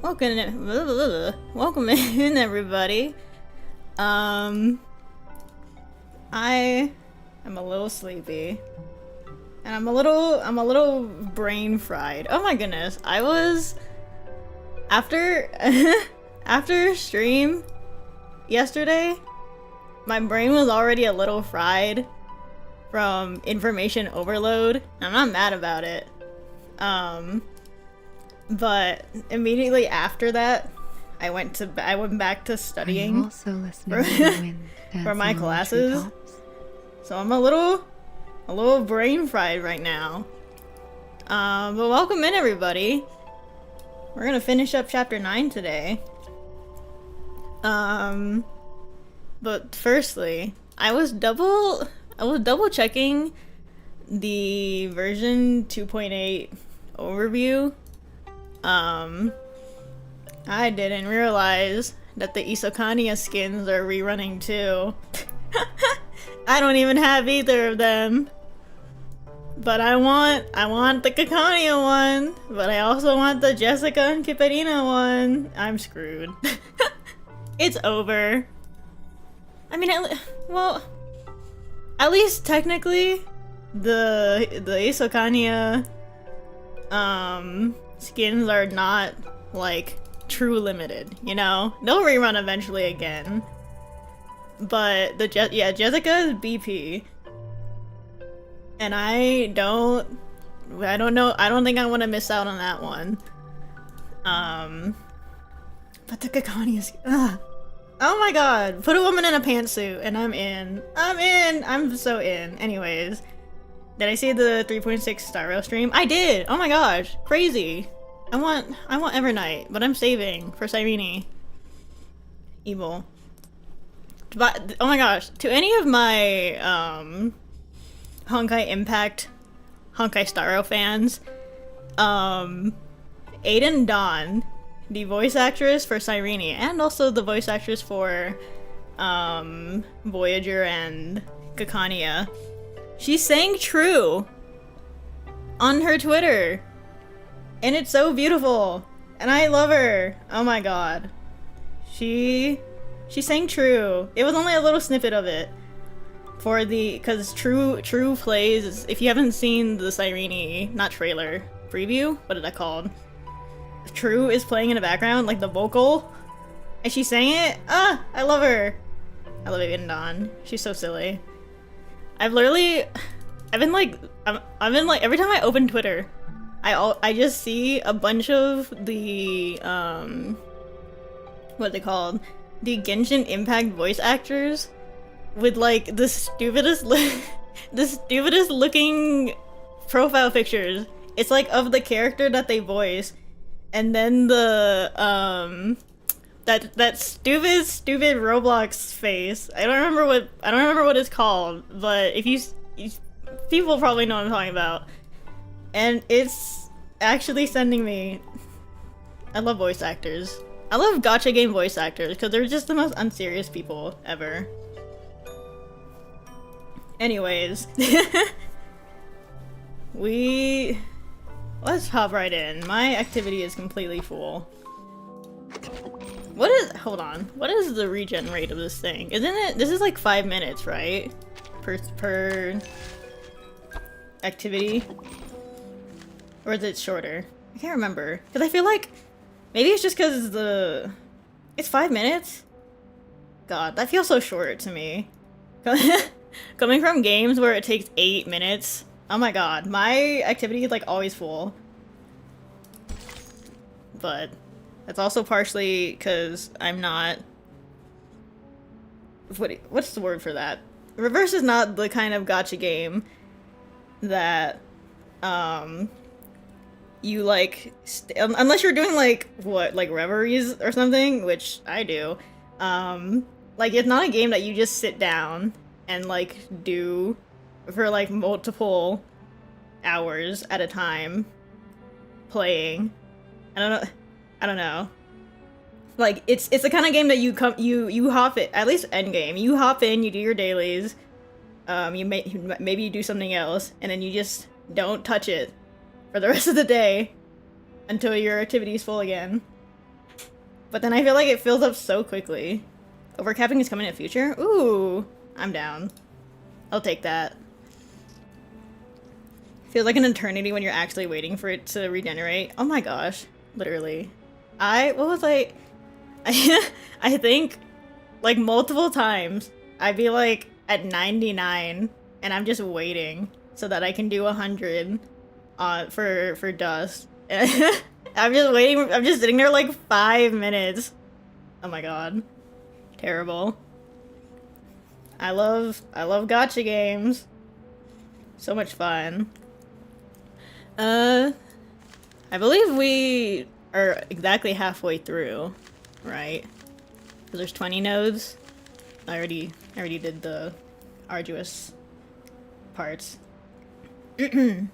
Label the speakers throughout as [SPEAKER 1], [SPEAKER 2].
[SPEAKER 1] Welcome in, everybody. I am a little sleepy, and I'm a little brain fried. Oh my goodness, I was after after stream yesterday. My brain was already a little fried from information overload. I'm not mad about it. But immediately after that, I went back to studying for my classes. So I'm a little brain fried right now. But welcome in, everybody. We're gonna finish up chapter 9 today. But firstly, I was double checking the version 2.8 overview. I didn't realize that the Isokania skins are rerunning too. I don't even have either of them. But I want the Kakania one, but I also want the Jessica and Kiperina one. I'm screwed. It's over. I mean, at least technically, the Isokania skins are not like true limited, you know? They'll rerun eventually again. But Jessica is BP. And I don't think I want to miss out on that one. But the Kakani is oh my god, put a woman in a pantsuit and I'm in. I'm so in. Anyways, did I see the 3.6 Starro stream? I did. Oh my gosh, crazy. I want Evernight, but I'm saving for Cyrene. Evil. But oh my gosh, to any of my Honkai Impact, Honkai Starro fans, Aiden Dawn, the voice actress for Cyrene, and also the voice actress for Voyager and Kakania, she sang True on her Twitter. And it's so beautiful. And I love her. Oh my god. She sang True. It was only a little snippet of it. Cause True plays, if you haven't seen the Cyrene, not trailer, preview? What is that called? True is playing in the background, like the vocal. And she sang it. I love her. I love Aiden Dawn. She's so silly. I've been like, every time I open Twitter, I just see a bunch of the, what are they called? The Genshin Impact voice actors with like the stupidest looking profile pictures. It's like of the character that they voice, and then the, that stupid Roblox face. I don't remember what it's called, but if you people probably know what I'm talking about. And it's actually sending me... I love voice actors. I love gacha game voice actors because they're just the most unserious people ever. Anyways. Let's hop right in. My activity is completely full. Hold on. What is the regen rate of this thing? Isn't it... This is like 5 minutes, right? Per activity? Or is it shorter? I can't remember. Because I feel like... Maybe it's just because it's 5 minutes? God, that feels so short to me. Coming from games where it takes 8 minutes. Oh my god, my activity is like always full. But that's also partially because I'm not... What's the word for that? Reverse is not the kind of gacha game that... you like unless you're doing like like reveries or something, which I do. Like it's not a game that you just sit down and like do for like multiple hours at a time playing. I don't know. Like it's the kind of game that you hop it, at least end game. You hop in, you do your dailies, maybe you do something else, and then you just don't touch it for the rest of the day until your activity is full again. But then I feel like it fills up so quickly. Overcapping is coming in the future? Ooh, I'm down. I'll take that. Feels like an eternity when you're actually waiting for it to regenerate. Oh my gosh, literally. What was I think like multiple times I'd be like at 99 and I'm just waiting so that I can do 100 for dust. I'm just waiting, I'm just sitting there like 5 minutes. Oh my god. Terrible. I love gacha games. So much fun. I believe we are exactly halfway through, right? Because there's 20 nodes. I already did the arduous parts. I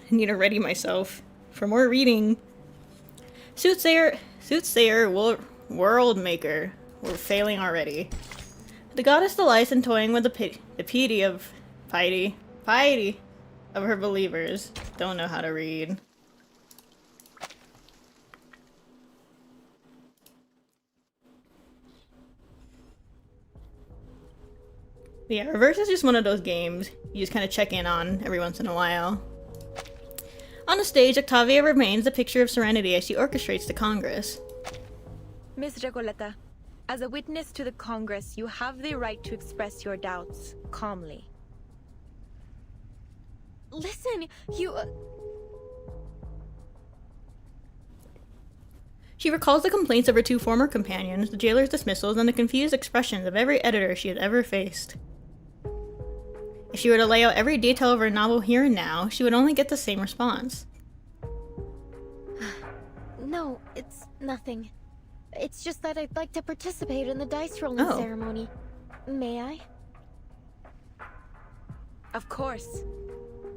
[SPEAKER 1] need to ready myself for more reading. Soothsayer, World Maker. We're failing already. The goddess delights in toying with the piety of her believers. Don't know how to read. Yeah, Reverse is just one of those games you just kind of check in on every once in a while. On the stage, Octavia remains the picture of serenity as she orchestrates the Congress.
[SPEAKER 2] Miss Recoleta, as a witness to the Congress, you have the right to express your doubts calmly. Listen, you...
[SPEAKER 1] She recalls the complaints of her two former companions, the jailer's dismissals, and the confused expressions of every editor she has ever faced. If she were to lay out every detail of her novel here and now, she would only get the same response.
[SPEAKER 3] No, it's nothing. It's just that I'd like to participate in the dice rolling ceremony. May I?
[SPEAKER 2] Of course.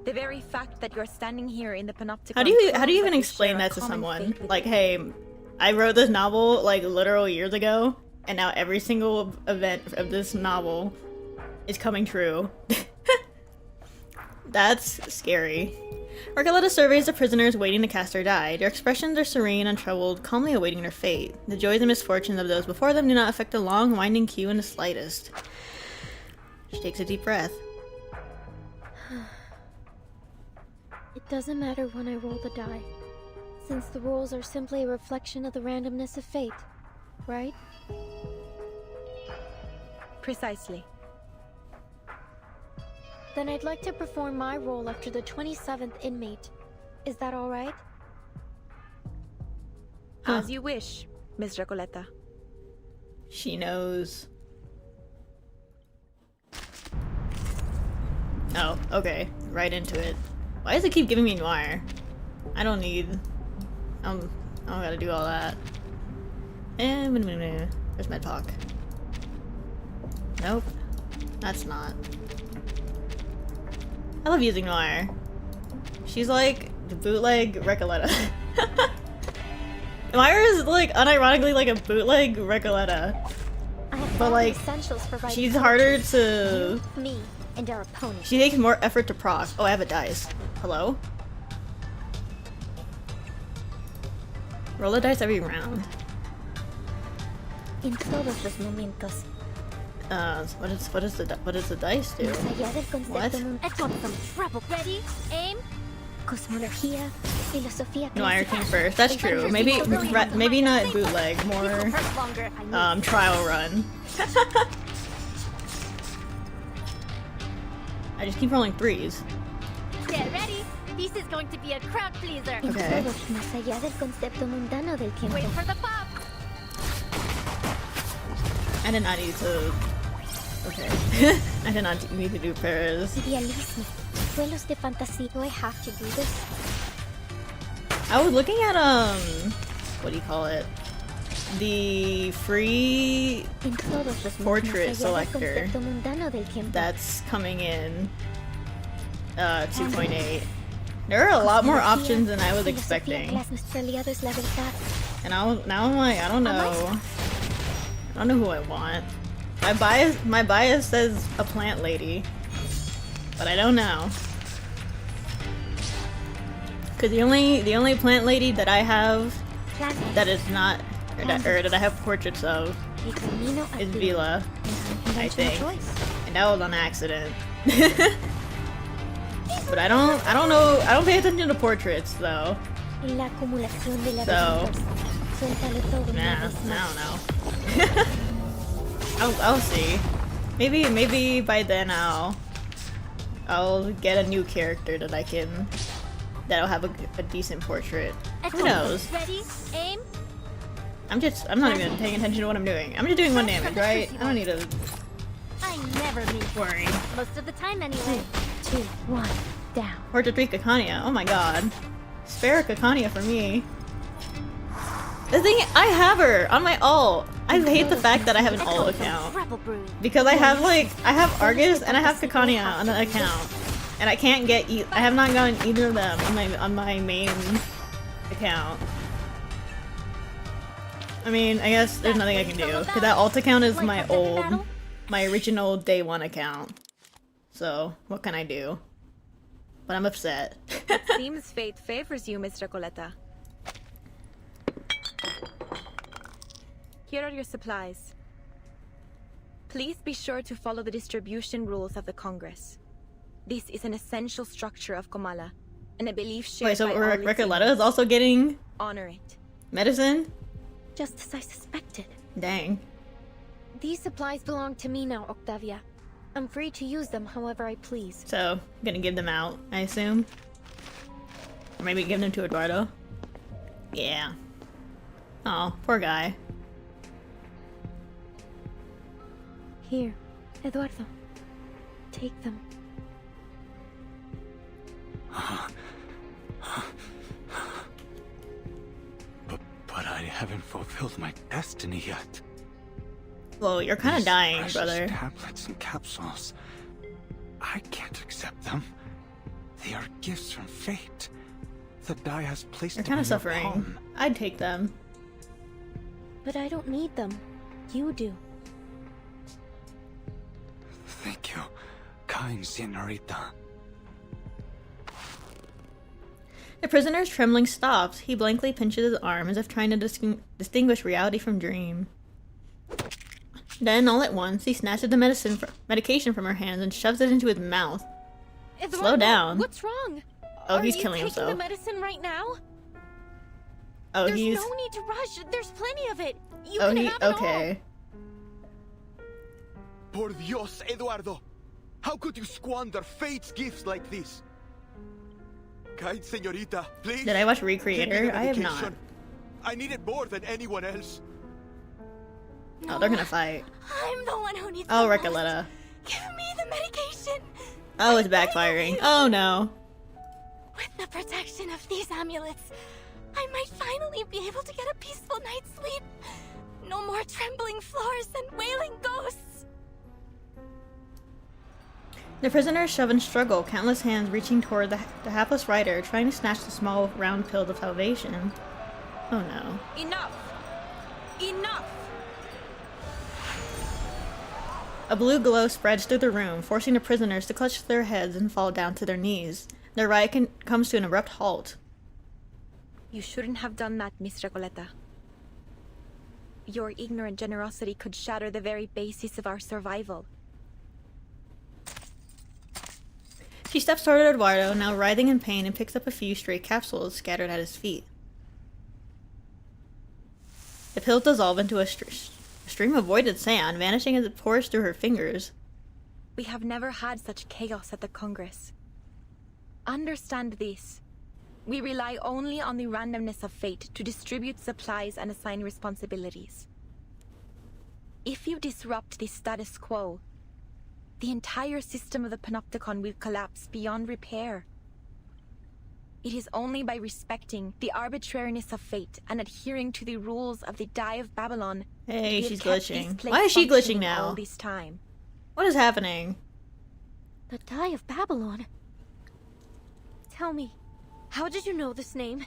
[SPEAKER 2] The very fact that you're standing here in the Panopticon...
[SPEAKER 1] How do you even explain that to someone? Like, hey, I wrote this novel like literal years ago, and now every single event of this novel is coming true. That's scary. Recoleta surveys the prisoners waiting to cast her die. Their expressions are serene, untroubled, calmly awaiting their fate. The joys and misfortunes of those before them do not affect the long, winding queue in the slightest. She takes a deep breath.
[SPEAKER 3] It doesn't matter when I roll the die, since the rolls are simply a reflection of the randomness of fate, right?
[SPEAKER 2] Precisely.
[SPEAKER 3] Then I'd like to perform my role after the 27th inmate. Is that alright?
[SPEAKER 2] As you wish, Miss Recoleta.
[SPEAKER 1] She knows. Oh, okay. Right into it. Why does it keep giving me Noir? I don't need... I don't gotta do all that. Where's Medpoc? Nope. That's not. I love using Noir. She's like the bootleg Recoleta. Noir is like unironically like a bootleg Recoleta. But like, she's harder to...
[SPEAKER 3] me, and our opponent.
[SPEAKER 1] She takes more effort to proc. Oh, I have a dice. Hello? Roll a dice every round.
[SPEAKER 3] In todos los momentos.
[SPEAKER 1] What does the dice do? What?
[SPEAKER 3] Ready? Aim. Cosmología, filosofía.
[SPEAKER 1] Noir came first. That's true. Maybe not bootleg. More trial run. I just keep rolling threes.
[SPEAKER 3] Get ready. This is going to be a crowd pleaser.
[SPEAKER 1] Okay.
[SPEAKER 3] Wait for the pop.
[SPEAKER 1] I did not need to. Okay. I did not need to do pairs.
[SPEAKER 3] Idealismo. Duelos de fantasía. Do I have to do this?
[SPEAKER 1] I was looking at what do you call it? The free portrait selector that's coming in 2.8. There are a lot more options than I was expecting. And now I'm like, I don't know. I don't know who I want. My bias says a plant lady, but I don't know. Cause the only plant lady that I have that is not Or that I have portraits of
[SPEAKER 3] Y camino a
[SPEAKER 1] is
[SPEAKER 3] ti.
[SPEAKER 1] Vila, I
[SPEAKER 3] Conventional
[SPEAKER 1] think.
[SPEAKER 3] choice.
[SPEAKER 1] And that was on accident. But I don't know, I don't pay attention to portraits though.
[SPEAKER 3] Y la acumulación de
[SPEAKER 1] So,
[SPEAKER 3] laberintos. Suéltale todo una
[SPEAKER 1] Nah,
[SPEAKER 3] vez
[SPEAKER 1] I
[SPEAKER 3] más.
[SPEAKER 1] don't know. I'll see. Maybe by then I'll get a new character that'll have a decent portrait. Who knows?
[SPEAKER 3] Ready? Aim.
[SPEAKER 1] I'm not even paying attention to what I'm doing. I'm just doing 1 damage, right? I don't need to
[SPEAKER 3] I never miss.
[SPEAKER 1] worry.
[SPEAKER 3] Most of the time anyway. 2, 1, down.
[SPEAKER 1] Portrait 3 Kekania. Oh my god. Spare Kekania for me. The thing, I have her on my ult. I hate the fact that I have an ult account.
[SPEAKER 3] Rebel brood.
[SPEAKER 1] Because I have Argus and I have Kekania on the account. And I can't get I have not gotten either of them on my main account. I mean, I guess there's nothing I can do. Because that alt account is my original day 1 account. So, what can I do? But I'm upset.
[SPEAKER 2] Seems fate favors you, Miss Recoleta. Here are your supplies. Please be sure to follow the distribution rules of the Congress. This is an essential structure of Comala, and a belief shared
[SPEAKER 1] Wait, so
[SPEAKER 2] by all its
[SPEAKER 1] Recoleta is
[SPEAKER 2] inmates.
[SPEAKER 1] also getting
[SPEAKER 2] Honor it.
[SPEAKER 1] medicine?
[SPEAKER 3] Just as I suspected.
[SPEAKER 1] Dang.
[SPEAKER 3] These supplies belong to me now, Octavia. I'm free to use them however I please.
[SPEAKER 1] So, gonna give them out, I assume? Or maybe give them to Eduardo? Yeah. Oh, poor guy.
[SPEAKER 3] Here, Eduardo. Take them.
[SPEAKER 4] But I haven't fulfilled my destiny yet.
[SPEAKER 1] Well, you're kind of
[SPEAKER 4] These
[SPEAKER 1] dying,
[SPEAKER 4] precious
[SPEAKER 1] brother.
[SPEAKER 4] Tablets and capsules. I can't accept them. They are gifts from fate. The die has placed
[SPEAKER 1] You're
[SPEAKER 4] them
[SPEAKER 1] kind of
[SPEAKER 4] in your
[SPEAKER 1] suffering.
[SPEAKER 4] palm.
[SPEAKER 1] I'd take them.
[SPEAKER 3] But I don't need them. You do.
[SPEAKER 4] Thank you, kind senorita.
[SPEAKER 1] The prisoner's trembling stops. He blankly pinches his arm as if trying to distinguish reality from dream. Then, all at once, he snatches the medication from her hands and shoves it into his mouth.
[SPEAKER 3] Eduardo,
[SPEAKER 1] Slow down.
[SPEAKER 3] What's wrong?
[SPEAKER 1] Oh,
[SPEAKER 3] Are
[SPEAKER 1] he's
[SPEAKER 3] you
[SPEAKER 1] killing
[SPEAKER 3] taking
[SPEAKER 1] himself.
[SPEAKER 3] the medicine right now?
[SPEAKER 1] Oh,
[SPEAKER 3] There's
[SPEAKER 1] he's...
[SPEAKER 3] no need to rush. There's plenty of it. You
[SPEAKER 1] Oh,
[SPEAKER 3] can
[SPEAKER 1] he...
[SPEAKER 3] have it
[SPEAKER 1] Okay.
[SPEAKER 5] Por Dios, Eduardo! How could you squander fate's gifts like this? Kind señorita, please.
[SPEAKER 1] Did I watch
[SPEAKER 5] give me
[SPEAKER 1] Recreator?
[SPEAKER 5] the
[SPEAKER 1] I have
[SPEAKER 5] medication.
[SPEAKER 1] not.
[SPEAKER 5] I need it more than anyone else.
[SPEAKER 1] Oh, they're gonna fight.
[SPEAKER 3] I'm the one who needs
[SPEAKER 1] Oh,
[SPEAKER 3] the most.
[SPEAKER 1] Recoleta.
[SPEAKER 3] Give me the medication.
[SPEAKER 1] Oh, it's backfiring. Oh, no.
[SPEAKER 3] With the protection of these amulets, I might finally be able to get a peaceful night's sleep. No more trembling floors and wailing ghosts.
[SPEAKER 1] The prisoners shove and struggle, countless hands reaching toward the hapless rider, trying to snatch the small, round pill of salvation. Oh no.
[SPEAKER 2] Enough! Enough!
[SPEAKER 1] A blue glow spreads through the room, forcing the prisoners to clutch their heads and fall down to their knees. Their riot comes to an abrupt halt.
[SPEAKER 2] You shouldn't have done that, Miss Recoleta. Your ignorant generosity could shatter the very basis of our survival.
[SPEAKER 1] She steps toward Eduardo, now writhing in pain, and picks up a few stray capsules scattered at his feet. The pills dissolve into a stream of voided sand, vanishing as it pours through her fingers.
[SPEAKER 2] We have never had such chaos at the Congress. Understand this. We rely only on the randomness of fate to distribute supplies and assign responsibilities. If you disrupt the status quo, the entire system of the Panopticon will collapse beyond repair. It is only by respecting the arbitrariness of fate and adhering to the rules of the Die of Babylon
[SPEAKER 1] Hey,
[SPEAKER 2] that we have
[SPEAKER 1] she's
[SPEAKER 2] kept this
[SPEAKER 1] glitching.
[SPEAKER 2] place
[SPEAKER 1] Why is she glitching
[SPEAKER 2] functioning
[SPEAKER 1] now?
[SPEAKER 2] all this time.
[SPEAKER 1] What is happening?
[SPEAKER 3] The Die of Babylon. Tell me, how did you know this name?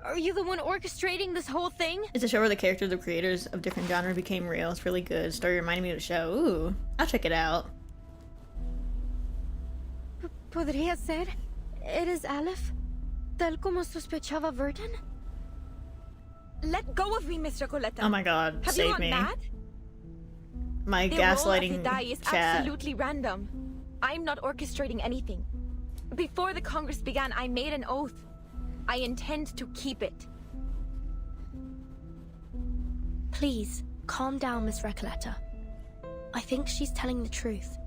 [SPEAKER 3] Are you the one orchestrating this whole thing?
[SPEAKER 1] It's a show where the characters of creators of different genres became real. It's really good. Story reminding me of the show. Ooh, I'll check it out.
[SPEAKER 3] ¿Podría ser? ¿Eres Aleph? Tal como sospechaba Verdun?
[SPEAKER 2] Let go of me, Miss Recoleta.
[SPEAKER 1] Oh my god,
[SPEAKER 2] Have you
[SPEAKER 1] save
[SPEAKER 2] gone
[SPEAKER 1] me.
[SPEAKER 2] mad?
[SPEAKER 1] My
[SPEAKER 2] The role of the
[SPEAKER 1] gaslighting
[SPEAKER 2] die is
[SPEAKER 1] chat.
[SPEAKER 2] absolutely random. I'm not orchestrating anything. Before the Congress began, I made an oath. I intend to keep it.
[SPEAKER 3] Please, calm down, Miss Recoleta. I think she's telling the truth.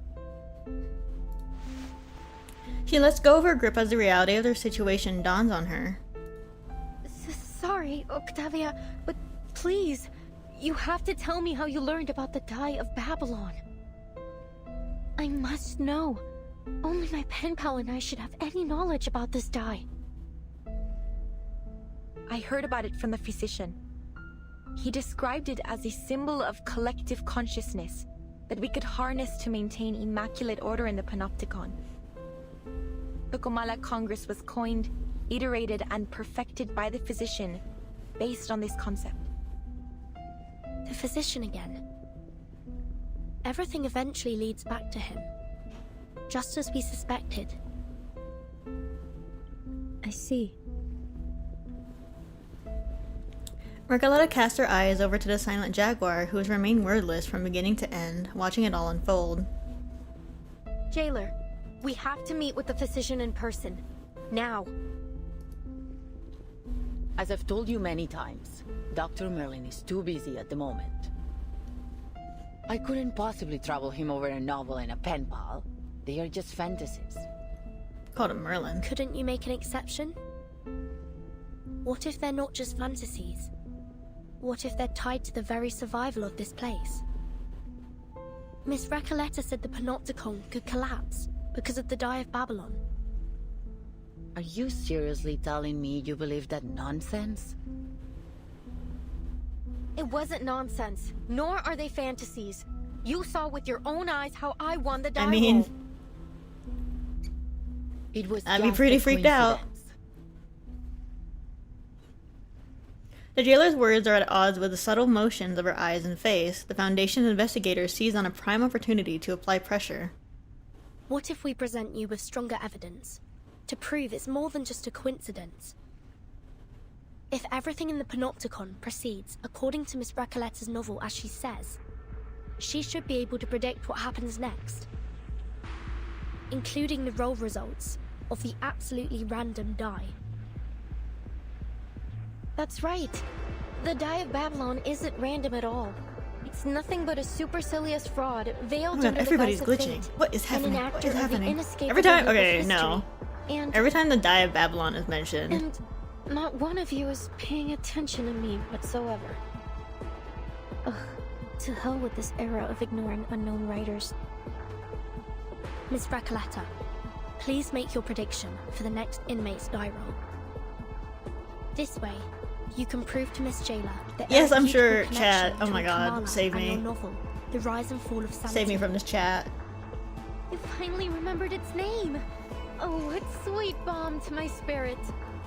[SPEAKER 1] She lets go of her grip as the reality of their situation dawns on her.
[SPEAKER 3] Sorry, Octavia, but please, you have to tell me how you learned about the Die of Babylon. I must know. Only my pen pal and I should have any knowledge about this die.
[SPEAKER 2] I heard about it from the physician. He described it as a symbol of collective consciousness that we could harness to maintain immaculate order in the Panopticon. The Comala Congress was coined, iterated, and perfected by the physician based on this concept.
[SPEAKER 3] The physician again. Everything eventually leads back to him. Just as we suspected. I see.
[SPEAKER 1] Recoleta casts her eyes over to the silent jaguar, who has remained wordless from beginning to end, watching it all unfold.
[SPEAKER 3] Jailer, we have to meet with the physician in person. Now.
[SPEAKER 6] As I've told you many times, Dr. Merlin is too busy at the moment. I couldn't possibly trouble him over a novel and a pen pal. They are just fantasies.
[SPEAKER 1] Called him Merlin.
[SPEAKER 3] Couldn't you make an exception? What if they're not just fantasies? What if they're tied to the very survival of this place? Miss Recoleta said the Panopticon could collapse because of the Die of Babylon.
[SPEAKER 6] Are you seriously telling me you believe that nonsense?
[SPEAKER 3] It wasn't nonsense, nor are they fantasies. You saw with your own eyes how I won the die
[SPEAKER 1] I mean,
[SPEAKER 3] roll.
[SPEAKER 6] It was
[SPEAKER 1] I'd be
[SPEAKER 6] just
[SPEAKER 1] pretty
[SPEAKER 6] a
[SPEAKER 1] freaked out.
[SPEAKER 6] coincidence.
[SPEAKER 1] The jailer's words are at odds with the subtle motions of her eyes and face. The Foundation's investigators seize on a prime opportunity to apply pressure.
[SPEAKER 3] What if we present you with stronger evidence to prove it's more than just a coincidence? If everything in the Panopticon proceeds according to Miss Recoleta's novel as she says, she should be able to predict what happens next, including the roll results of the absolutely random die. That's right. The Die of Babylon isn't random at all. It's nothing but a supercilious fraud veiled
[SPEAKER 1] Oh my
[SPEAKER 3] under
[SPEAKER 1] god, everybody's
[SPEAKER 3] the guise of
[SPEAKER 1] glitching.
[SPEAKER 3] fate.
[SPEAKER 1] What is
[SPEAKER 3] And an
[SPEAKER 1] happening? What
[SPEAKER 3] actor
[SPEAKER 1] is
[SPEAKER 3] of the
[SPEAKER 1] happening?
[SPEAKER 3] inescapable
[SPEAKER 1] Every time,
[SPEAKER 3] loop of
[SPEAKER 1] okay,
[SPEAKER 3] history.
[SPEAKER 1] no.
[SPEAKER 3] And
[SPEAKER 1] Every time the Die of Babylon is mentioned,
[SPEAKER 3] And not one of you is paying attention to me whatsoever. Ugh, to hell with this era of ignoring unknown writers. Miss Recoleta, please make your prediction for the next inmate's die roll. This way, you can prove to Miss Jailer that
[SPEAKER 1] Yes, I'm
[SPEAKER 3] irrefutable
[SPEAKER 1] sure,
[SPEAKER 3] connection
[SPEAKER 1] chat. Oh
[SPEAKER 3] between
[SPEAKER 1] my god,
[SPEAKER 3] Kamala
[SPEAKER 1] save
[SPEAKER 3] and
[SPEAKER 1] me.
[SPEAKER 3] your novel, The Rise and Fall of Sanity.
[SPEAKER 1] save me from this chat.
[SPEAKER 3] I finally remembered its name. Oh, what sweet balm to my spirit.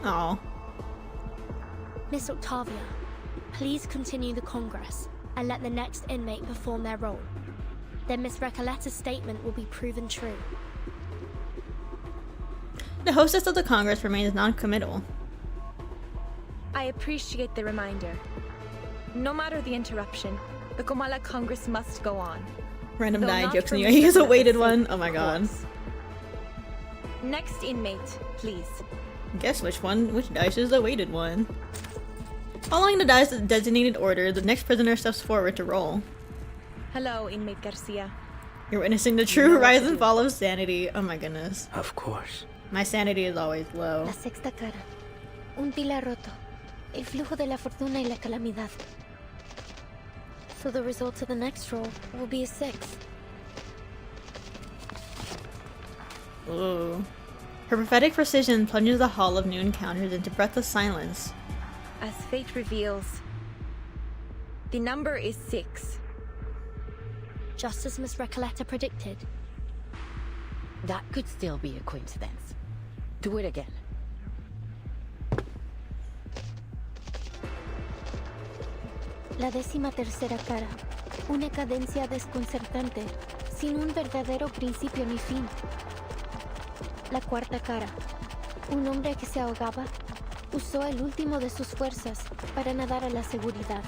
[SPEAKER 1] Oh,
[SPEAKER 3] Miss Octavia, please continue the Congress and let the next inmate perform their role. Then Miss Recoleta's statement will be proven true.
[SPEAKER 1] the hostess of the Congress remains non-committal.
[SPEAKER 2] I appreciate the reminder. No matter the interruption, the Comala Congress must go on.
[SPEAKER 1] Random
[SPEAKER 2] Though
[SPEAKER 1] die
[SPEAKER 2] not
[SPEAKER 1] jokes
[SPEAKER 2] for
[SPEAKER 1] and
[SPEAKER 2] Miss
[SPEAKER 1] he is a
[SPEAKER 2] Recoleta's
[SPEAKER 1] weighted
[SPEAKER 2] sake,
[SPEAKER 1] one. Oh my
[SPEAKER 2] of
[SPEAKER 1] god.
[SPEAKER 2] course. Next inmate, please.
[SPEAKER 1] Guess which dice is the weighted one. Following the dice designated order, the next prisoner steps forward to roll.
[SPEAKER 2] Hello, inmate Garcia.
[SPEAKER 1] You're witnessing the true rise and fall of sanity. Oh my goodness.
[SPEAKER 4] Of course.
[SPEAKER 1] My sanity is always low.
[SPEAKER 3] La sexta cara. Un pilar roto. El flujo de la fortuna y la calamidad. So the result of the next roll will be a 6.
[SPEAKER 1] Ooh. Her prophetic precision plunges the Hall of New Encounters into breathless silence.
[SPEAKER 2] As fate reveals, the number is 6.
[SPEAKER 3] Just as Miss Recoleta predicted.
[SPEAKER 6] That could still be a coincidence. Do it again.
[SPEAKER 3] La 13ª cara. Una cadencia desconcertante, sin un verdadero principio ni fin. La 4ª cara. Un hombre que se ahogaba, usó el último de sus fuerzas para nadar a la seguridad.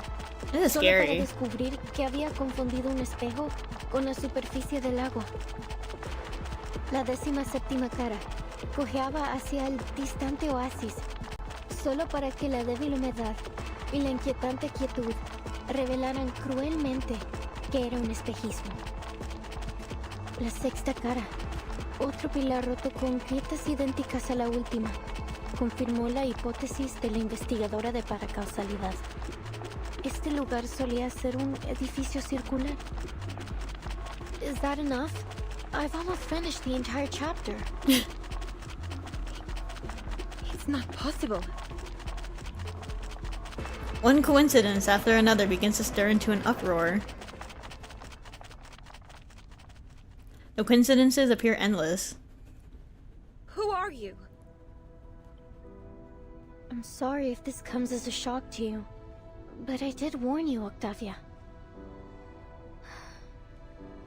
[SPEAKER 1] This is
[SPEAKER 3] Solo para
[SPEAKER 1] scary.
[SPEAKER 3] descubrir que había confundido un espejo con la superficie del lago. La 17ª cara cojeaba hacia el distante oasis, solo para que la débil humedad y la inquietante quietud revelaran cruelmente que era un espejismo. La 6ª cara, otro pilar roto con grietas idénticas a la última, confirmó la hipótesis de la investigadora de paracausalidad. Este lugar solía ser un edificio circular. Is that enough? I've almost finished the entire chapter.
[SPEAKER 2] It's not possible.
[SPEAKER 1] One coincidence after another begins to stir into an uproar. The coincidences appear endless.
[SPEAKER 2] Who are you?
[SPEAKER 3] I'm sorry if this comes as a shock to you, but I did warn you, Octavia.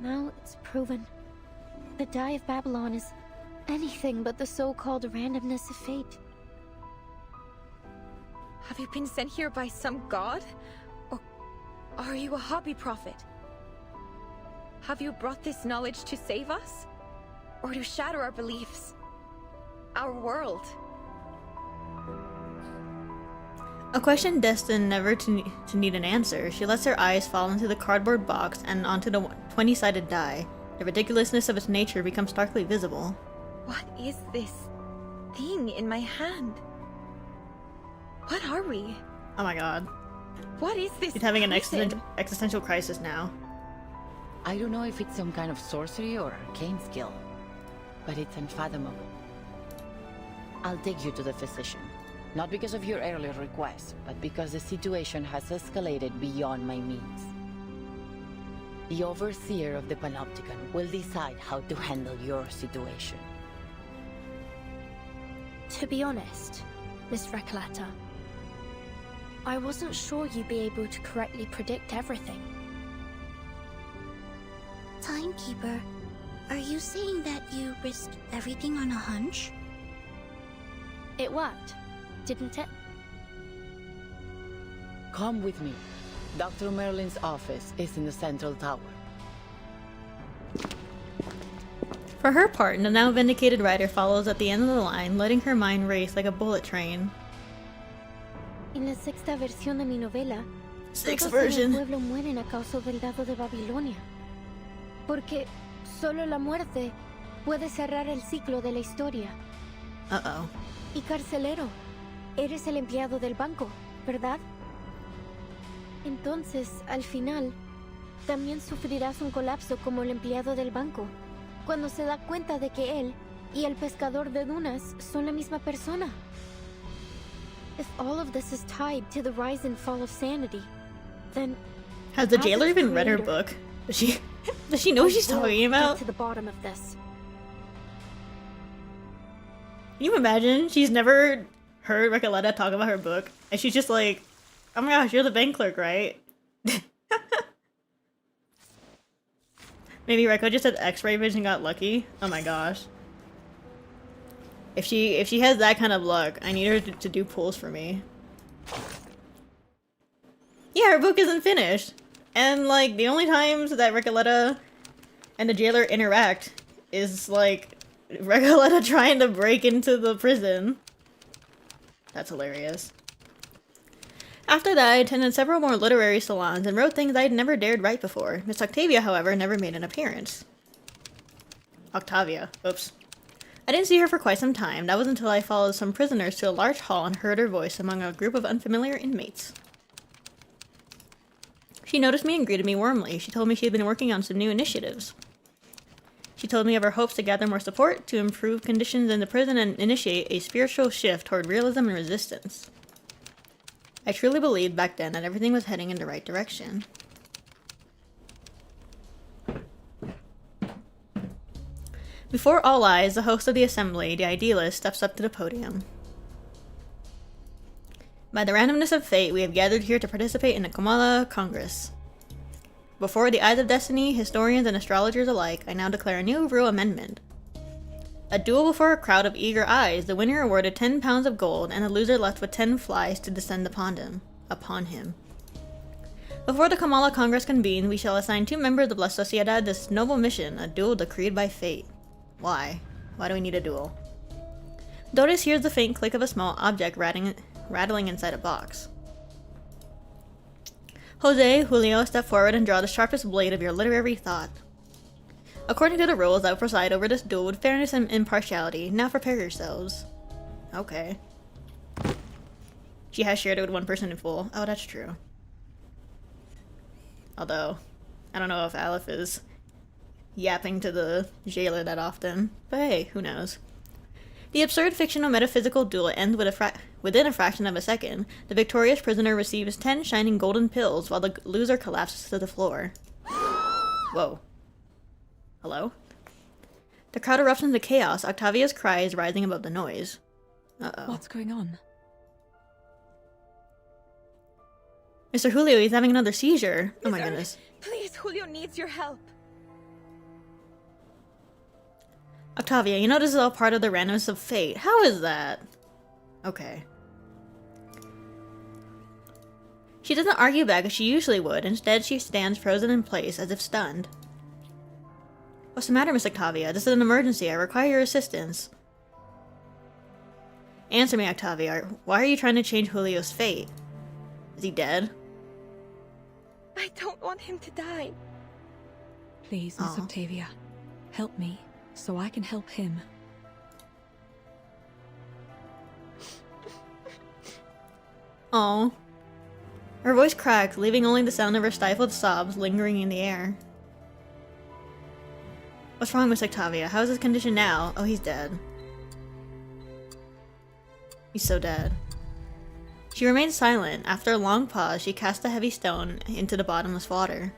[SPEAKER 3] Now it's proven. The Die of Babylon is anything but the so-called randomness of fate.
[SPEAKER 2] Have you been sent here by some god? Or are you a hobby prophet? Have you brought this knowledge to save us? Or to shatter our beliefs? Our world?
[SPEAKER 1] A question destined never to need an answer, she lets her eyes fall into the cardboard box and onto the 20-sided die. The ridiculousness of its nature becomes starkly visible.
[SPEAKER 2] What is this thing in my hand? What are we?
[SPEAKER 1] Oh my god.
[SPEAKER 2] What is this?
[SPEAKER 1] She's having an
[SPEAKER 2] person?
[SPEAKER 1] existential crisis now.
[SPEAKER 6] I don't know if it's some kind of sorcery or arcane skill, but it's unfathomable. I'll take you to the physician. Not because of your earlier request, but because the situation has escalated beyond my means. The overseer of the Panopticon will decide how to handle your situation.
[SPEAKER 3] To be honest, Miss Recolata, I wasn't sure you'd be able to correctly predict everything.
[SPEAKER 7] Timekeeper, are you saying that you risked everything on a hunch?
[SPEAKER 3] It worked, didn't it?
[SPEAKER 6] Come with me. Dr. Merlin's office is in the central tower.
[SPEAKER 1] For her part, the now vindicated rider follows at the end of the line, letting her mind race like a bullet train.
[SPEAKER 3] En la 6ª versión de mi novela,
[SPEAKER 1] Sixth
[SPEAKER 3] todos en
[SPEAKER 1] version.
[SPEAKER 3] el pueblo mueren a causa del dado de Babilonia. Porque solo la muerte puede cerrar el ciclo de la historia.
[SPEAKER 1] Uh-oh.
[SPEAKER 3] Y carcelero, eres el empleado del banco, ¿verdad? Entonces, al final, también sufrirás un colapso como el empleado del banco, cuando se da cuenta de que él y el pescador de dunas son la misma persona. If all of this is tied to the rise and fall of sanity, then
[SPEAKER 1] Has the
[SPEAKER 3] as
[SPEAKER 1] jailer
[SPEAKER 3] its
[SPEAKER 1] even read her
[SPEAKER 3] creator,
[SPEAKER 1] book? Does she know what she's
[SPEAKER 3] I will
[SPEAKER 1] talking
[SPEAKER 3] get
[SPEAKER 1] about?
[SPEAKER 3] to the bottom of this.
[SPEAKER 1] Can you imagine? She's never heard Recoleta talk about her book, and she's just like, oh my gosh, you're the bank clerk, right? Maybe Reiko just had X-ray vision and got lucky. Oh my gosh. If she has that kind of luck, I need her to do pulls for me. Yeah, her book isn't finished. And like the only times that Recoleta and the jailer interact is like Recoleta trying to break into the prison. That's hilarious. After that, I attended several more literary salons and wrote things I'd never dared write before. Miss Octavia, however, never made an appearance. Octavia. Oops. I didn't see her for quite some time. That was until I followed some prisoners to a large hall and heard her voice among a group of unfamiliar inmates. She noticed me and greeted me warmly. She told me she had been working on some new initiatives. She told me of her hopes to gather more support, to improve conditions in the prison, and initiate a spiritual shift toward realism and resistance. I truly believed back then that everything was heading in the right direction. Before all eyes, the host of the assembly, the idealist, steps up to the podium. By the randomness of fate, we have gathered here to participate in the Kamala Congress. Before the eyes of destiny, historians and astrologers alike, I now declare a new rule amendment. A duel before a crowd of eager eyes, the winner awarded 10 pounds of gold, and the loser left with 10 flies to descend upon him. Before the Kamala Congress convenes, we shall assign 2 members of La Sociedad this noble mission, a duel decreed by fate. Why? Why do we need a duel? Doris hears the faint click of a small object rattling inside a box. Jose, Julio, step forward and draw the sharpest blade of your literary thought. According to the rules, I will preside over this duel with fairness and impartiality. Now prepare yourselves. Okay. She has shared it with one person in full. Oh, that's true. Although, I don't know if Aleph is yapping to the jailer that often. But hey, who knows. The absurd fictional metaphysical duel ends within a fraction of a second. The victorious prisoner receives 10 shining golden pills while the loser collapses to the floor. Whoa. Hello? The crowd erupts into chaos, Octavia's cries rising above the noise. Uh-oh.
[SPEAKER 8] What's going on?
[SPEAKER 1] Mr. Julio, he's having another seizure. Oh my goodness.
[SPEAKER 2] Please, Julio needs your help.
[SPEAKER 1] Octavia, you know this is all part of the randomness of fate. How is that? Okay. She doesn't argue back as she usually would. Instead, she stands frozen in place as if stunned. What's the matter, Miss Octavia? This is an emergency. I require your assistance. Answer me, Octavia. Why are you trying to change Julio's fate? Is he dead?
[SPEAKER 2] I don't want him to die.
[SPEAKER 8] Please, Miss Octavia, help me so I can help him.
[SPEAKER 1] Oh. Her voice cracked, leaving only the sound of her stifled sobs lingering in the air. What's wrong, Miss Octavia? How is his condition now? Oh, he's dead. He's so dead. She remained silent. After a long pause, she cast a heavy stone into the bottomless water.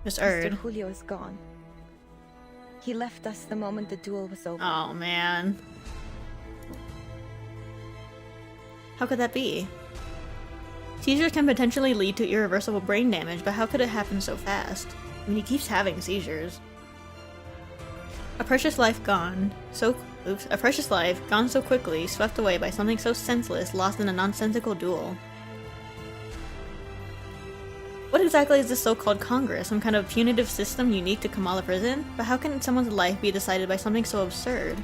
[SPEAKER 1] Miss Erd.
[SPEAKER 2] Mr. Julio is gone. He left us the moment the duel was over.
[SPEAKER 1] Oh, man. How could that be? Seizures can potentially lead to irreversible brain damage, but how could it happen so fast? I mean, he keeps having seizures. A precious life gone so quickly, swept away by something so senseless, lost in a nonsensical duel. What exactly is this so-called Congress? Some kind of punitive system unique to Kamala Prison? But how can someone's life be decided by something so absurd?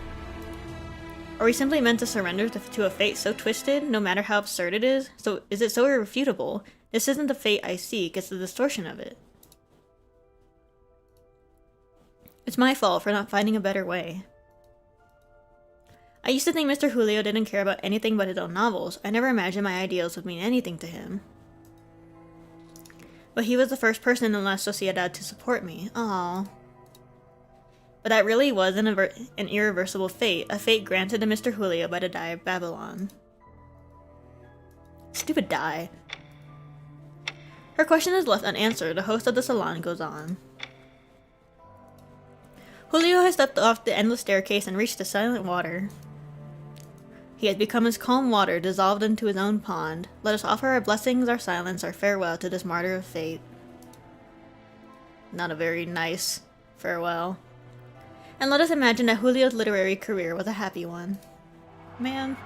[SPEAKER 1] Are we simply meant to surrender to a fate so twisted, no matter how absurd it is? So is it so irrefutable? This isn't the fate I seek, it's the distortion of it. It's my fault for not finding a better way. I used to think Mr. Julio didn't care about anything but his own novels. I never imagined my ideals would mean anything to him. But he was the first person in La Sociedad to support me. Aww. But that really was an irreversible fate, a fate granted to Mr. Julio by the Die of Babylon. Stupid Die. Her question is left unanswered. The host of the salon goes on. Julio has stepped off the endless staircase and reached the silent water. He has become as calm water, dissolved into his own pond. Let us offer our blessings, our silence, our farewell to this martyr of fate. Not a very nice farewell. And let us imagine that Julio's literary career was a happy one. Man.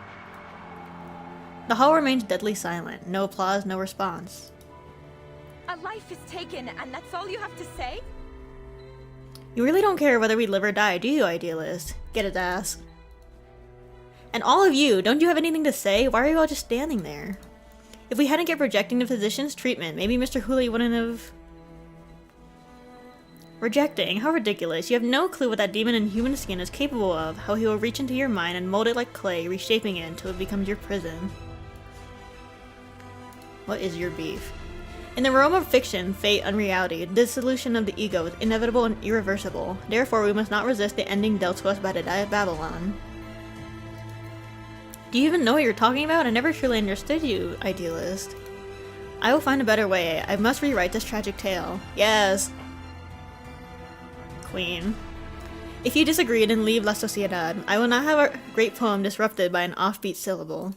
[SPEAKER 1] The hall remains deadly silent. No applause, no response.
[SPEAKER 2] A life is taken, and that's all you have to say?
[SPEAKER 1] You really don't care whether we live or die, do you, idealist? Get his ass. And all of you, don't you have anything to say? Why are you all just standing there? If we hadn't kept rejecting the physician's treatment, maybe Mr. Julio wouldn't have... Rejecting? How ridiculous. You have no clue what that demon in human skin is capable of, how he will reach into your mind and mold it like clay, reshaping it until it becomes your prison. What is your beef? In the realm of fiction, fate, unreality, the dissolution of the ego is inevitable and irreversible. Therefore, we must not resist the ending dealt to us by the Die of Babylon. Do you even know what you're talking about? I never truly understood you, idealist. I will find a better way. I must rewrite this tragic tale. Yes! Queen. If you disagree, then leave La Sociedad. I will not have our great poem disrupted by an offbeat syllable.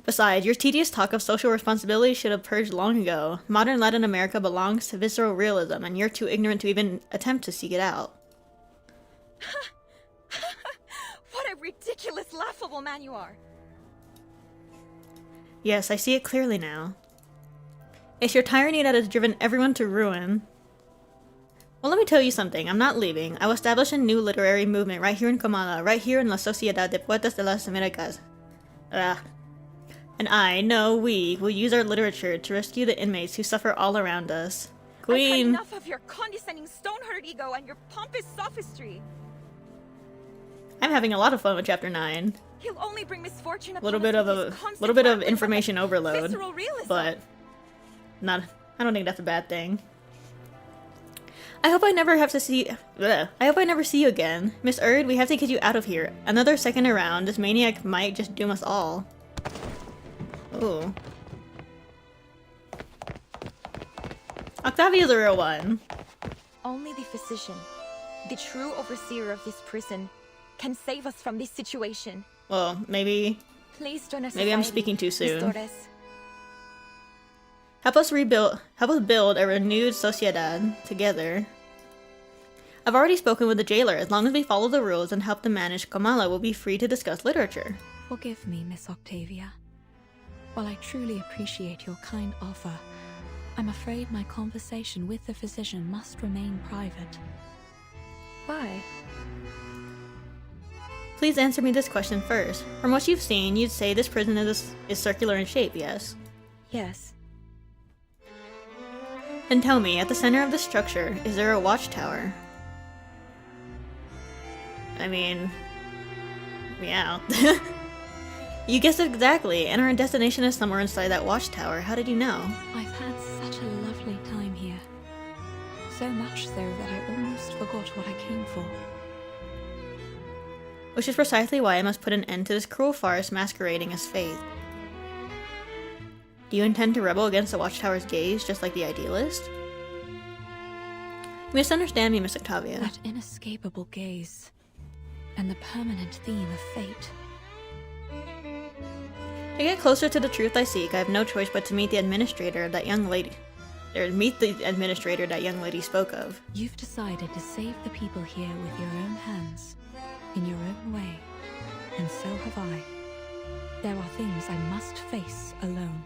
[SPEAKER 1] Besides, your tedious talk of social responsibility should have purged long ago. Modern Latin America belongs to visceral realism, and you're too ignorant to even attempt to seek it out.
[SPEAKER 2] What a ridiculous, laughable man you are!
[SPEAKER 1] Yes, I see it clearly now. It's your tyranny that has driven everyone to ruin. Well, let me tell you something. I'm not leaving. I will establish a new literary movement right here in Comala, right here in La Sociedad de Poetas de las Americas. And we will use our literature to rescue the inmates who suffer all around us.
[SPEAKER 2] I've had
[SPEAKER 1] Queen!
[SPEAKER 2] enough of your condescending stone-hearted ego and your pompous sophistry.
[SPEAKER 1] I'm having a lot of fun with Chapter 9.
[SPEAKER 2] He'll only bring misfortune upon
[SPEAKER 1] Little
[SPEAKER 2] us
[SPEAKER 1] bit
[SPEAKER 2] with
[SPEAKER 1] of
[SPEAKER 2] his
[SPEAKER 1] a
[SPEAKER 2] constant
[SPEAKER 1] little bit of
[SPEAKER 2] ramblings on
[SPEAKER 1] information
[SPEAKER 2] the
[SPEAKER 1] overload,
[SPEAKER 2] visceral realism.
[SPEAKER 1] but not. I don't think that's a bad thing. I hope I never have to see. I hope I never see you again, Miss Erd. We have to get you out of here. Another second around, this maniac might just doom us all. Ooh. Octavia's a real one.
[SPEAKER 2] Only the physician, the true overseer of this prison, can save us from this situation.
[SPEAKER 1] Well, maybe.
[SPEAKER 2] Please join us.
[SPEAKER 1] Maybe I'm speaking too soon.
[SPEAKER 2] Torres.
[SPEAKER 1] Help us build a renewed sociedad together. I've already spoken with the jailer. As long as we follow the rules and help them manage Comala, we'll be free to discuss literature.
[SPEAKER 8] Forgive me, Miss Octavia. While I truly appreciate your kind offer, I'm afraid my conversation with the physician must remain private.
[SPEAKER 2] Why?
[SPEAKER 1] Please answer me this question first. From what you've seen, you'd say this prison is circular in shape, yes?
[SPEAKER 2] Yes.
[SPEAKER 1] Then tell me, at the center of the structure, is there a watchtower? I mean... meow. You guessed it exactly, and our destination is somewhere inside that watchtower. How did you know?
[SPEAKER 8] I've had such a lovely time here. So much so that I almost forgot what I came for.
[SPEAKER 1] Which is precisely why I must put an end to this cruel farce masquerading as faith. Do you intend to rebel against the Watchtower's gaze, just like the Idealist? You misunderstand me, Miss Octavia.
[SPEAKER 8] That inescapable gaze, and the permanent theme of fate.
[SPEAKER 1] To get closer to the truth I seek, I have no choice but to meet the administrator that young lady... meet the administrator that young lady spoke of.
[SPEAKER 8] You've decided to save the people here with your own hands, in your own way, and so have I. There are things I must face alone.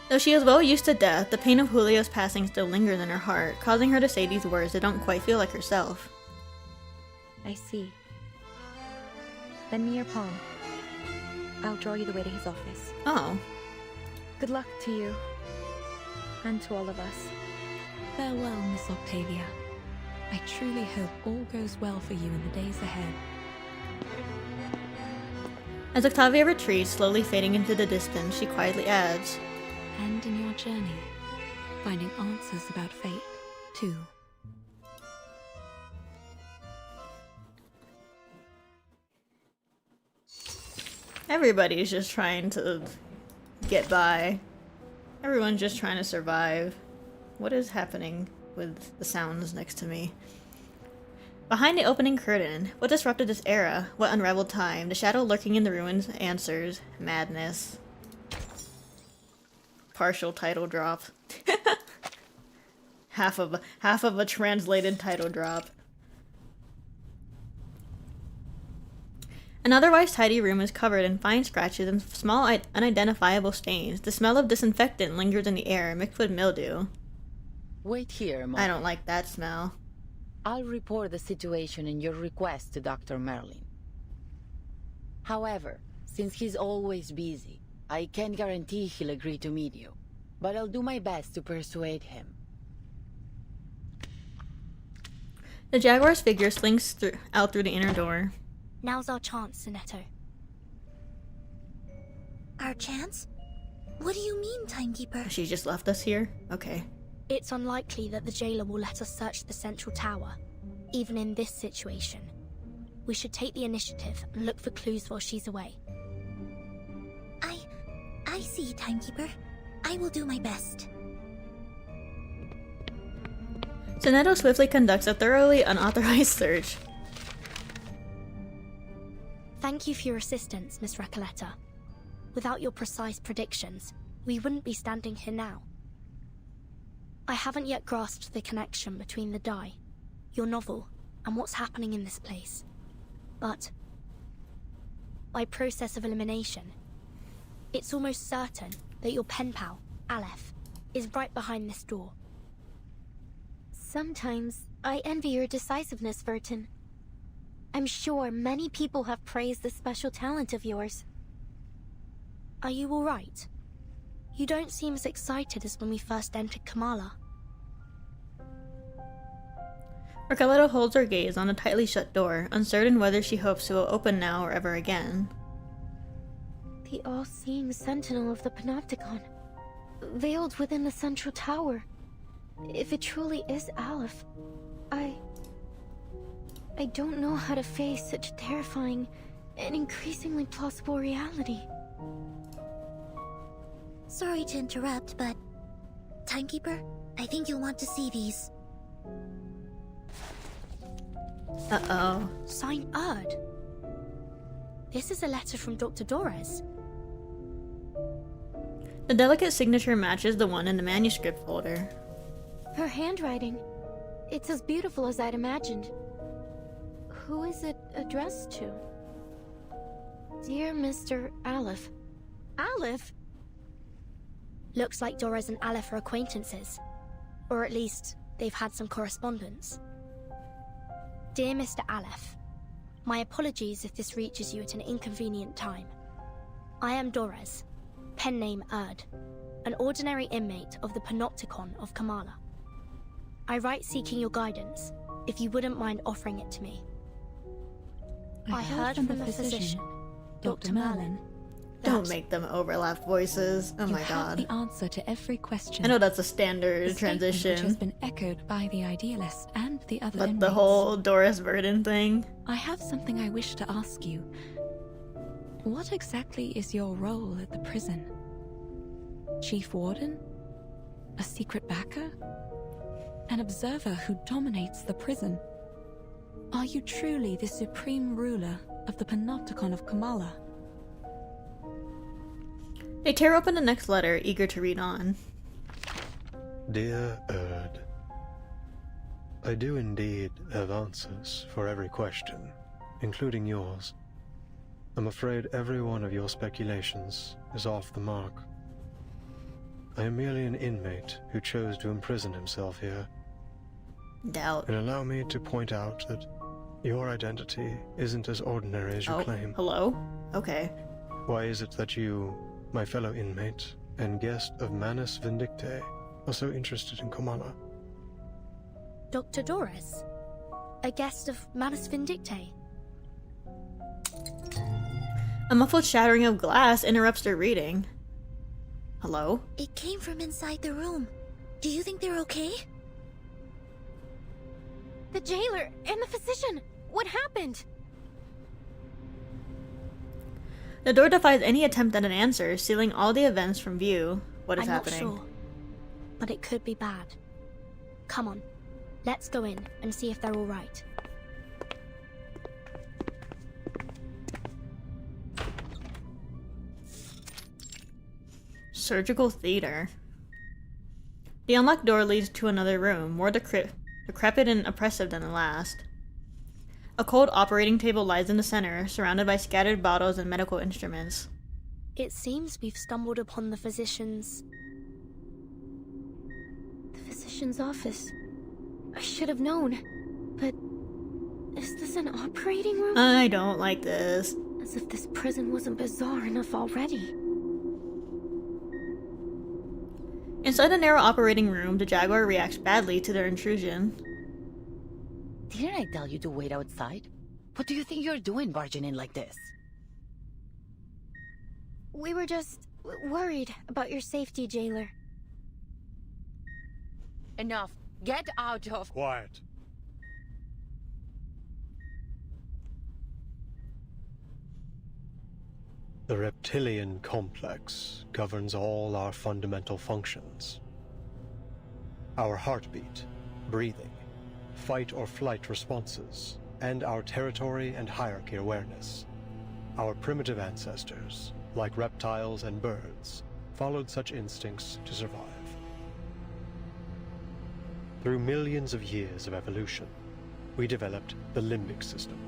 [SPEAKER 1] Though she is well used to death, the pain of Julio's passing still lingers in her heart, causing her to say these words that don't quite feel like herself.
[SPEAKER 2] I see. Lend me your palm. I'll draw you the way to his office.
[SPEAKER 1] Oh.
[SPEAKER 2] Good luck to you. And to all of us.
[SPEAKER 8] Farewell, Miss Octavia. I truly hope all goes well for you in the days ahead.
[SPEAKER 1] As Octavia retreats, slowly fading into the distance, she quietly adds,
[SPEAKER 8] And in your journey, finding answers about fate, too.
[SPEAKER 1] Everybody's just trying to get by. Everyone's just trying to survive. What is happening with the sounds next to me? Behind the opening curtain, what disrupted this era? What unraveled time? The shadow lurking in the ruins answers. Madness. Partial title drop. half of a translated title drop. An otherwise tidy room is covered in fine scratches and small unidentifiable stains. The smell of disinfectant lingers in the air, mixed with mildew.
[SPEAKER 6] Wait here, Mom.
[SPEAKER 1] I don't like that smell.
[SPEAKER 6] I'll report the situation and your request to Dr. Merlin. However, since he's always busy, I can't guarantee he'll agree to meet you. But I'll do my best to persuade him.
[SPEAKER 1] The Jaguar's figure slinks out through the inner door.
[SPEAKER 3] Now's our chance, Sinetto.
[SPEAKER 7] Our chance? What do you mean, Timekeeper?
[SPEAKER 1] She just left us here? Okay.
[SPEAKER 3] It's unlikely that the jailer will let us search the central tower, even in this situation. We should take the initiative and look for clues while she's away.
[SPEAKER 7] I see, Timekeeper. I will do my best.
[SPEAKER 1] Sinetto swiftly conducts a thoroughly unauthorized search.
[SPEAKER 3] Thank you for your assistance, Miss Recoleta. Without your precise predictions, we wouldn't be standing here now. I haven't yet grasped the connection between the die, your novel, and what's happening in this place. But by process of elimination, it's almost certain that your pen pal, Aleph, is right behind this door. Sometimes I envy your decisiveness, Vertin. I'm sure many people have praised this special talent of yours. Are you all right? You don't seem as excited as when we first entered Kamala.
[SPEAKER 1] Recoleta holds her gaze on a tightly shut door, uncertain whether she hopes it will open now or ever again.
[SPEAKER 3] The all-seeing sentinel of the Panopticon, veiled within the central tower. If it truly is Aleph, I don't know how to face such a terrifying and increasingly plausible reality.
[SPEAKER 7] Sorry to interrupt, but... Timekeeper, I think you'll want to see these.
[SPEAKER 1] Uh-oh.
[SPEAKER 3] Signed Erd. This is a letter from Dr. Dorez.
[SPEAKER 1] The delicate signature matches the one in the manuscript folder.
[SPEAKER 3] Her handwriting. It's as beautiful as I'd imagined. Who is it addressed to? Dear Mr. Aleph. Aleph? Looks like Dorez and Aleph are acquaintances. Or at least, they've had some correspondence. Dear Mr. Aleph, my apologies if this reaches you at an inconvenient time. I am Dorez, pen name Erd, an ordinary inmate of the Panopticon of Kamala. I write seeking your guidance, if you wouldn't mind offering it to me. I heard from the physician, Dr. Merlin.
[SPEAKER 1] Don't make them overlap voices. Oh my
[SPEAKER 8] You
[SPEAKER 1] god.
[SPEAKER 8] have the answer to every question.
[SPEAKER 1] I know that's a standard
[SPEAKER 8] The statement which has
[SPEAKER 1] transition.
[SPEAKER 8] been echoed by the idealist and the other
[SPEAKER 1] But
[SPEAKER 8] inmates.
[SPEAKER 1] the whole Doris Verdon thing.
[SPEAKER 8] I have something I wish to ask you. What exactly is your role at the prison? Chief Warden? A secret backer? An observer who dominates the prison? Are you truly the supreme ruler of the Panopticon of Kamala?
[SPEAKER 1] They tear open the next letter, eager to read on.
[SPEAKER 9] Dear Erd, I do indeed have answers for every question, including yours. I'm afraid every one of your speculations is off the mark. I am merely an inmate who chose to imprison himself here.
[SPEAKER 1] Doubt.
[SPEAKER 9] And allow me to point out that your identity isn't as ordinary as you claim.
[SPEAKER 1] Hello? Okay.
[SPEAKER 9] Why is it that you, my fellow inmate and guest of Manus Vindictae, are so interested in Kamala?
[SPEAKER 3] Dr. Dorez? A guest of Manus Vindictae?
[SPEAKER 1] A muffled shattering of glass interrupts their reading. Hello?
[SPEAKER 7] It came from inside the room. Do you think they're okay?
[SPEAKER 3] The jailer and the physician! What happened?
[SPEAKER 1] The door defies any attempt at an answer, sealing all the events from view. What is
[SPEAKER 3] I'm
[SPEAKER 1] happening?
[SPEAKER 3] not sure, but it could be bad. Come on, let's go in and see if they're all right.
[SPEAKER 1] Surgical theater. The unlocked door leads to another room, more decrepit and oppressive than the last. A cold operating table lies in the center, surrounded by scattered bottles and medical instruments.
[SPEAKER 3] It seems we've stumbled upon the physician's office. I should have known, but is this an operating room?
[SPEAKER 1] I don't like this.
[SPEAKER 3] As if this prison wasn't bizarre enough already.
[SPEAKER 1] Inside the narrow operating room, the Jaguar reacts badly to their intrusion.
[SPEAKER 6] Didn't I tell you to wait outside? What do you think you're doing barging in like this?
[SPEAKER 3] We were just worried about your safety, jailer.
[SPEAKER 6] Enough. Get out of...
[SPEAKER 9] Quiet. The reptilian complex governs all our fundamental functions. Our heartbeat, breathing, fight or flight responses, and our territory and hierarchy awareness. Our primitive ancestors, like reptiles and birds, followed such instincts to survive. Through millions of years of evolution, we developed the limbic system.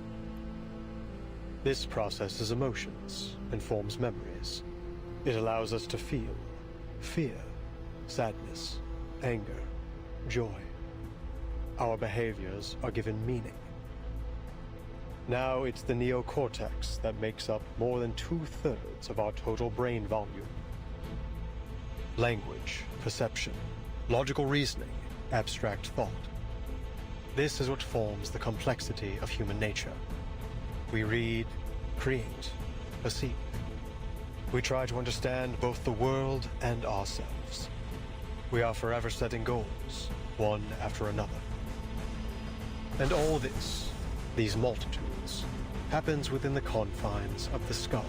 [SPEAKER 9] This processes emotions and forms memories. It allows us to feel fear, sadness, anger, joy. Our behaviors are given meaning. Now it's the neocortex that makes up more than 2/3 of our total brain volume. Language, perception, logical reasoning, abstract thought. This is what forms the complexity of human nature. We read, create, perceive. We try to understand both the world and ourselves. We are forever setting goals, one after another. And all this, these multitudes, happens within the confines of the skull,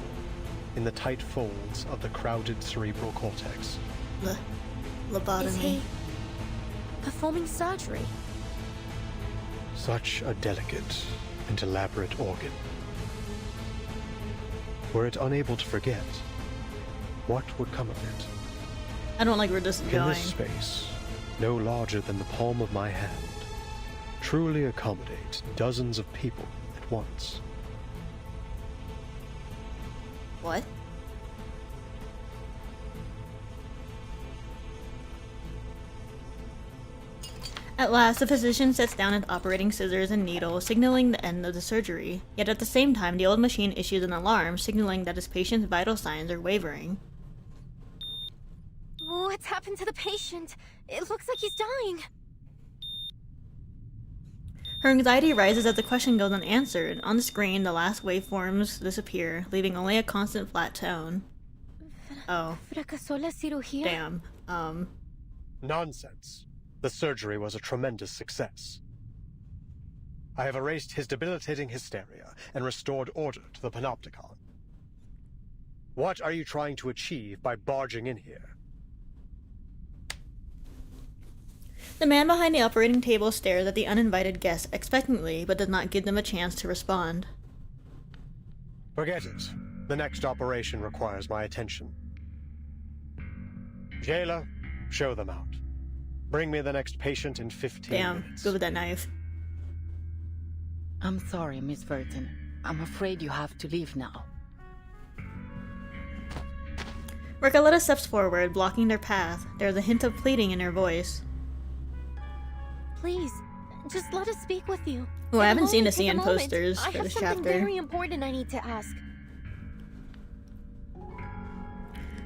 [SPEAKER 9] in the tight folds of the crowded cerebral cortex.
[SPEAKER 1] Lobotomy.
[SPEAKER 3] Is he performing surgery?
[SPEAKER 9] Such a delicate and elaborate organ. Were it unable to forget, what would come of it?
[SPEAKER 1] I don't like where this is
[SPEAKER 9] Can
[SPEAKER 1] going.
[SPEAKER 9] this space, no larger than the palm of my hand, truly accommodate dozens of people at once?
[SPEAKER 1] What? At last, the physician sets down his operating scissors and needle, signaling the end of the surgery. Yet at the same time, the old machine issues an alarm, signaling that his patient's vital signs are wavering.
[SPEAKER 3] What's happened to the patient? It looks like he's dying.
[SPEAKER 1] Her anxiety rises as the question goes unanswered. On the screen, the last waveforms disappear, leaving only a constant flat tone. Oh.
[SPEAKER 3] Fracasó la cirugía?
[SPEAKER 1] Damn.
[SPEAKER 9] Nonsense. The surgery was a tremendous success. I have erased his debilitating hysteria and restored order to the Panopticon. What are you trying to achieve by barging in here?
[SPEAKER 1] The man behind the operating table stares at the uninvited guests expectantly, but does not give them a chance to respond.
[SPEAKER 9] Forget it. The next operation requires my attention. Jayla, show them out. Bring me the next patient in 15 minutes.
[SPEAKER 1] Go with that knife.
[SPEAKER 6] I'm sorry, Miss Verton. I'm afraid you have to leave now.
[SPEAKER 1] Recoleta steps forward, blocking their path. There's a hint of pleading in her voice.
[SPEAKER 3] Please, just let us speak with you.
[SPEAKER 1] Oh, I haven't seen the
[SPEAKER 3] Take a
[SPEAKER 1] CN
[SPEAKER 3] moment.
[SPEAKER 1] posters
[SPEAKER 3] I
[SPEAKER 1] for
[SPEAKER 3] have
[SPEAKER 1] this
[SPEAKER 3] something
[SPEAKER 1] chapter.
[SPEAKER 3] very important I need to ask.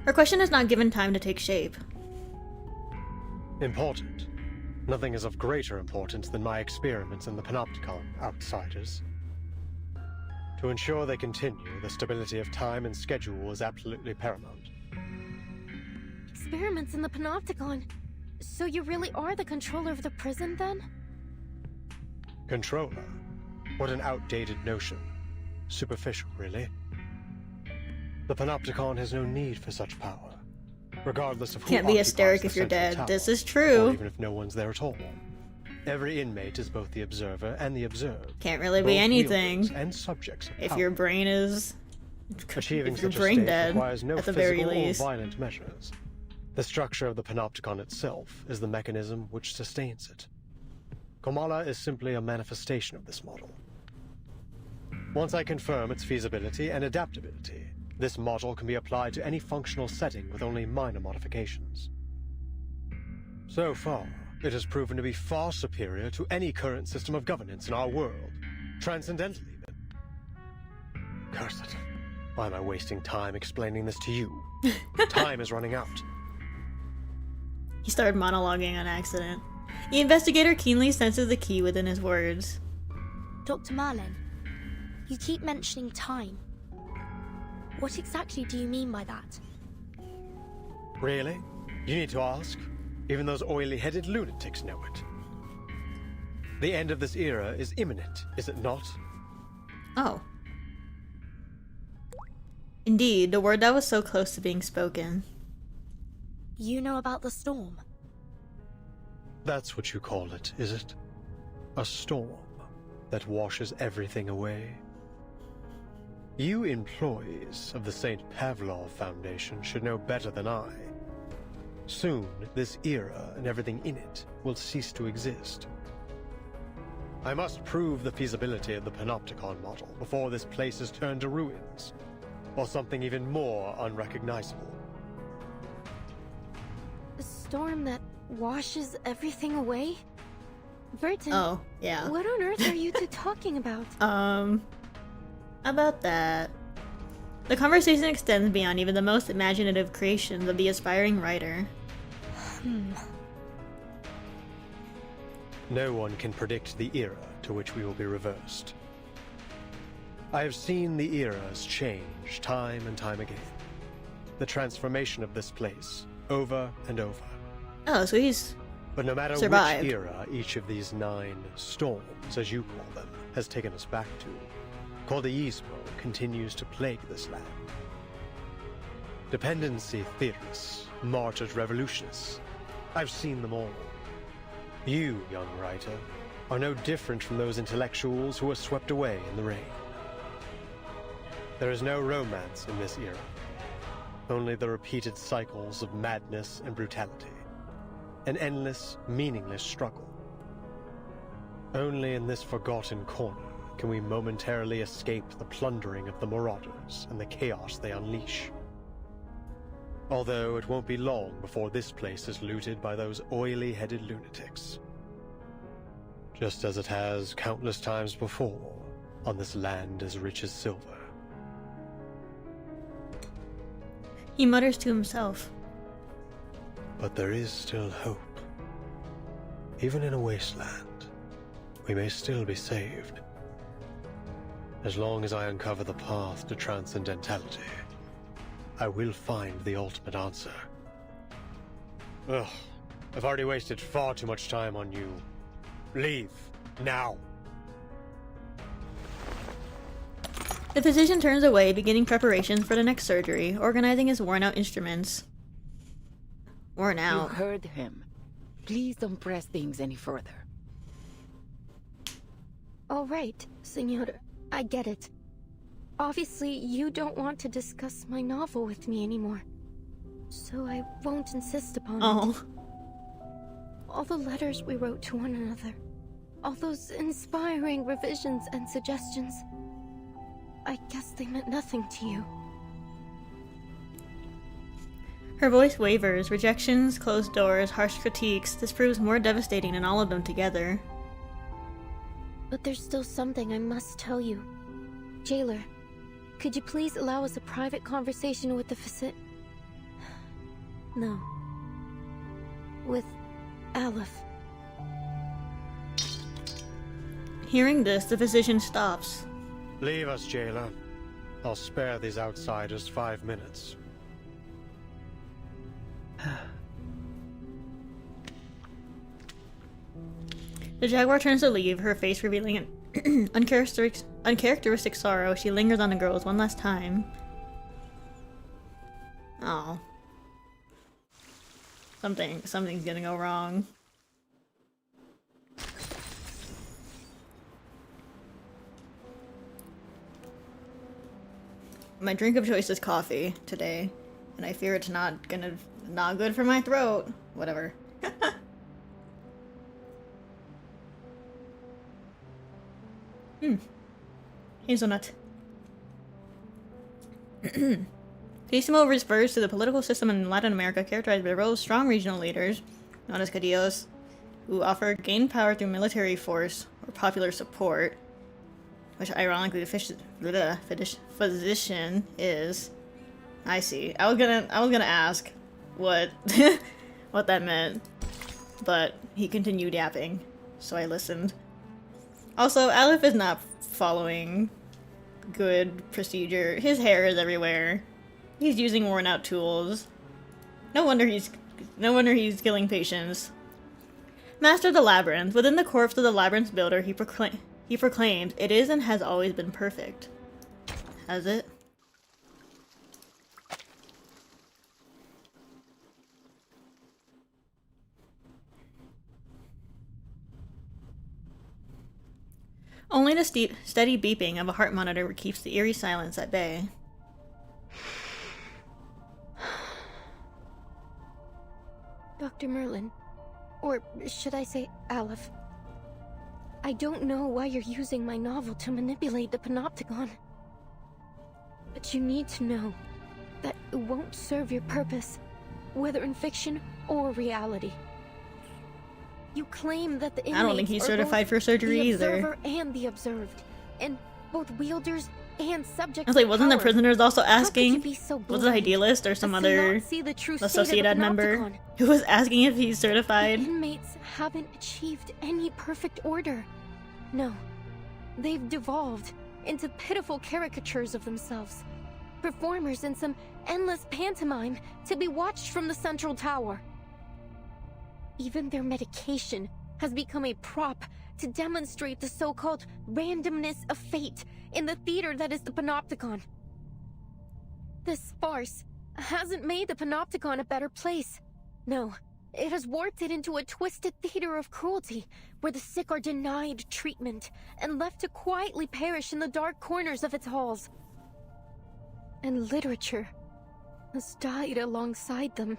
[SPEAKER 1] Her question is not given time to take shape.
[SPEAKER 9] Important. Nothing is of greater importance than my experiments in the Panopticon, outsiders. To ensure they continue, the stability of time and schedule is absolutely paramount.
[SPEAKER 3] Experiments in the Panopticon. So you really are the controller of the prison, then?
[SPEAKER 9] Controller? What an outdated notion. Superficial, really. The Panopticon has no need for such power. Regardless of who
[SPEAKER 1] Can't be
[SPEAKER 9] occupies
[SPEAKER 1] hysteric
[SPEAKER 9] the
[SPEAKER 1] if you're
[SPEAKER 9] central
[SPEAKER 1] dead.
[SPEAKER 9] tower,
[SPEAKER 1] This is true.
[SPEAKER 9] Or even if no one's there at all. Every inmate is both the observer and the observed.
[SPEAKER 1] Can't really be
[SPEAKER 9] both
[SPEAKER 1] anything
[SPEAKER 9] wielders and subjects of
[SPEAKER 1] if
[SPEAKER 9] power.
[SPEAKER 1] your brain is...
[SPEAKER 9] Achieving
[SPEAKER 1] if you're
[SPEAKER 9] such a
[SPEAKER 1] brain
[SPEAKER 9] state
[SPEAKER 1] dead,
[SPEAKER 9] requires no
[SPEAKER 1] at the
[SPEAKER 9] physical
[SPEAKER 1] very least.
[SPEAKER 9] or violent measures. The structure of the Panopticon itself is the mechanism which sustains it. Komala is simply a manifestation of this model. Once I confirm its feasibility and adaptability, this model can be applied to any functional setting with only minor modifications. So far, it has proven to be far superior to any current system of governance in our world, transcendental even. Curse it. Why am I wasting time explaining this to you? Time is running out.
[SPEAKER 1] He started monologuing on accident. The investigator keenly senses the key within his words.
[SPEAKER 3] Dr. Marlin, you keep mentioning time. What exactly do you mean by that?
[SPEAKER 9] Really? You need to ask? Even those oily-headed lunatics know it. The end of this era is imminent, is it not?
[SPEAKER 1] Oh. Indeed, the word that was so close to being spoken.
[SPEAKER 3] You know about the storm?
[SPEAKER 9] That's what you call it, is it? A storm that washes everything away? You employees of the St. Pavlov Foundation should know better than I. Soon, this era and everything in it will cease to exist. I must prove the feasibility of the Panopticon model before this place is turned to ruins, or something even more unrecognizable.
[SPEAKER 3] A storm that washes everything away? Vertin,
[SPEAKER 1] Oh, yeah.
[SPEAKER 3] what on earth are you two talking about?
[SPEAKER 1] About that. The conversation extends beyond even the most imaginative creations of the aspiring writer.
[SPEAKER 9] No one can predict the era to which we will be reversed. I have seen the eras change time and time again. The transformation of this place, over and over.
[SPEAKER 1] Oh, so he's
[SPEAKER 9] But no matter
[SPEAKER 1] survived.
[SPEAKER 9] which era each of these 9 storms, as you call them, has taken us back to, Cordeismo continues to plague this land. Dependency theorists, martyred revolutionists. I've seen them all. You, young writer, are no different from those intellectuals who were swept away in the rain. There is no romance in this era, only the repeated cycles of madness and brutality. An endless, meaningless struggle. Only in this forgotten corner can we momentarily escape the plundering of the marauders and the chaos they unleash. Although it won't be long before this place is looted by those oily-headed lunatics. Just as it has countless times before on this land as rich as silver.
[SPEAKER 1] He mutters to himself.
[SPEAKER 9] But there is still hope. Even in a wasteland, we may still be saved. As long as I uncover the path to transcendentality, I will find the ultimate answer. Ugh, I've already wasted far too much time on you. Leave, now.
[SPEAKER 1] The physician turns away, beginning preparations for the next surgery, organizing his worn-out instruments. Worn
[SPEAKER 6] You
[SPEAKER 1] out.
[SPEAKER 6] heard him. Please don't press things any further.
[SPEAKER 3] All right, Senor, I get it. Obviously, you don't want to discuss my novel with me anymore. So I won't insist upon it.
[SPEAKER 1] Oh.
[SPEAKER 3] All the letters we wrote to one another. All those inspiring revisions and suggestions. I guess they meant nothing to you.
[SPEAKER 1] Her voice wavers. Rejections, closed doors, harsh critiques. This proves more devastating than all of them together.
[SPEAKER 3] But there's still something I must tell you. Jailer, could you please allow us a private conversation with the No. With Aleph.
[SPEAKER 1] Hearing this, the physician stops.
[SPEAKER 9] Leave us, jailer. I'll spare these outsiders 5 minutes.
[SPEAKER 1] The Jaguar turns to leave, her face revealing an uncharacteristic sorrow. She lingers on the girls one last time. Oh. Something's gonna go wrong. My drink of choice is coffee today, and I fear it's not good for my throat. Whatever. Hazelnut. Pacimo refers to the political system in Latin America characterized by rows of strong regional leaders, known as caudillos, who offer gain power through military force or popular support, which ironically the physician is. I see. I was gonna ask what what that meant, but he continued yapping, so I listened. Also, Aleph is not following good procedure. His hair is everywhere. He's using worn-out tools. No wonder he's killing patients. Master of the Labyrinth. Within the corpse of the Labyrinth's builder, he proclaimed, "It is and has always been perfect." Has it? Only the steady beeping of a heart monitor keeps the eerie silence at bay.
[SPEAKER 3] Dr. Merlin, or should I say Aleph, I don't know why you're using my novel to manipulate the Panopticon. But you need to know that it won't serve your purpose, whether in fiction or reality. You claim that the inmates
[SPEAKER 1] I don't think he's
[SPEAKER 3] are
[SPEAKER 1] certified
[SPEAKER 3] both
[SPEAKER 1] for surgery
[SPEAKER 3] the
[SPEAKER 1] either.
[SPEAKER 3] observer and the observed, and both wielders and subjects.
[SPEAKER 1] I was like,
[SPEAKER 3] of
[SPEAKER 1] wasn't the
[SPEAKER 3] power.
[SPEAKER 1] prisoners also
[SPEAKER 3] How could you
[SPEAKER 1] asking?
[SPEAKER 3] be so
[SPEAKER 1] Was it
[SPEAKER 3] blind
[SPEAKER 1] Idealist or some
[SPEAKER 3] as to
[SPEAKER 1] other
[SPEAKER 3] not see the true
[SPEAKER 1] La
[SPEAKER 3] state of the
[SPEAKER 1] Sociedad member
[SPEAKER 3] Panopticon?
[SPEAKER 1] who was asking if he's certified?
[SPEAKER 3] The inmates haven't achieved any perfect order. No, they've devolved into pitiful caricatures of themselves, performers in some endless pantomime to be watched from the central tower. Even their medication has become a prop to demonstrate the so-called randomness of fate in the theater that is the Panopticon. This farce hasn't made the Panopticon a better place. No, it has warped it into a twisted theater of cruelty, where the sick are denied treatment and left to quietly perish in the dark corners of its halls. And literature has died alongside them.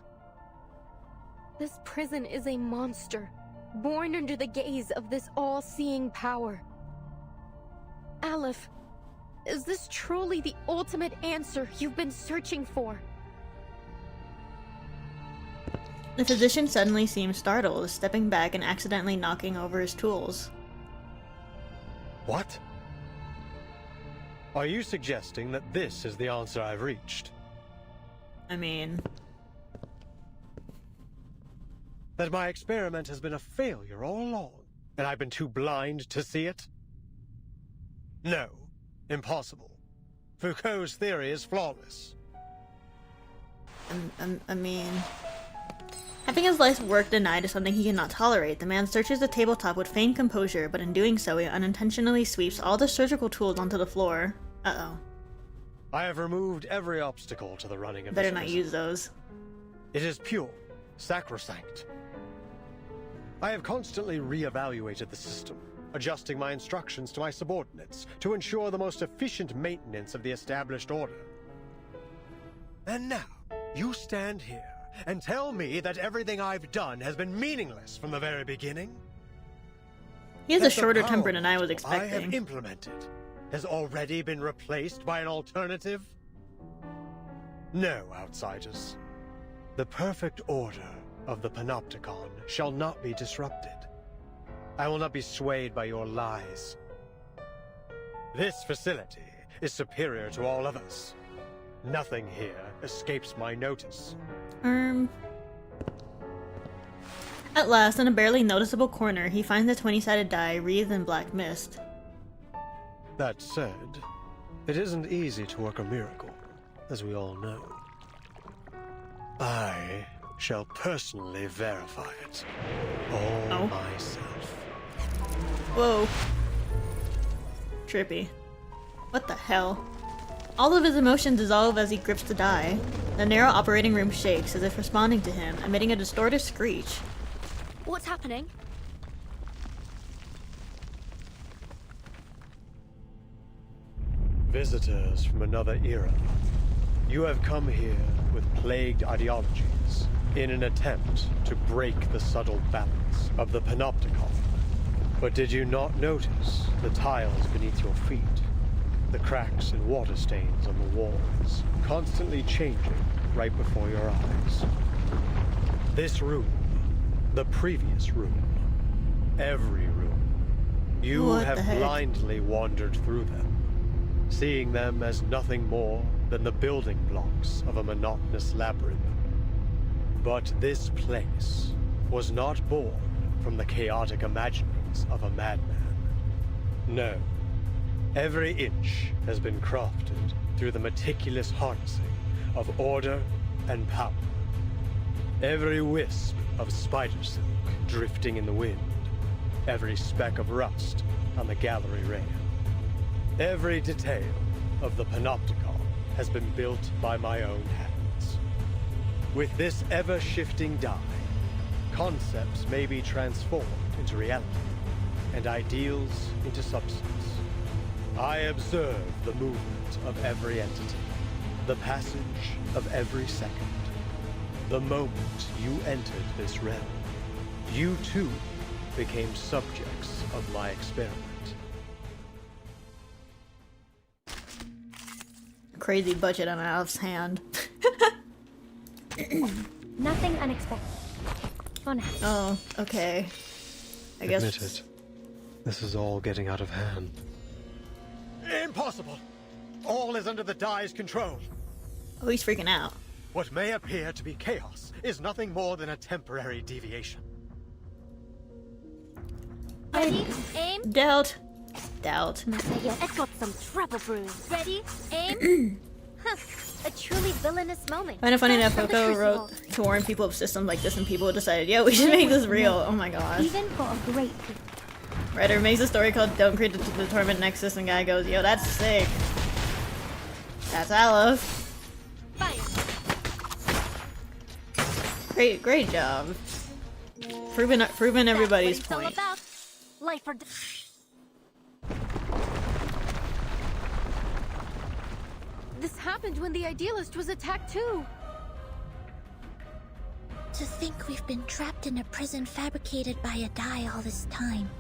[SPEAKER 3] This prison is a monster, born under the gaze of this all-seeing power. Aleph, is this truly the ultimate answer you've been searching for?
[SPEAKER 1] The physician suddenly seems startled, stepping back and accidentally knocking over his tools.
[SPEAKER 9] What? Are you suggesting that this is the answer I've reached?
[SPEAKER 1] I mean...
[SPEAKER 9] That my experiment has been a failure all along, and I've been too blind to see it? No. Impossible. Foucault's theory is flawless.
[SPEAKER 1] I mean... Having his life's work denied is something he cannot tolerate. The man searches the tabletop with feigned composure, but in doing so, he unintentionally sweeps all the surgical tools onto the floor. Uh-oh.
[SPEAKER 9] I have removed every obstacle to the running of
[SPEAKER 1] Better
[SPEAKER 9] this
[SPEAKER 1] not
[SPEAKER 9] prison.
[SPEAKER 1] use those.
[SPEAKER 9] It is pure, sacrosanct. I have constantly re-evaluated the system, adjusting my instructions to my subordinates to ensure the most efficient maintenance of the established order. And now, you stand here and tell me that everything I've done has been meaningless from the very beginning?
[SPEAKER 1] He has a
[SPEAKER 9] That the
[SPEAKER 1] shorter
[SPEAKER 9] power
[SPEAKER 1] temper than I was
[SPEAKER 9] I
[SPEAKER 1] expecting.
[SPEAKER 9] have implemented has already been replaced by an alternative? No, outsiders. The perfect order of the Panopticon shall not be disrupted. I will not be swayed by your lies. This facility is superior to all others. Nothing here escapes my notice.
[SPEAKER 1] At last, in a barely noticeable corner, he finds a 20-sided die wreathed in black mist.
[SPEAKER 9] That said, it isn't easy to work a miracle, as we all know. I shall personally verify it all myself.
[SPEAKER 1] Whoa. Trippy. What the hell? All of his emotions dissolve as he grips the die. The narrow operating room shakes as if responding to him, emitting a distorted screech.
[SPEAKER 3] What's happening?
[SPEAKER 9] Visitors from another era. You have come here with plagued ideologies in an attempt to break the subtle balance of the Panopticon. But did you not notice the tiles beneath your feet? The cracks and water stains on the walls, constantly changing right before your eyes. This room, the previous room, every room, you
[SPEAKER 1] What
[SPEAKER 9] have
[SPEAKER 1] the heck?
[SPEAKER 9] blindly wandered through them, seeing them as nothing more than the building blocks of a monotonous labyrinth. But this place was not born from the chaotic imaginings of a madman. No. Every inch has been crafted through the meticulous harnessing of order and power. Every wisp of spider silk drifting in the wind. Every speck of rust on the gallery rail. Every detail of the Panopticon has been built by my own hands. With this ever-shifting die, concepts may be transformed into reality.
[SPEAKER 10] and ideals into substance. I observe the movement of every entity, the passage of every second. The moment you entered this realm, you too became subjects of my experiment.
[SPEAKER 1] Crazy budget on Alf's hand.
[SPEAKER 3] Nothing unexpected. On hand.
[SPEAKER 1] Oh, okay. I guess.
[SPEAKER 9] Admit it. This is all getting out of hand.
[SPEAKER 10] Impossible! All is under the Dai's control.
[SPEAKER 1] Oh, he's freaking out.
[SPEAKER 10] What may appear to be chaos is nothing more than a temporary deviation.
[SPEAKER 3] Ready, aim.
[SPEAKER 1] Doubt. Doubt.
[SPEAKER 3] I've got some trouble brewing. Ready, aim. Huh. A truly villainous moment.
[SPEAKER 1] Find it funny that
[SPEAKER 3] From the
[SPEAKER 1] Foko
[SPEAKER 3] Crucible.
[SPEAKER 1] wrote to warn people of systems like this, and people decided, yo, we should make this real. Oh my god.
[SPEAKER 3] Even for a great people.
[SPEAKER 1] Writer makes a story called Don't Create the Torment Nexus, and guy goes, yo, that's sick. That's Aleph.
[SPEAKER 3] Fire.
[SPEAKER 1] Great job. Proving everybody's
[SPEAKER 3] That's what
[SPEAKER 1] point.
[SPEAKER 3] it's all about. Life or
[SPEAKER 2] This happened when the Idealist was attacked too.
[SPEAKER 7] To think we've been trapped in a prison fabricated by a Dai all this time.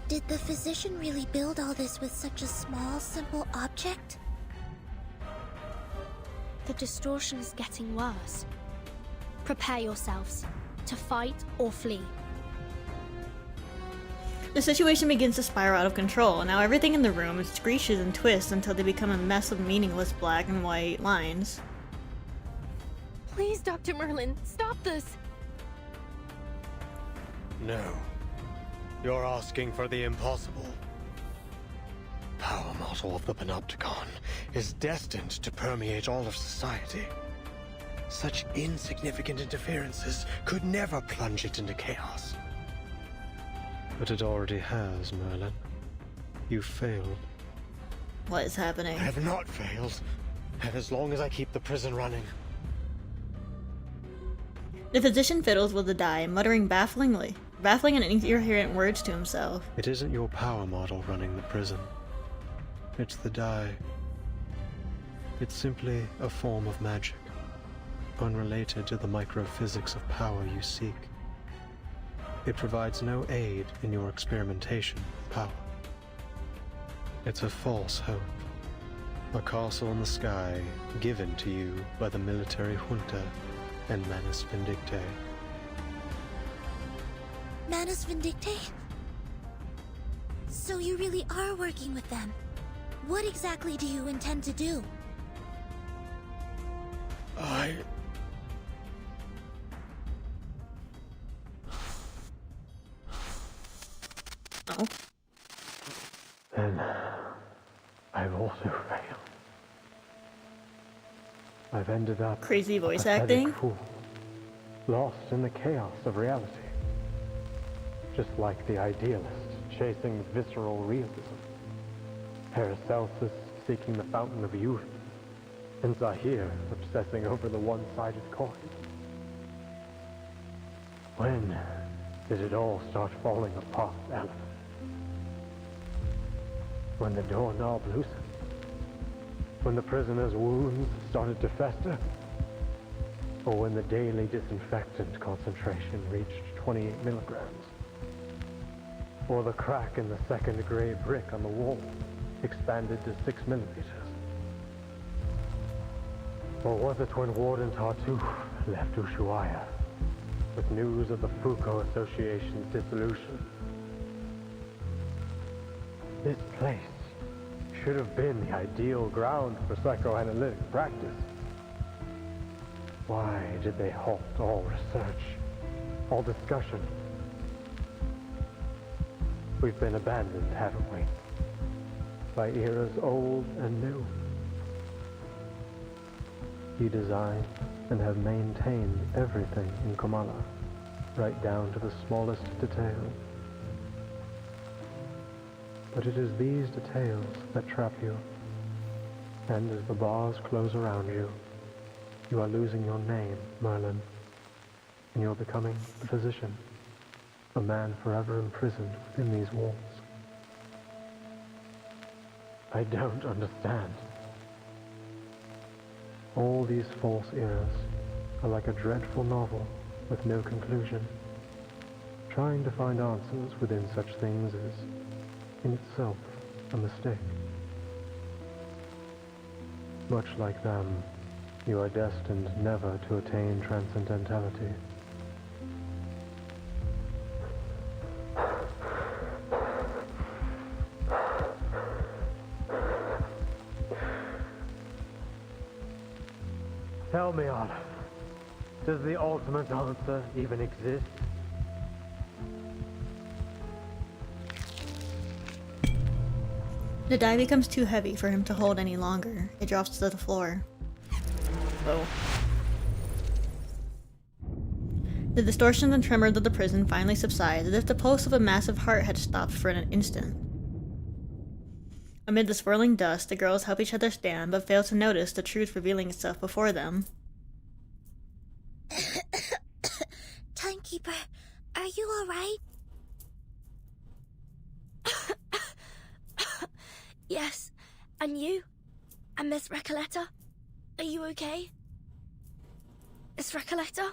[SPEAKER 7] Did the physician really build all this with such a small, simple object?
[SPEAKER 3] The distortion is getting worse. Prepare yourselves to fight or flee.
[SPEAKER 1] The situation begins to spiral out of control, and now everything in the room screeches and twists until they become a mess of meaningless black and white lines.
[SPEAKER 2] Please, Dr. Merlin, stop this.
[SPEAKER 10] No. You're asking for the impossible. Power model of the Panopticon is destined to permeate all of society. Such insignificant interferences could never plunge it into chaos.
[SPEAKER 9] But it already has, Merlin. You failed.
[SPEAKER 1] What is happening?
[SPEAKER 10] I have not failed. And as long as I keep the prison running.
[SPEAKER 1] The physician fiddles with the die, muttering baffling and incoherent words to himself.
[SPEAKER 9] It isn't your power model running the prison. It's the die. It's simply a form of magic, unrelated to the microphysics of power you seek. It provides no aid in your experimentation with power. It's a false hope. A castle in the sky given to you by the military junta and Manus Vindictae.
[SPEAKER 7] Manus Vindictae? So you really are working with them. What exactly do you intend to do?
[SPEAKER 1] Oh.
[SPEAKER 9] Then I've also failed. I've ended up
[SPEAKER 1] Crazy voice
[SPEAKER 9] a pathetic
[SPEAKER 1] acting.
[SPEAKER 9] fool, lost in the chaos of reality. Just like the idealist chasing visceral realism, Paracelsus seeking the fountain of youth, and Zahir obsessing over the one-sided coin. When did it all start falling apart, Aleph? When the doorknob loosened? When the prisoner's wounds started to fester? Or when the daily disinfectant concentration reached 28 milligrams? Or the crack in the second gray brick on the wall expanded to 6 millimeters? Or was it when Warden Tartuffe left Ushuaia with news of the Foucault Association's dissolution? This place should have been the ideal ground for psychoanalytic practice. Why did they halt all research, all discussion? We've been abandoned, haven't we? By eras old and new. You designed and have maintained everything in Komala, right down to the smallest detail. But it is these details that trap you. And as the bars close around you, you are losing your name, Merlin, and you're becoming the physician. a man forever imprisoned within these walls. I don't understand. All these false eras are like a dreadful novel with no conclusion. Trying to find answers within such things is, in itself, a mistake. Much like them, you are destined never to attain transcendentality. Tell me, Olive, does the ultimate answer even exist?
[SPEAKER 1] The die becomes too heavy for him to hold any longer. It drops to the floor. Whoa. The distortions and tremors of the prison finally subside, as if the pulse of a massive heart had stopped for an instant. Amid the swirling dust, the girls help each other stand, but fail to notice the truth revealing itself before them.
[SPEAKER 7] Timekeeper, are you alright?
[SPEAKER 3] Yes. And you? And Miss Recoleta? Are you okay? Miss Recoleta?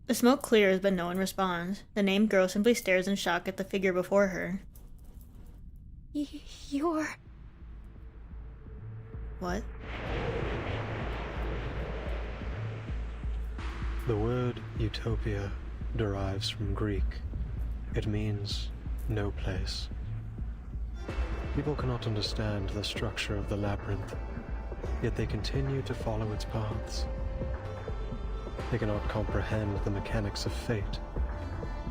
[SPEAKER 1] The smoke clears, but no one responds. The named girl simply stares in shock at the figure before her.
[SPEAKER 3] You're...
[SPEAKER 1] What?
[SPEAKER 9] The word utopia derives from Greek. It means no place. People cannot understand the structure of the labyrinth, yet they continue to follow its paths. They cannot comprehend the mechanics of fate,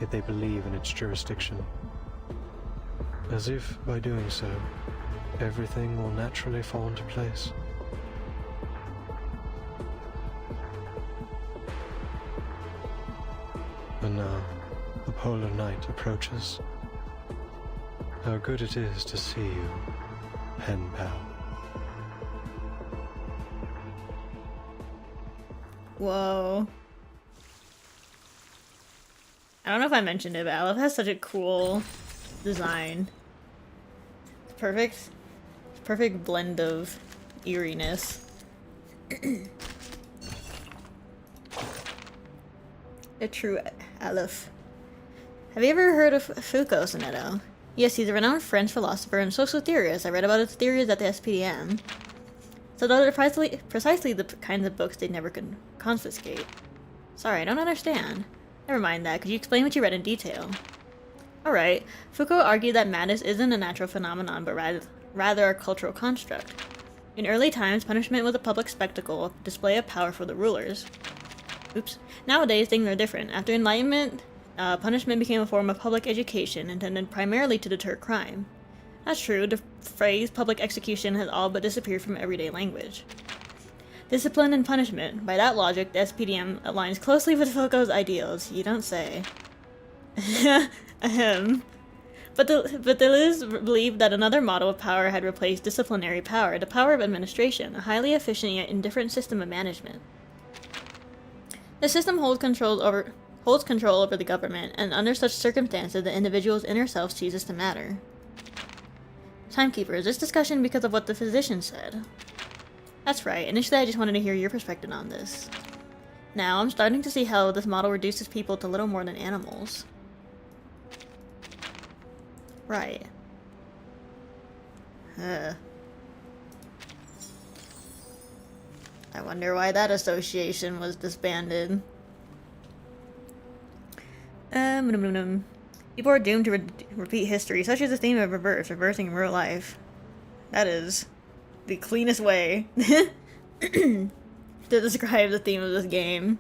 [SPEAKER 9] yet they believe in its jurisdiction. As if, by doing so, everything will naturally fall into place. And now, the polar night approaches. How good it is to see you, pen pal.
[SPEAKER 1] Whoa. I don't know if I mentioned it, but Aleph has such a cool design. It's perfect. It's a perfect blend of eeriness. A true Aleph. Have you ever heard of Foucault, Sonetto? Yes, he's a renowned French philosopher and social theorist. I read about his theories at the SPDM. So those are precisely the kinds of books they never could confiscate. Sorry, I don't understand. Never mind that. Could you explain what you read in detail? Alright. Foucault argued that madness isn't a natural phenomenon, but rather a cultural construct. In early times, punishment was a public spectacle, a display of power for the rulers. Oops. Nowadays, things are different. After Enlightenment, punishment became a form of public education intended primarily to deter crime. That's true, the phrase public execution has all but disappeared from everyday language. Discipline and punishment. By that logic, the SPDM aligns closely with Foucault's ideals. You don't say. Ahem. But the Liz believed that another model of power had replaced disciplinary power, the power of administration, a highly efficient yet indifferent system of management. The system holds control over the government, and under such circumstances, the individual's inner self ceases to matter. Timekeeper, is this discussion because of what the physician said? That's right. Initially, I just wanted to hear your perspective on this. Now, I'm starting to see how this model reduces people to little more than animals. Right. I wonder why that association was disbanded. People are doomed to repeat history, such as the theme of reversing in real life. That is the cleanest way to describe the theme of this game.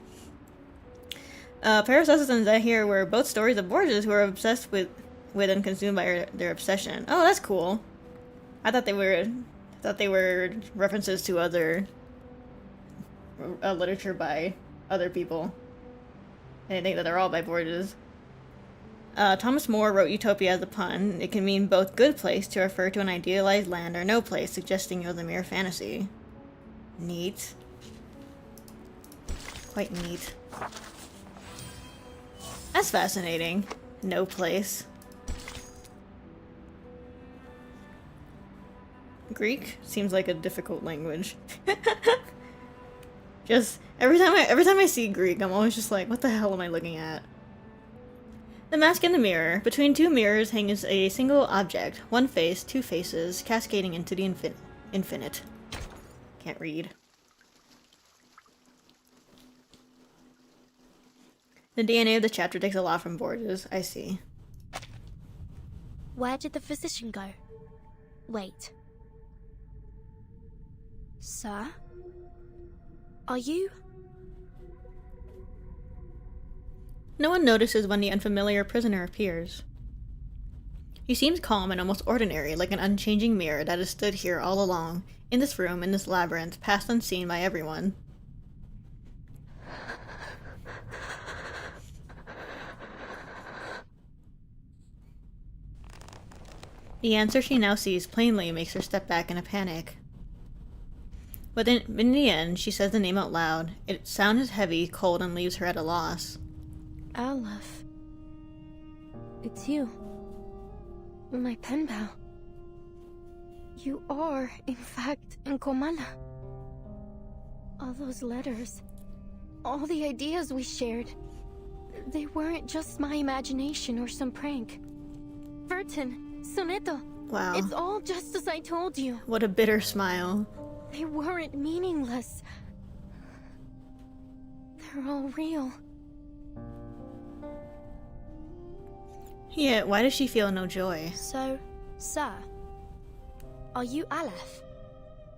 [SPEAKER 1] Paracelsus and Zahir were both stories of Borgias who were obsessed with and consumed by their obsession. Oh, that's cool. I thought they were references to other literature by other people. I didn't think that they're all by Borges. Thomas More wrote Utopia as a pun. It can mean both good place to refer to an idealized land or no place, suggesting it was a mere fantasy. Neat. Quite neat. That's fascinating. No place. Greek seems like a difficult language. Just every time I see Greek, I'm always just like, what the hell am I looking at? The mask in the mirror. Between two mirrors hangs a single object. One face, two faces, cascading into the infinite. Can't read. The DNA of the chapter takes a lot from Borges. I see.
[SPEAKER 3] Where did the physician go? Wait. Sir? Are you?
[SPEAKER 1] No one notices when the unfamiliar prisoner appears. He seems calm and almost ordinary, like an unchanging mirror that has stood here all along, in this room, in this labyrinth, passed unseen by everyone. The answer she now sees plainly makes her step back in a panic. But in the end, she says the name out loud. Its sound is heavy, cold, and leaves her at a loss.
[SPEAKER 3] Aleph. It's you. My pen pal. You are, in fact, in Comala. All those letters. All the ideas we shared. They weren't just my imagination or some prank. Vertin, Soneto.
[SPEAKER 1] Wow.
[SPEAKER 3] It's all just as I told you.
[SPEAKER 1] What a bitter smile.
[SPEAKER 3] They weren't meaningless. They're all real.
[SPEAKER 1] Yet, why does she feel no joy?
[SPEAKER 3] So, sir, are you Aleph,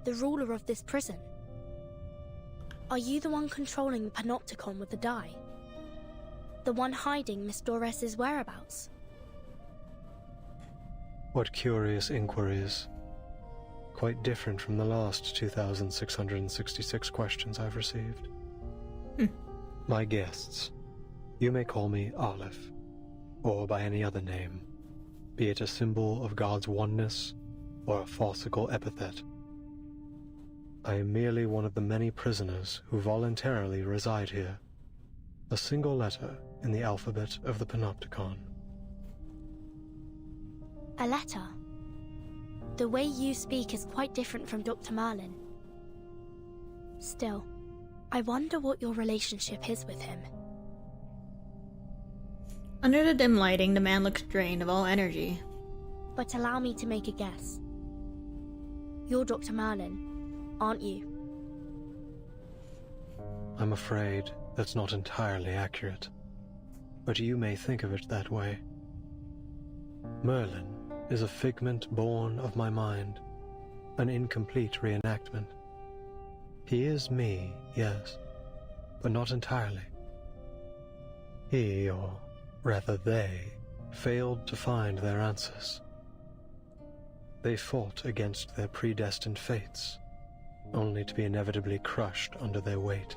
[SPEAKER 3] the ruler of this prison? Are you the one controlling the Panopticon with the die? The one hiding Miss Dorres's whereabouts?
[SPEAKER 9] What curious inquiries. Quite different from the last 2,666 questions I've received. My guests, you may call me Aleph, or by any other name, be it a symbol of God's oneness or a farcical epithet. I am merely one of the many prisoners who voluntarily reside here, a single letter in the alphabet of the Panopticon.
[SPEAKER 3] A letter? The way you speak is quite different from Dr. Marlin. Still, I wonder what your relationship is with him.
[SPEAKER 1] Under the dim lighting, the man looks drained of all energy.
[SPEAKER 3] But allow me to make a guess. You're Dr. Marlin, aren't you?
[SPEAKER 9] I'm afraid that's not entirely accurate, but you may think of it that way. Merlin is a figment born of my mind, an incomplete reenactment. He is me, yes, but not entirely. He, or rather they, failed to find their answers. They fought against their predestined fates, only to be inevitably crushed under their weight.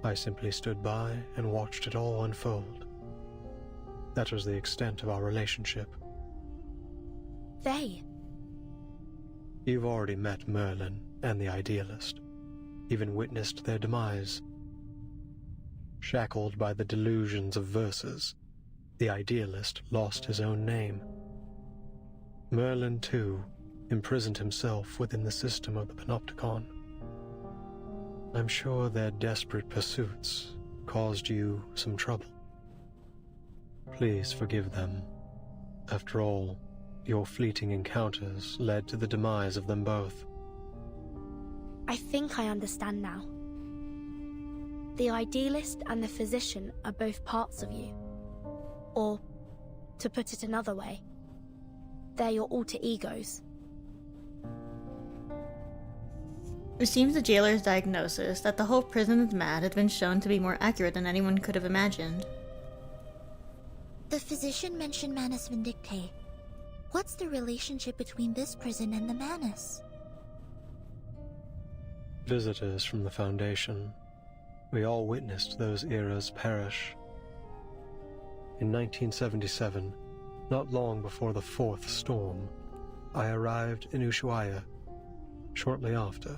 [SPEAKER 9] I simply stood by and watched it all unfold. That was the extent of our relationship.
[SPEAKER 3] They?
[SPEAKER 9] You've already met Merlin and the Idealist, even witnessed their demise. Shackled by the delusions of verses, the Idealist lost his own name. Merlin, too, imprisoned himself within the system of the Panopticon. I'm sure their desperate pursuits caused you some trouble. Please forgive them. After all, your fleeting encounters led to the demise of them both.
[SPEAKER 3] I think I understand now. The Idealist and the Physician are both parts of you. Or, to put it another way, they're your alter egos.
[SPEAKER 1] It seems the jailer's diagnosis that the whole prison is mad has been shown to be more accurate than anyone could have imagined.
[SPEAKER 7] The Physician mentioned Manus Vindictae. What's the relationship between this prison and the Manus?
[SPEAKER 9] Visitors from the Foundation. We all witnessed those eras perish. In 1977, not long before the fourth storm, I arrived in Ushuaia. Shortly after,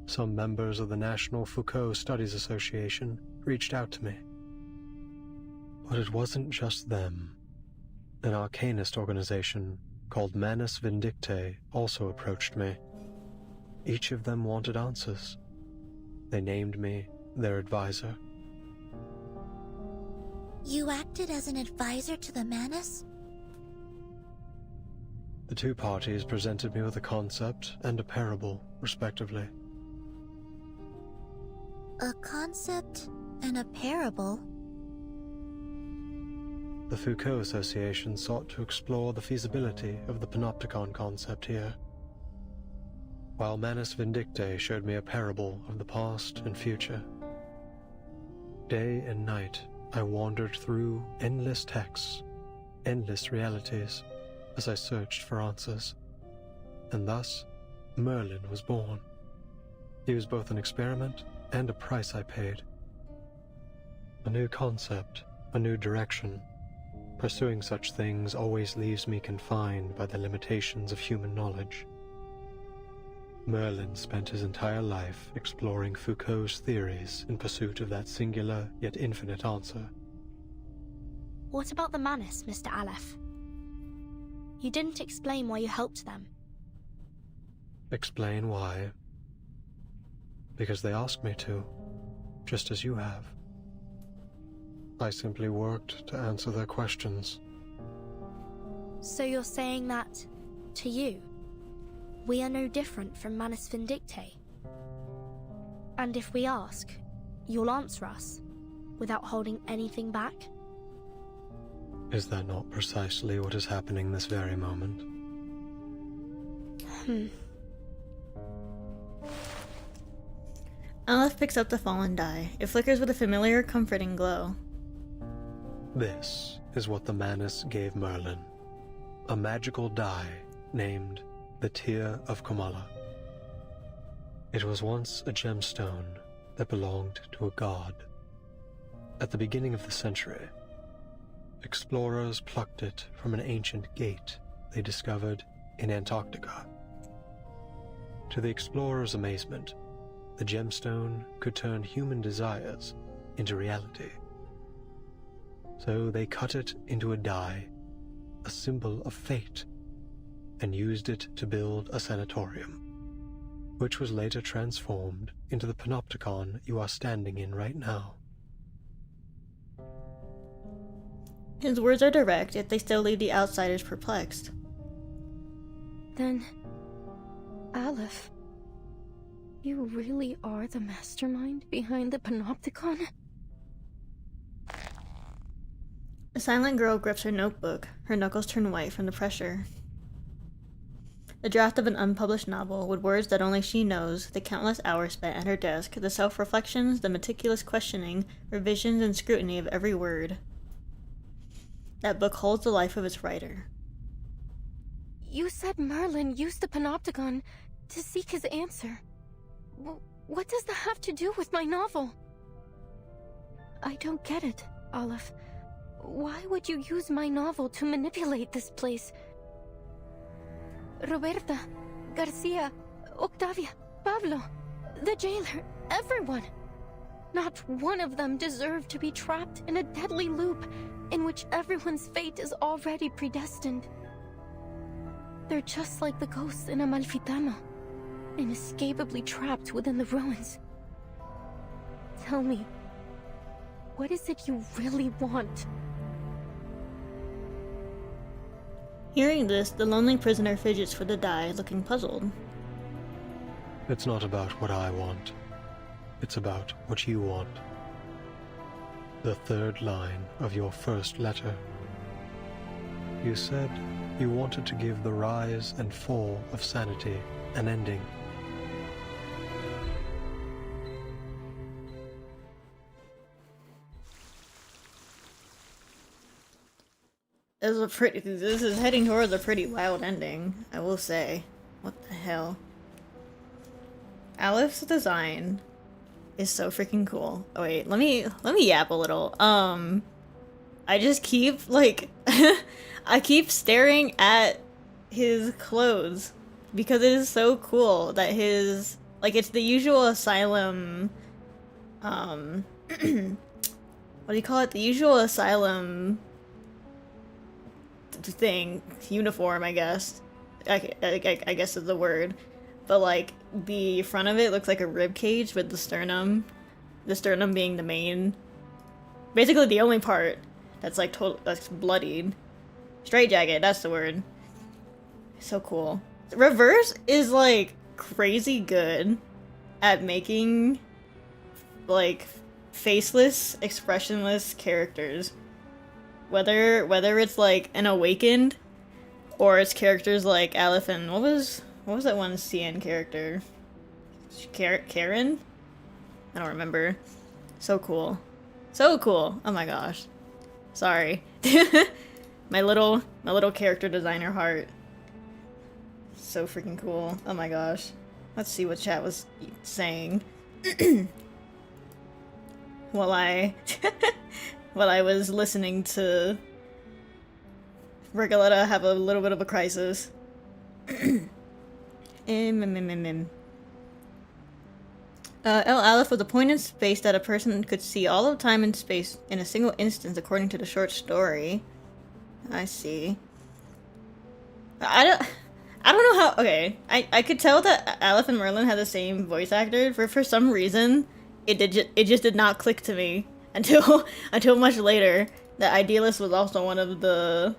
[SPEAKER 9] some members of the National Foucault Studies Association reached out to me. But it wasn't just them. An arcanist organization called Manus Vindictae also approached me. Each of them wanted answers. They named me their advisor.
[SPEAKER 7] You acted as an advisor to the Manus?
[SPEAKER 9] The two parties presented me with a concept and a parable, respectively.
[SPEAKER 7] A concept and a parable?
[SPEAKER 9] The Foucault Association sought to explore the feasibility of the Panopticon concept here, while Manus Vindictae showed me a parable of the past and future. Day and night, I wandered through endless texts, endless realities, as I searched for answers. And thus, Merlin was born. He was both an experiment and a price I paid. A new concept, a new direction. Pursuing such things always leaves me confined by the limitations of human knowledge. Merlin spent his entire life exploring Foucault's theories in pursuit of that singular yet infinite answer.
[SPEAKER 3] What about the Manus, Mr. Aleph? You didn't explain why you helped them.
[SPEAKER 9] Explain why? Because they asked me to, just as you have. I simply worked to answer their questions.
[SPEAKER 3] So you're saying that, to you, we are no different from Manus Vindictae? And if we ask, you'll answer us, without holding anything back?
[SPEAKER 9] Is that not precisely what is happening this very moment?
[SPEAKER 1] Aleph picks up the fallen die. It flickers with a familiar, comforting glow.
[SPEAKER 9] This is what the Manus gave Merlin. A magical die named the Tear of Komala. It was once a gemstone that belonged to a god. At the beginning of the century, explorers plucked it from an ancient gate they discovered in Antarctica. To the explorers' amazement, the gemstone could turn human desires into reality. So they cut it into a die, a symbol of fate, and used it to build a sanatorium, which was later transformed into the Panopticon you are standing in right now.
[SPEAKER 1] His words are direct, yet they still leave the outsiders perplexed.
[SPEAKER 3] Then, Aleph, you really are the mastermind behind the Panopticon?
[SPEAKER 1] The silent girl grips her notebook, her knuckles turn white from the pressure. The draft of an unpublished novel, with words that only she knows, the countless hours spent at her desk, the self-reflections, the meticulous questioning, revisions, and scrutiny of every word. That book holds the life of its writer.
[SPEAKER 3] You said Merlin used the Panopticon to seek his answer. What does that have to do with my novel? I don't get it, Aleph. Why would you use my novel to manipulate this place? Roberta, Garcia, Octavia, Pablo, the jailer, everyone. Not one of them deserved to be trapped in a deadly loop in which everyone's fate is already predestined. They're just like the ghosts in Amalfitano, inescapably trapped within the ruins. Tell me, what is it you really want?
[SPEAKER 1] Hearing this, the lonely prisoner fidgets for the die, looking puzzled.
[SPEAKER 9] It's not about what I want. It's about what you want. The third line of your first letter. You said you wanted to give the rise and fall of sanity an ending.
[SPEAKER 1] This is heading towards a pretty wild ending, I will say. What the hell? Aleph's design is so freaking cool. Oh wait, let me yap a little. I just keep like I keep staring at his clothes because it is so cool that his like it's the usual asylum what do you call it? The usual asylum thing, uniform, I guess. I guess is the word. But like the front of it looks like a rib cage with the sternum being the main, basically the only part that's like that's bloodied. Straitjacket, that's the word. So cool. Reverse is like crazy good at making like faceless, expressionless characters. Whether it's like an awakened or it's characters like Aleph and what was that one CN character? Karen? I don't remember. So cool. So cool. Oh my gosh. Sorry. my little character designer heart. So freaking cool. Oh my gosh. Let's see what chat was saying. While I was listening to Recoletta have a little bit of a crisis. El Aleph was a point in space that a person could see all of time and space in a single instance, according to the short story. I see. I don't know how. Okay, I could tell that Aleph and Merlin had the same voice actor. For some reason, it just did not click to me until much later that Idealist was also one of the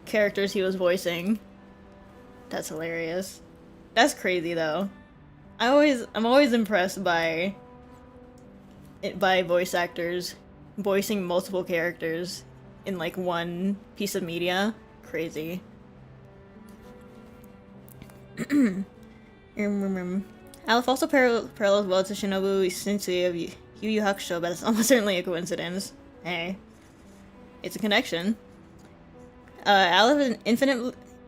[SPEAKER 1] characters he was voicing. That's hilarious. That's crazy though. I'm always impressed by voice actors voicing multiple characters in like one piece of media. Crazy. Aleph also parallels well to Shinobu Sensei of Yu Yu Hakusho, but it's almost certainly a coincidence. Hey, it's a connection. Aleph is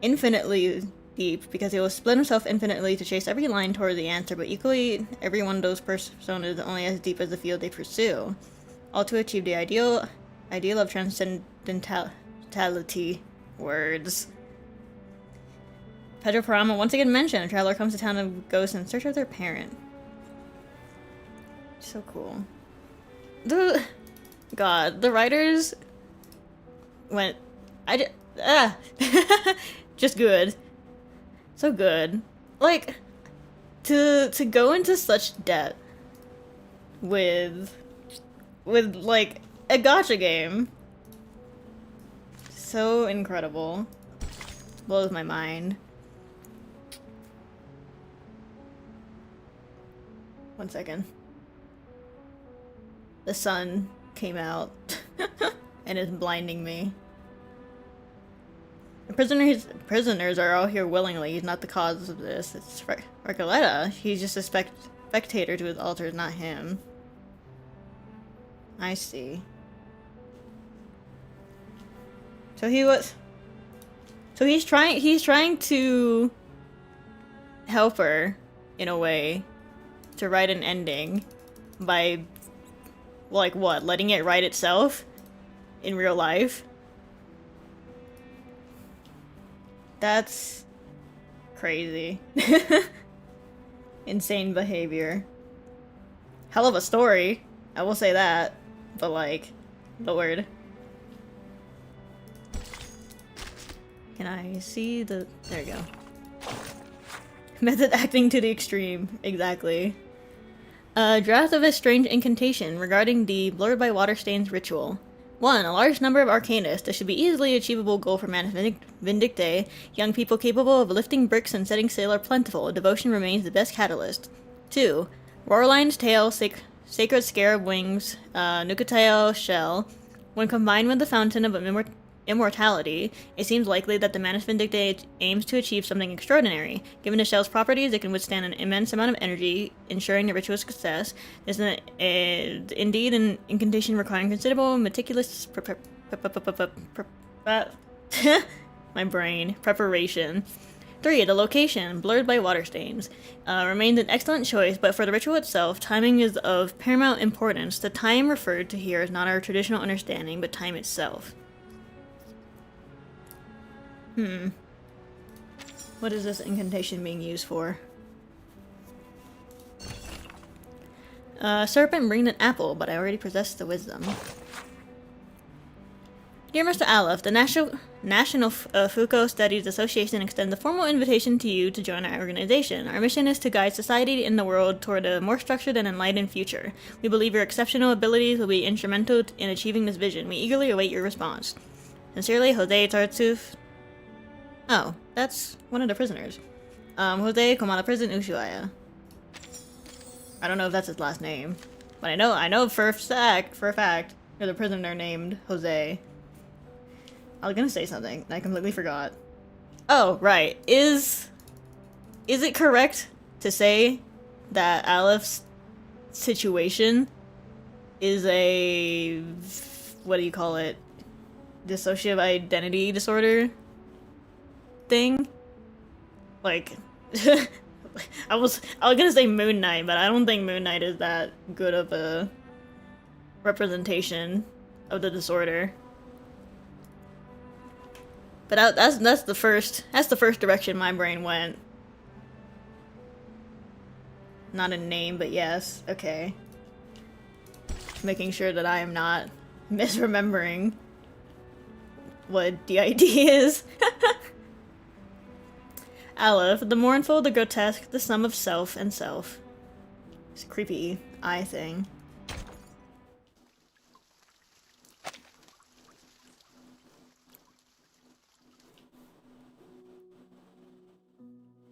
[SPEAKER 1] infinitely deep because he will split himself infinitely to chase every line toward the answer, but equally every one of those personas is only as deep as the field they pursue, all to achieve the ideal of transcendentality. Words. Pedro Paramo once again mentioned a traveler comes to town of ghosts in search of their parent. So cool. The writers went just good. So good. Like to go into such depth with like a gacha game. So incredible. Blows my mind. One second. The sun came out and is blinding me. The prisoners are all here willingly. He's not the cause of this. It's Recoletta. He's just a spectator to his altars, not him. I see. So he's trying to help her in a way to write an ending by like what? Letting it write itself in real life? That's crazy. Insane behavior. Hell of a story, I will say that. But like, Lord. Can I see the... There you go. Method acting to the extreme. Exactly. Draft of a strange incantation regarding the Blurred by Water Stains ritual. 1. A large number of arcanists. This should be easily achievable goal for Manus Vindictae. Young people capable of lifting bricks and setting sail are plentiful. Devotion remains the best catalyst. 2. Rorline's tail, sacred scarab wings, Nuka-tail shell. When combined with the fountain of immortality, it seems likely that the Manus Vindictae aims to achieve something extraordinary. Given the shell's properties, it can withstand an immense amount of energy, ensuring the ritual's success. This is indeed an incantation requiring considerable meticulous my brain. Preparation. 3. The location, blurred by water stains, remains an excellent choice, but for the ritual itself, timing is of paramount importance. The time referred to here is not our traditional understanding, but time itself. What is this incantation being used for? Serpent bring an apple, but I already possess the wisdom. Dear Mr. Aleph, the National Foucault Studies Association extends a formal invitation to you to join our organization. Our mission is to guide society and the world toward a more structured and enlightened future. We believe your exceptional abilities will be instrumental in achieving this vision. We eagerly await your response. Sincerely, Jose Tartuffe. Oh, that's one of the prisoners. Jose Comanda Prison Ushuaia. I don't know if that's his last name, but I know for a fact, there's a prisoner named Jose. I was gonna say something, and I completely forgot. Oh, right. Is it correct to say that Aleph's situation is a... what do you call it? Dissociative identity disorder thing? Like... I was gonna say Moon Knight, but I don't think Moon Knight is that good of a representation of the disorder. But that's the first direction my brain went. Not a name, but yes. Okay. Making sure that I am not misremembering what DID is. Aleph, the mournful, the grotesque, the sum of self and self. It's a creepy eye thing.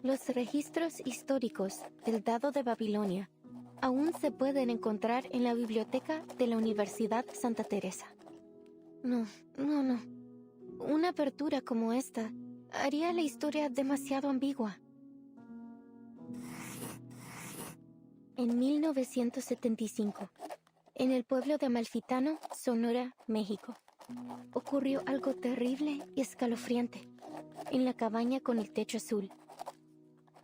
[SPEAKER 3] Los registros históricos del Dado de Babilonia aún se pueden encontrar en la biblioteca de la Universidad Santa Teresa. No. Una apertura como esta haría la historia demasiado ambigua. En 1975, en el pueblo de Amalfitano, Sonora, México, ocurrió algo terrible y escalofriante en la cabaña con el techo azul.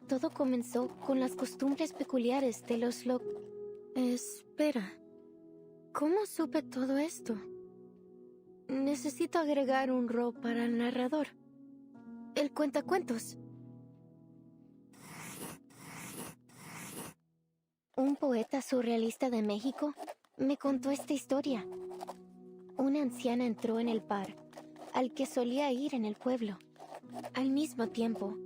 [SPEAKER 3] Todo comenzó con las costumbres peculiares de los Espera. ¿Cómo supe todo esto? Necesito agregar un rol para el narrador. El cuentacuentos. Un poeta surrealista de México me contó esta historia. Una anciana entró en el bar, al que solía ir en el pueblo. Al mismo tiempo,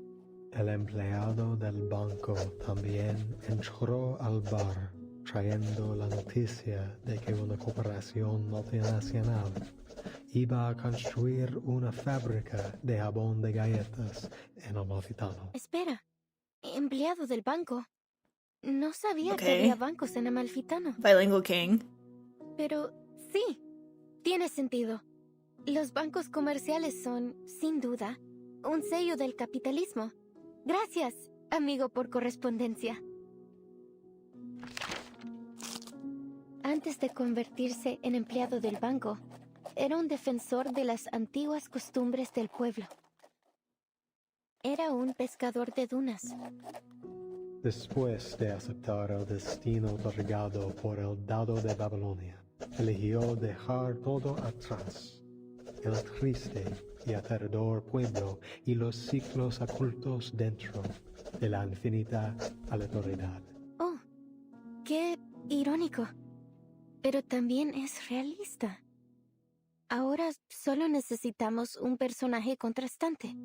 [SPEAKER 9] el empleado del banco también entró al bar, trayendo la noticia de que una corporación multinacional iba a construir una fábrica de jabón de galletas en Amalfitano.
[SPEAKER 3] Espera, empleado del banco. No sabía que había bancos en Amalfitano.
[SPEAKER 1] Bilingual King.
[SPEAKER 3] Pero sí, tiene sentido. Los bancos comerciales son, sin duda, un sello del capitalismo. Gracias, amigo por correspondencia. Antes de convertirse en empleado del banco, era un defensor de las antiguas costumbres del pueblo. Era un pescador de dunas.
[SPEAKER 9] Después de aceptar el destino otorgado por el Dado de Babilonia, eligió dejar todo atrás. El triste y aterrador pueblo y los ciclos ocultos dentro de la infinita aleatoriedad.
[SPEAKER 3] Oh, qué irónico. Pero también es realista. Ahora solo necesitamos un personaje contrastante.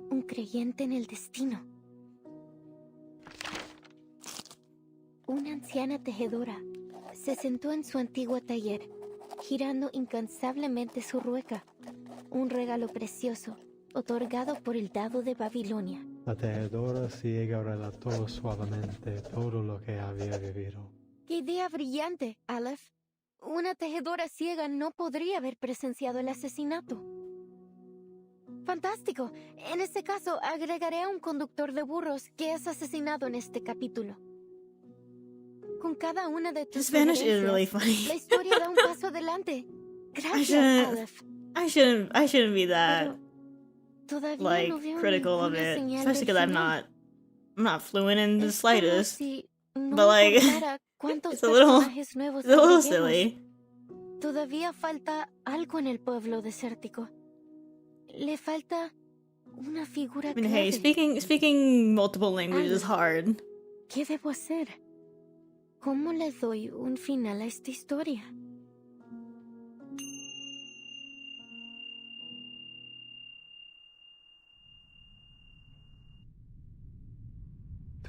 [SPEAKER 3] Un creyente en el destino. Una anciana tejedora se sentó en su antiguo taller, girando incansablemente su rueca. Un regalo precioso, otorgado por el Dado de Babilonia.
[SPEAKER 9] La tejedora ciega relató suavemente todo lo que había vivido.
[SPEAKER 3] ¡Qué idea brillante, Aleph! Una tejedora ciega no podría haber presenciado el asesinato. ¡Fantástico! En este caso, agregaré a un conductor de burros que es asesinado en este capítulo. Con cada una de tus
[SPEAKER 1] Spanish is really funny.
[SPEAKER 3] La historia da un paso adelante. Gracias, Aleph.
[SPEAKER 1] I shouldn't be that like critical of it, especially because I'm not fluent in the slightest. But like, it's a little silly.
[SPEAKER 3] Todavía falta algo en el pueblo desértico. Le falta una figura
[SPEAKER 1] I mean, hey, speaking multiple languages is hard.
[SPEAKER 3] ¿Qué debo hacer? ¿Cómo le doy un final a esta historia?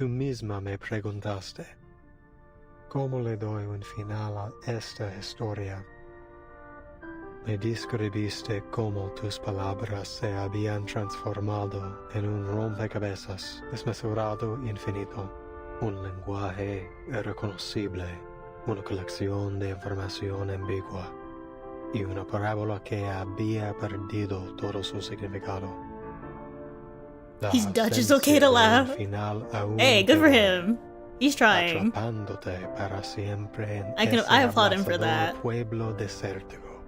[SPEAKER 9] tú misma me preguntaste, ¿cómo le doy un final a esta historia? Me describiste cómo tus palabras se habían transformado en un rompecabezas desmesurado infinito, un lenguaje irreconocible, una colección de información ambigua y una parábola que había perdido todo su significado. La
[SPEAKER 1] He's Dutch, it's okay
[SPEAKER 9] ausencia
[SPEAKER 1] to
[SPEAKER 9] de un
[SPEAKER 1] laugh.
[SPEAKER 9] final aún
[SPEAKER 1] Hey, good for
[SPEAKER 9] peor,
[SPEAKER 1] him. He's trying.
[SPEAKER 9] atrapándote para siempre en
[SPEAKER 1] I
[SPEAKER 9] ese
[SPEAKER 1] applaud him for
[SPEAKER 9] abrasador
[SPEAKER 1] that.
[SPEAKER 9] pueblo desértico.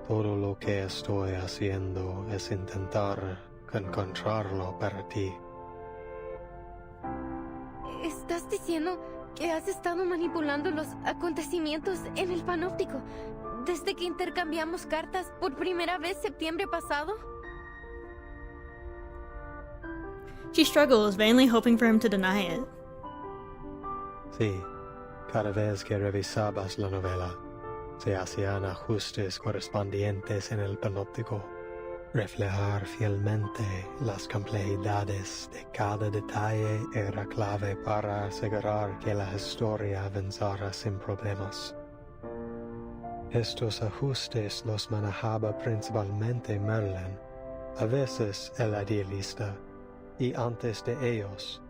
[SPEAKER 9] Todo lo que estoy haciendo es intentar encontrarlo para ti.
[SPEAKER 3] ¿Estás diciendo que has estado manipulando los acontecimientos en el panóptico desde que intercambiamos cartas por primera vez septiembre pasado?
[SPEAKER 1] She struggles, vainly hoping for him to deny it.
[SPEAKER 9] Sí, cada vez que revisabas la novela, se hacían ajustes correspondientes en el panóptico. Reflejar fielmente las complejidades de cada detalle era clave para asegurar que la historia avanzara sin problemas. Estos ajustes los manejaba principalmente Merlin, a veces el idealista, y antes de ellos,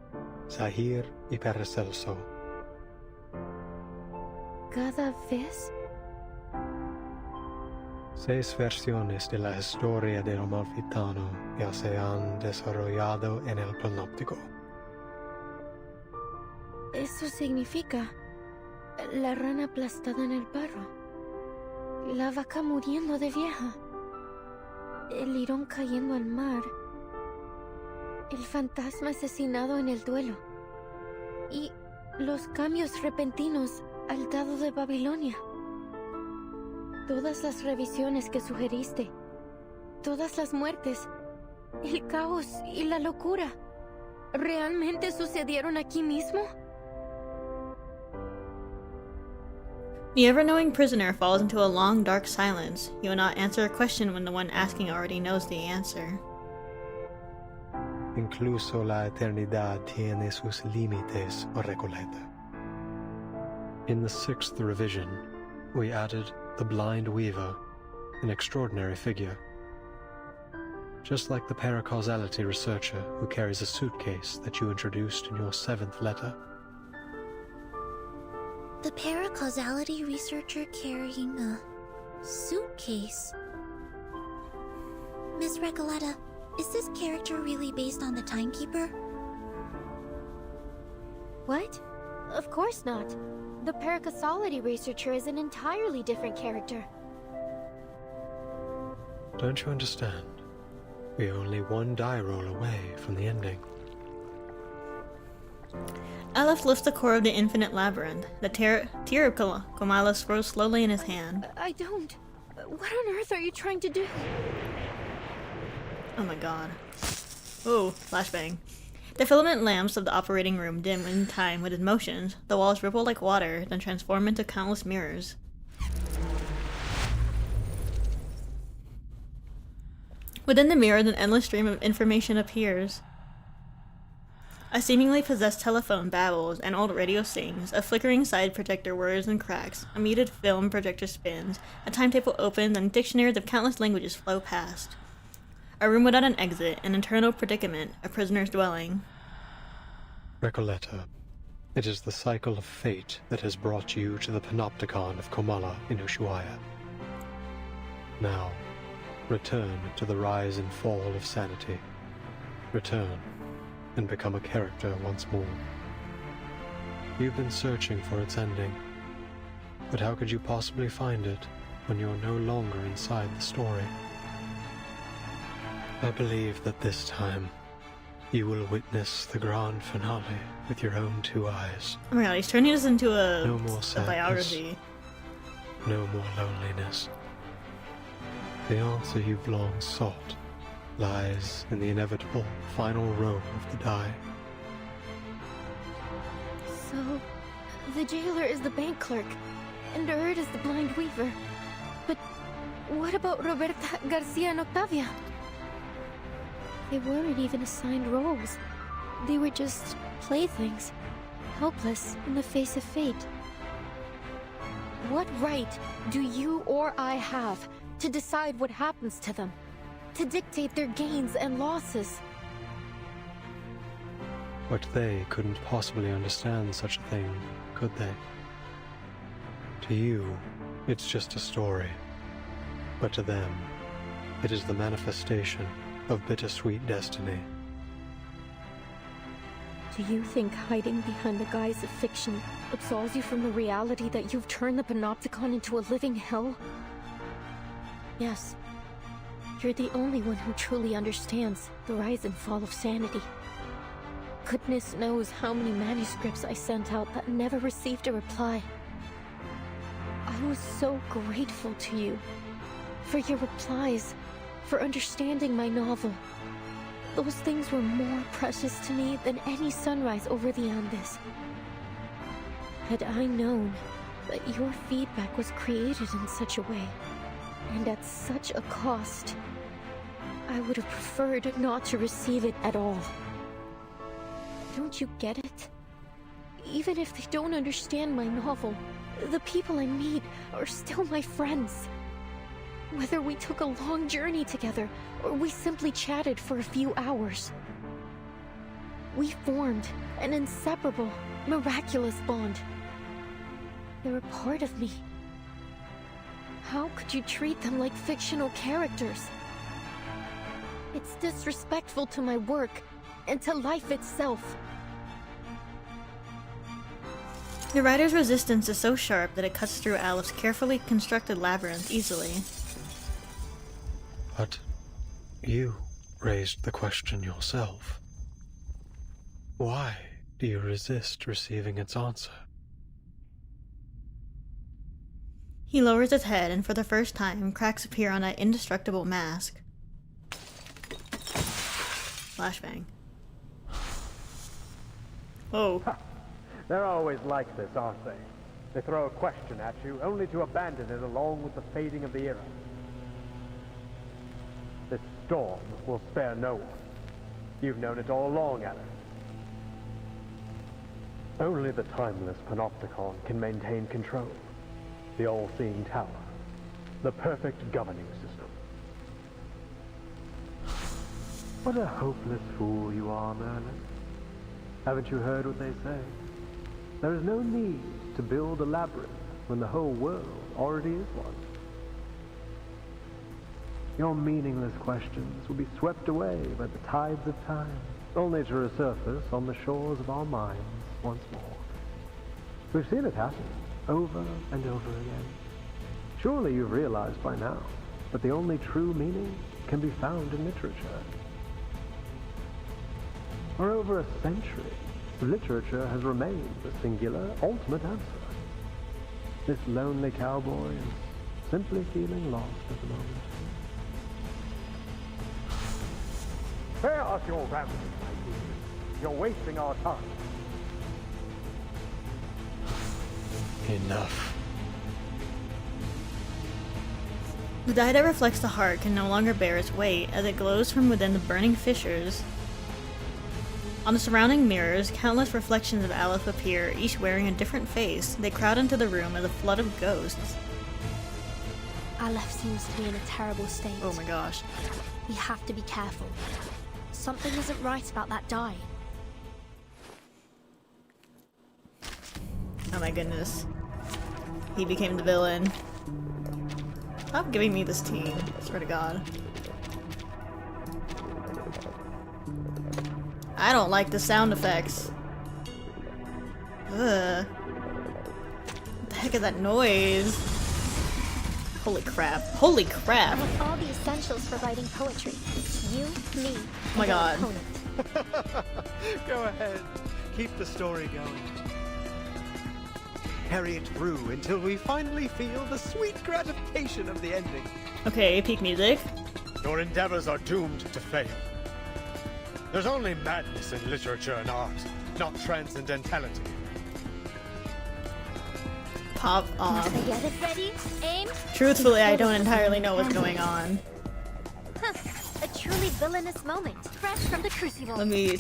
[SPEAKER 9] Zahir y Paracelso.
[SPEAKER 3] ¿Cada vez?
[SPEAKER 9] 6 versiones de la historia del Amalfitano ya se han desarrollado en el panóptico.
[SPEAKER 3] Eso significa la rana aplastada en el barro, la vaca muriendo de vieja, el lirón cayendo al mar, el fantasma asesinado en el duelo y los cambios repentinos al dado de Babilonia. Todas las revisiones que sugeriste, todas las muertes, el caos y la locura, ¿realmente sucedieron aquí mismo?
[SPEAKER 1] The ever-knowing prisoner falls into a long, dark silence. He will not answer a question when the one asking already knows the answer.
[SPEAKER 9] Incluso la eternidad tiene sus límites, Recoleta. In the 6th revision, we added the Blind Weaver, an extraordinary figure. Just like the paracausality researcher who carries a suitcase that you introduced in your 7th letter.
[SPEAKER 7] The paracausality researcher carrying a suitcase. Miss Recoleta, is this character really based on the Timekeeper?
[SPEAKER 3] What? Of course not. The paracausality researcher is an entirely different character.
[SPEAKER 9] Don't you understand? We are only one die roll away from the ending.
[SPEAKER 1] Aleph lifts the core of the infinite labyrinth. The tear of Komalos rolls slowly in his hand.
[SPEAKER 3] I don't. What on earth are you trying to do?
[SPEAKER 1] Oh my god. Oh, flashbang. The filament lamps of the operating room dim in time with his motions. The walls ripple like water, then transform into countless mirrors. Within the mirrors, an endless stream of information appears. A seemingly possessed telephone babbles, an old radio sings, a flickering side projector whirs and cracks, a muted film projector spins, a timetable opens, and dictionaries of countless languages flow past. A room without an exit, an internal predicament, a prisoner's dwelling.
[SPEAKER 9] Recoleta, it is the cycle of fate that has brought you to the Panopticon of Komala in Ushuaia. Now, return to the rise and fall of sanity. Return, and become a character once more. You've been searching for its ending, but how could you possibly find it when you're no longer inside the story? I believe that this time, you will witness the grand finale with your own 2 eyes.
[SPEAKER 1] Oh my god, he's turning this into
[SPEAKER 9] No more
[SPEAKER 1] a
[SPEAKER 9] sadness.
[SPEAKER 1] biography.
[SPEAKER 9] No more loneliness. The answer you've long sought lies in the inevitable final row of the die.
[SPEAKER 3] So, the jailer is the bank clerk, and Erd is the blind weaver. But what about Roberta Garcia and Octavia? They weren't even assigned roles. They were just playthings, helpless in the face of fate. What right do you or I have to decide what happens to them? To dictate their gains and losses?
[SPEAKER 9] But they couldn't possibly understand such a thing, could they? To you, it's just a story. But to them, it is the manifestation of bittersweet destiny.
[SPEAKER 3] Do you think hiding behind the guise of fiction absolves you from the reality that you've turned the Panopticon into a living hell? Yes. You're the only one who truly understands the rise and fall of sanity. Goodness knows how many manuscripts I sent out that never received a reply. I was so grateful to you. For your replies, for understanding my novel. Those things were more precious to me than any sunrise over the Andes. Had I known that your feedback was created in such a way, and at such a cost, I would have preferred not to receive it at all. Don't you get it? Even if they don't understand my novel, the people I meet are still my friends. Whether we took a long journey together, or we simply chatted for a few hours. We formed an inseparable, miraculous bond. They're a part of me. How could you treat them like fictional characters? It's disrespectful to my work, and to life itself.
[SPEAKER 1] The writer's resistance is so sharp that it cuts through Alif's carefully constructed labyrinth easily.
[SPEAKER 9] But you raised the question yourself. Why do you resist receiving its answer?
[SPEAKER 1] He lowers his head, and for the first time, cracks appear on that indestructible mask. Flashbang. Whoa.
[SPEAKER 10] They're always like this, aren't they? They throw a question at you, only to abandon it along with the fading of the era. This storm will spare no one. You've known it all along, Alice. Only the timeless Panopticon can maintain control. The all-seeing tower. The perfect governing system. What a hopeless fool you are, Merlin. Haven't you heard what they say? There is no need to build a labyrinth when the whole world already is one. Your meaningless questions will be swept away by the tides of time, only to resurface on the shores of our minds once more. We've seen it happen, over and over again. Surely you've realized by now that the only true meaning can be found in literature. For over a century, literature has remained the singular, ultimate answer. This lonely cowboy is simply feeling lost at the moment. Spare us your ramblings, my dear. You're wasting our time.
[SPEAKER 9] Enough.
[SPEAKER 1] The dye that reflects the heart can no longer bear its weight as it glows from within the burning fissures. On the surrounding mirrors, countless reflections of Alif appear, each wearing a different face. They crowd into the room as a flood of ghosts.
[SPEAKER 3] Aleph seems to be in a terrible state.
[SPEAKER 1] Oh my gosh.
[SPEAKER 3] We have to be careful. Something isn't right about that dye.
[SPEAKER 1] Oh my goodness. He became the villain. Stop giving me this team. I swear to God. I don't like the sound effects. Ugh. What the heck is that noise? Holy crap. Holy crap!
[SPEAKER 7] I have all the essentials for writing poetry. You, me,
[SPEAKER 1] Oh my God.
[SPEAKER 10] Go ahead. Keep the story going. Carry it through until we finally feel the sweet gratification of the ending.
[SPEAKER 1] Okay, peak music.
[SPEAKER 10] Your endeavors are doomed to fail. There's only madness in literature and art, not transcendentality.
[SPEAKER 1] Pop off.
[SPEAKER 7] Get it ready, aim.
[SPEAKER 1] Truthfully, I don't entirely know what's going on.
[SPEAKER 7] A
[SPEAKER 3] truly villainous moment, fresh from the crucible.
[SPEAKER 1] Let me.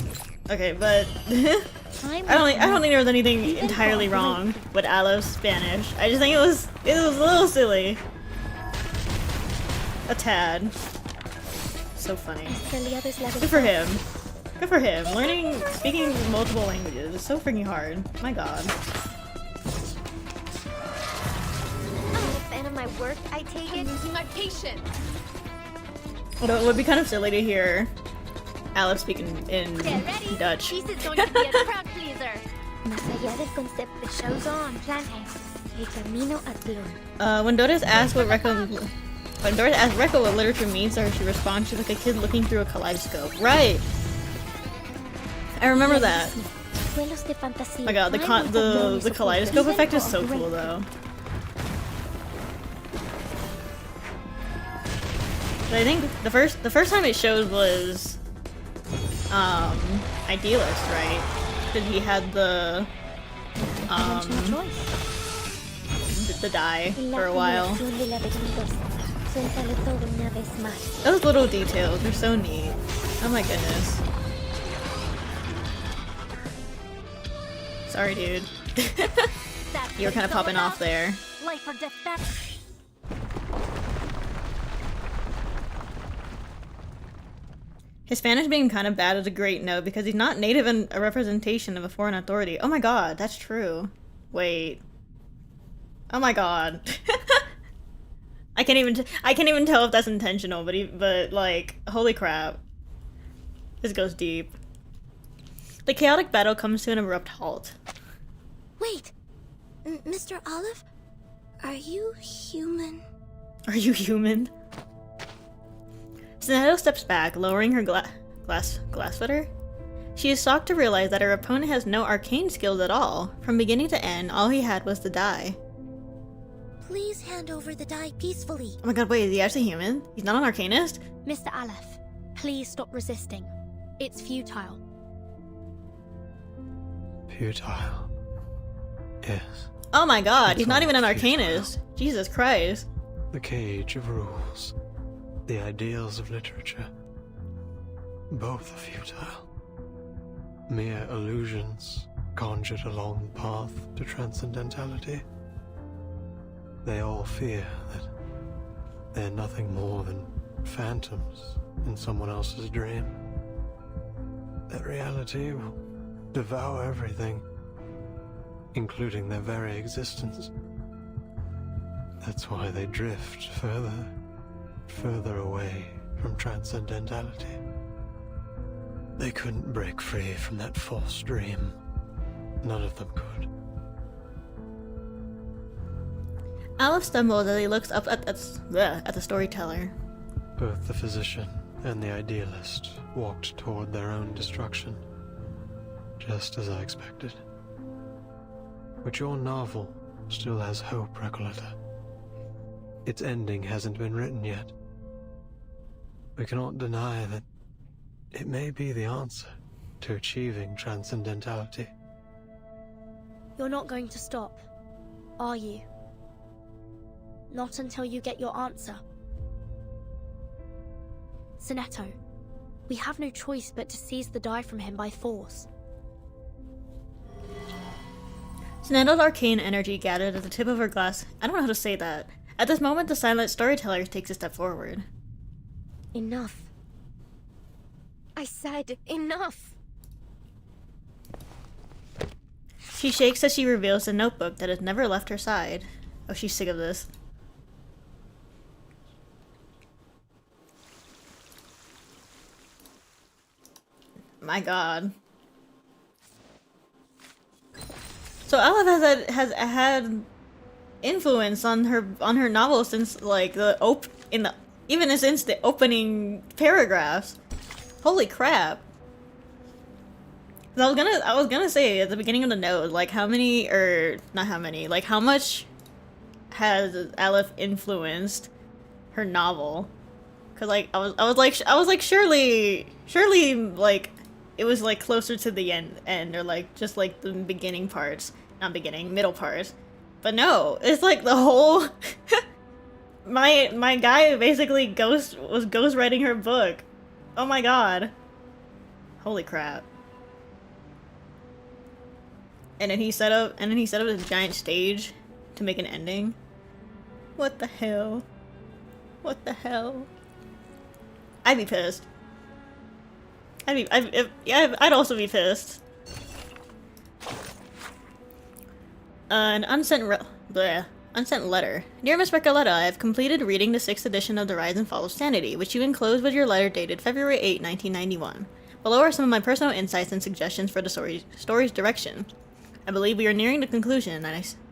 [SPEAKER 1] Okay, but I don't think there was anything entirely wrong with Alep's Spanish. I just think it was a little silly. A tad. So funny. Good for him. Good for him. Speaking multiple languages is so freaking hard. My god.
[SPEAKER 3] I'm a fan of my work, I take it.
[SPEAKER 2] Losing my patience.
[SPEAKER 1] Although it would be kind of silly to hear Alep speaking in Dutch.
[SPEAKER 3] This is going to be a crowd pleaser. Más allá del concepto, the show's on. Plante. El camino a Tlon.
[SPEAKER 1] When Doris asks what Rekka what literature means, or she responds, she's like a kid looking through a kaleidoscope. Right. I remember that. Oh my god, the kaleidoscope effect is so cool though. But I think the first time it showed was Idealist, right? Because he had the die for a while. Those little details are so neat. Oh my goodness. Sorry, dude. You were kind of popping off there.
[SPEAKER 3] Life or death.
[SPEAKER 1] His Spanish being kind of bad is a great note because he's not native and a representation of a foreign authority. Oh my god, that's true. Wait. Oh my god. I can't even tell if that's intentional, but like, holy crap. This goes deep. The chaotic battle comes to an abrupt halt.
[SPEAKER 7] Wait, Mr. Olive, are you human?
[SPEAKER 1] Are you human? Sineto steps back, lowering her glass footer. She is shocked to realize that her opponent has no arcane skills at all. From beginning to end, all he had was the die.
[SPEAKER 7] Please hand over the die peacefully.
[SPEAKER 1] Oh my god, wait, is he actually human? He's not an arcanist?
[SPEAKER 3] Mr. Aleph, please stop resisting. It's futile.
[SPEAKER 9] Futile. Yes.
[SPEAKER 1] Oh my god,
[SPEAKER 9] It's
[SPEAKER 1] he's not
[SPEAKER 9] all
[SPEAKER 1] even an
[SPEAKER 9] futile.
[SPEAKER 1] arcanist. Jesus Christ.
[SPEAKER 9] The cage of rules. The ideals of literature. Both are futile. Mere illusions conjured along the path to transcendentality. They all fear that they're nothing more than phantoms in someone else's dream. That reality will devour everything, including their very existence. That's why they drift further away from transcendentality. They couldn't break free from that false dream. None of them could.
[SPEAKER 1] Aleph stumbles as he looks up at the storyteller.
[SPEAKER 9] Both the physician and the idealist walked toward their own destruction, just as I expected. But your novel still has hope, Recoleta. Its ending hasn't been written yet. We cannot deny that it may be the answer to achieving transcendentality.
[SPEAKER 3] You're not going to stop, are you? Not until you get your answer. Sineto, we have no choice but to seize the die from him by force.
[SPEAKER 1] Sineto's arcane energy gathered at the tip of her glass. I don't know how to say that. At this moment, the silent storyteller takes a step forward.
[SPEAKER 3] Enough. I said enough.
[SPEAKER 1] She shakes as she reveals the notebook that has never left her side. Oh, she's sick of this. My god. So Aleph has had influence on her novel since like even since the opening paragraphs. Holy crap. I was gonna say at the beginning of the note, like how much has Aleph influenced her novel? Cause like I was like surely like it was like closer to the end or like just like the beginning parts, middle parts. But no, it's like the whole my guy basically was ghostwriting her book Oh my god. Holy crap. And then he set up this giant stage to make an ending. What the hell? What the hell? I'd be pissed. I'd also be pissed. An unsent letter. Dear Miss Recoletta, I have completed reading the 6th edition of The Rise and Fall of Sanity, which you enclosed with your letter dated February 8, 1991. Below are some of my personal insights and suggestions for the story's direction. I believe we are nearing the conclusion,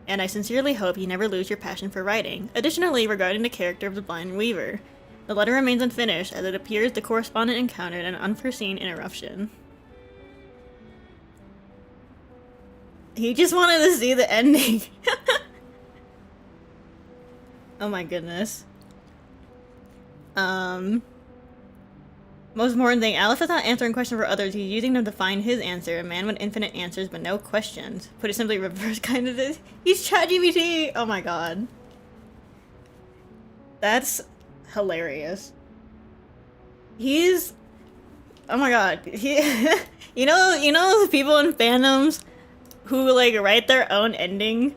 [SPEAKER 1] and I sincerely hope you never lose your passion for writing. Additionally, regarding the character of the Blind Weaver, the letter remains unfinished, as it appears the correspondent encountered an unforeseen interruption. He just wanted to see the ending. Oh my goodness. Most important thing, Aleph is not answering questions for others, he's using them to find his answer. A man with infinite answers but no questions. Put it simply, reverse kind of this. He's ChatGPT! Oh my god. That's hilarious. He's... Oh my god. He... you know those people in fandoms who, like, write their own ending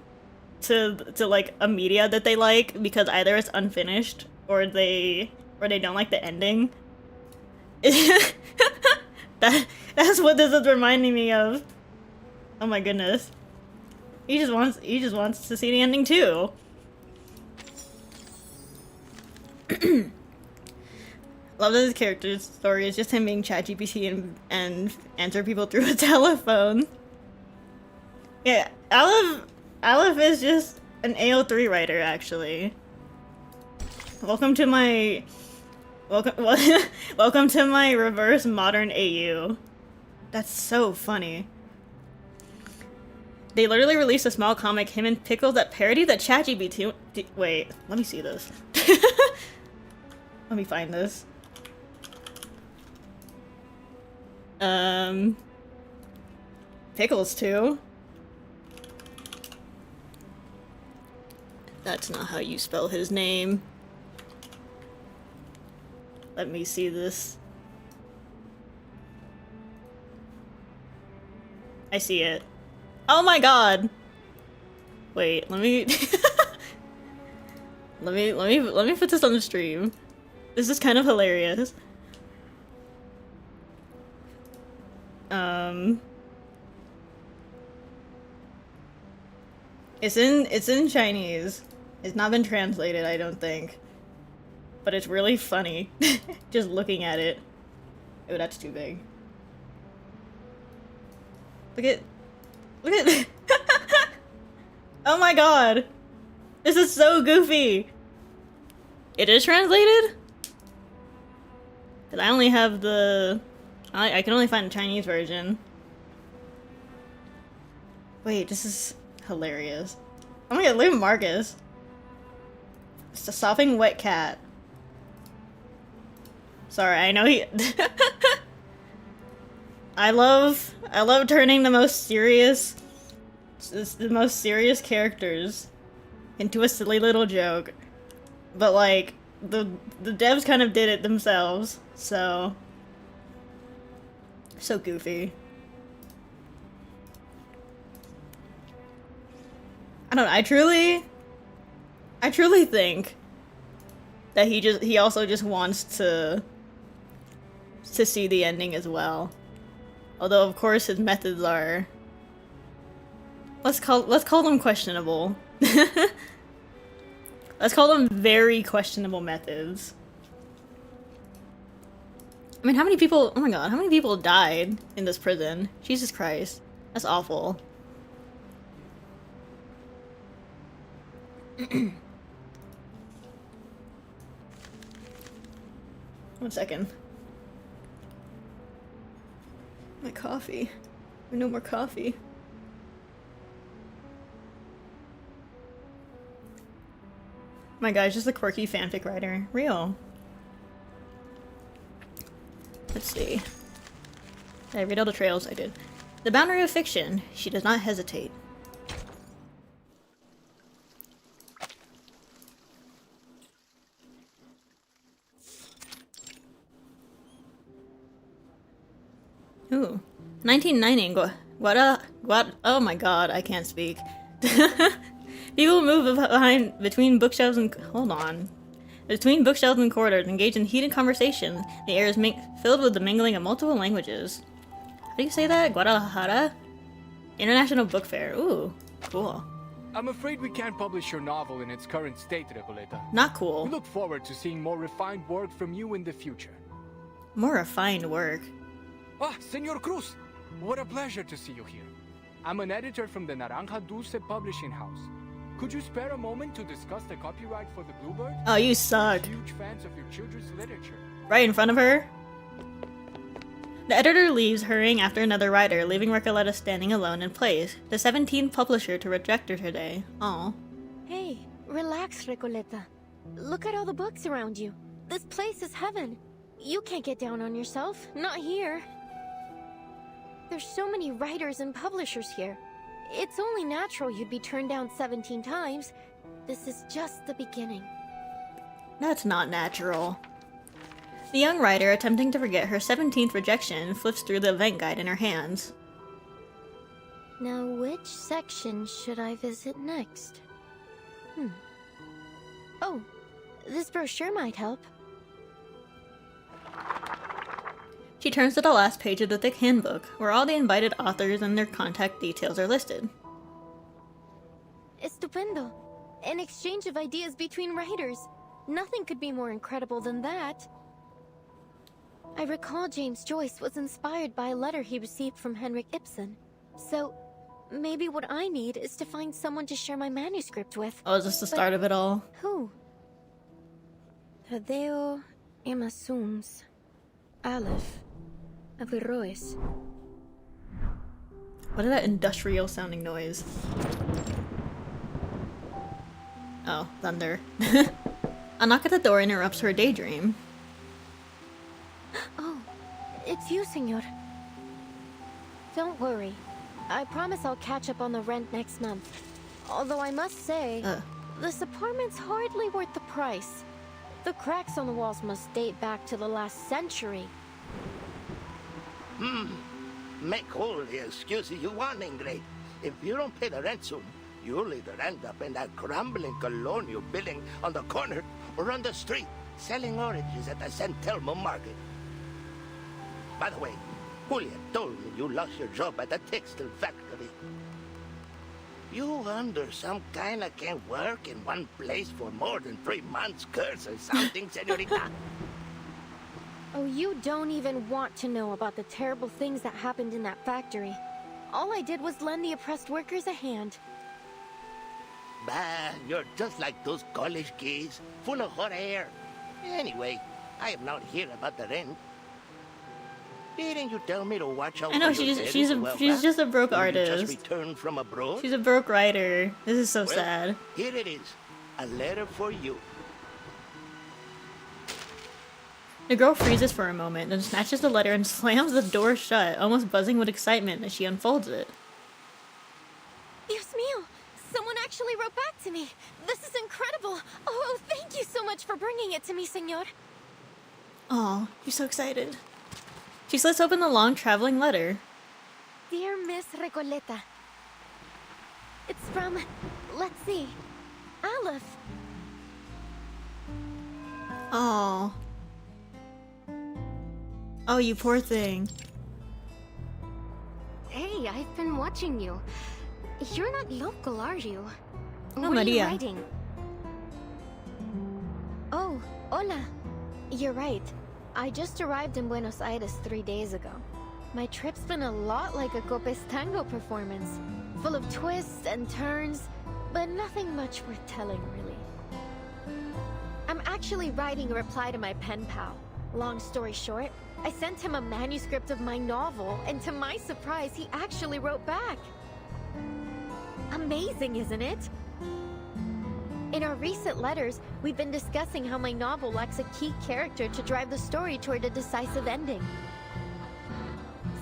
[SPEAKER 1] to like, a media that they like because either it's unfinished or they don't like the ending? That's what this is reminding me of. Oh my goodness. He just wants to see the ending too. Love that his character's story is just him being ChatGPT and answer people through a telephone. Yeah, Aleph is just an AO3 writer, actually. Welcome to my reverse modern AU. That's so funny. They literally released a small comic, him and Pickles, that parody that ChatGPT. Wait, let me see this. Let me find this. Pickles too. That's not how you spell his name. Let me see this. I see it. Oh my god! Wait, let me... let me put this on the stream. This is kind of hilarious. It's in Chinese. It's not been translated, I don't think. But it's really funny. Just looking at it. Oh, that's too big. Look at oh my god! This is so goofy! It is translated? Cause I only have the... I can only find the Chinese version. Wait, this is hilarious. Oh my god, look at Marcus. It's a sopping wet cat. Sorry, I know he... I love turning the most serious characters into a silly little joke. But like, the devs kind of did it themselves, so... So goofy. I don't know, I truly think that he also just wants to see the ending as well. Although of course his methods are, let's call them questionable. Let's call them very questionable methods. I mean, how many people, oh my god, how many people died in this prison? Jesus Christ. That's awful. 1 second. My coffee. No more coffee. My guy's just a quirky fanfic writer. Real. Let's see. Did I read all the trails? I did. The boundary of fiction. She does not hesitate. Ooh. 1990. Oh my god, I can't speak. People move between bookshelves and... Hold on. Between bookshelves and corridors, engage in heated conversation. The air is filled with the mingling of multiple languages. How do you say that? Guadalajara? International Book Fair. Ooh, cool.
[SPEAKER 11] I'm afraid we can't publish your novel in its current state, Recoleta.
[SPEAKER 1] Not cool.
[SPEAKER 11] We look forward to seeing more refined work from you in the future.
[SPEAKER 1] More refined work.
[SPEAKER 11] Ah, Senor Cruz! What a pleasure to see you here. I'm an editor from the Naranja Dulce publishing house. Could you spare a moment to discuss the copyright for the Bluebird?
[SPEAKER 1] Oh, you suck.
[SPEAKER 11] Huge fans of your children's literature.
[SPEAKER 1] Right in front of her? The editor leaves, hurrying after another writer, leaving Recoleta standing alone in place. The 17th publisher to reject her today. Aw.
[SPEAKER 3] Hey, relax, Recoleta. Look at all the books around you. This place is heaven. You can't get down on yourself. Not here. There's so many writers and publishers here. It's only natural you'd be turned down 17 times. This is just the beginning.
[SPEAKER 1] That's not natural. The young writer, attempting to forget her 17th rejection, flips through the event guide in her hands.
[SPEAKER 3] Now, which section should I visit next? Oh, this brochure might help.
[SPEAKER 1] She turns to the last page of the thick handbook, where all the invited authors and their contact details are listed.
[SPEAKER 3] Estupendo. An exchange of ideas between writers. Nothing could be more incredible than that. I recall James Joyce was inspired by a letter he received from Henrik Ibsen. So, maybe what I need is to find someone to share my manuscript with.
[SPEAKER 1] Oh, is this the start of it all?
[SPEAKER 3] Who? Tadeo Emasums. Aleph. Averroes.
[SPEAKER 1] What is that industrial sounding noise? Oh, thunder. A knock at the door interrupts her daydream.
[SPEAKER 3] Oh, it's you, senor. Don't worry. I promise I'll catch up on the rent next month. Although I must say, this apartment's hardly worth the price. The cracks on the walls must date back to the last century.
[SPEAKER 12] Make all the excuses you want, Ingrid. If you don't pay the rent soon, you'll either end up in that crumbling colonial building on the corner or on the street, selling oranges at the San Telmo market. By the way, Julia told me you lost your job at the textile factory. You under some kind of can't work in one place for more than 3 months, curse or something, senorita?
[SPEAKER 3] Oh, you don't even want to know about the terrible things that happened in that factory. All I did was lend the oppressed workers a hand.
[SPEAKER 12] Bah, you're just like those college kids, full of hot air. Anyway, I am not here about the rent. Didn't you tell me to watch out?
[SPEAKER 1] I know
[SPEAKER 12] for your
[SPEAKER 1] she's just a broke
[SPEAKER 12] Did
[SPEAKER 1] artist.
[SPEAKER 12] you just returned from abroad?
[SPEAKER 1] She's a broke writer. This is so
[SPEAKER 12] Well,
[SPEAKER 1] sad.
[SPEAKER 12] Here it is, a letter for you.
[SPEAKER 1] The girl freezes for a moment, then snatches the letter and slams the door shut, almost buzzing with excitement as she unfolds it.
[SPEAKER 3] Dios mío! Someone actually wrote back to me! This is incredible! Oh, thank you so much for bringing it to me, senor!
[SPEAKER 1] Aw, you're so excited. She slits open the long traveling letter.
[SPEAKER 3] Dear Miss Recoleta. It's from, let's see, Aleph.
[SPEAKER 1] Aw. Oh, you poor thing.
[SPEAKER 3] Hey, I've been watching you. You're not local, are you?
[SPEAKER 1] No,
[SPEAKER 3] what are you
[SPEAKER 1] Maria.
[SPEAKER 3] writing? Oh, hola. You're right. I just arrived in Buenos Aires 3 days ago. My trip's been a lot like a Copes Tango performance. Full of twists and turns, but nothing much worth telling, really. I'm actually writing a reply to my pen pal. Long story short, I sent him a manuscript of my novel, and to my surprise, he actually wrote back. Amazing, isn't it? In our recent letters, we've been discussing how my novel lacks a key character to drive the story toward a decisive ending.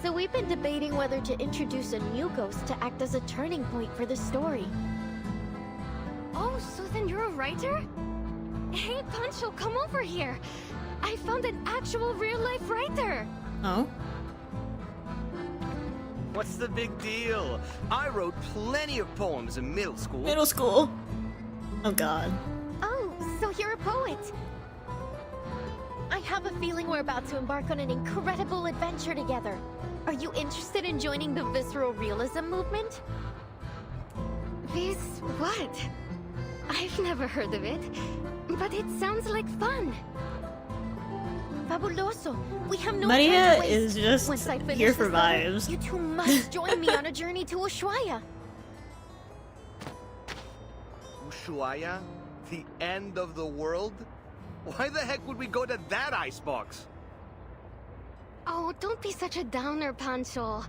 [SPEAKER 3] So we've been debating whether to introduce a new ghost to act as a turning point for the story. Oh, so then you're a writer? Hey, Pancho, come over here. I found an actual real-life writer.
[SPEAKER 1] Oh?
[SPEAKER 13] What's the big deal? I wrote plenty of poems in middle school.
[SPEAKER 1] Middle school. Oh god.
[SPEAKER 3] Oh, so you're a poet. I have a feeling we're about to embark on an incredible adventure together. Are you interested in joining the visceral realism movement?
[SPEAKER 14] This what? I've never heard of it, but it sounds like fun.
[SPEAKER 3] Fabuloso. We have no
[SPEAKER 1] Maria
[SPEAKER 3] time to waste.
[SPEAKER 1] is just
[SPEAKER 3] Once I finish
[SPEAKER 1] here
[SPEAKER 3] this
[SPEAKER 1] for
[SPEAKER 3] letter,
[SPEAKER 1] vibes.
[SPEAKER 3] You two must join me on a journey to Ushuaia.
[SPEAKER 13] Ushuaia? The end of the world? Why the heck would we go to that icebox?
[SPEAKER 14] Oh, don't be such a downer, Pancho.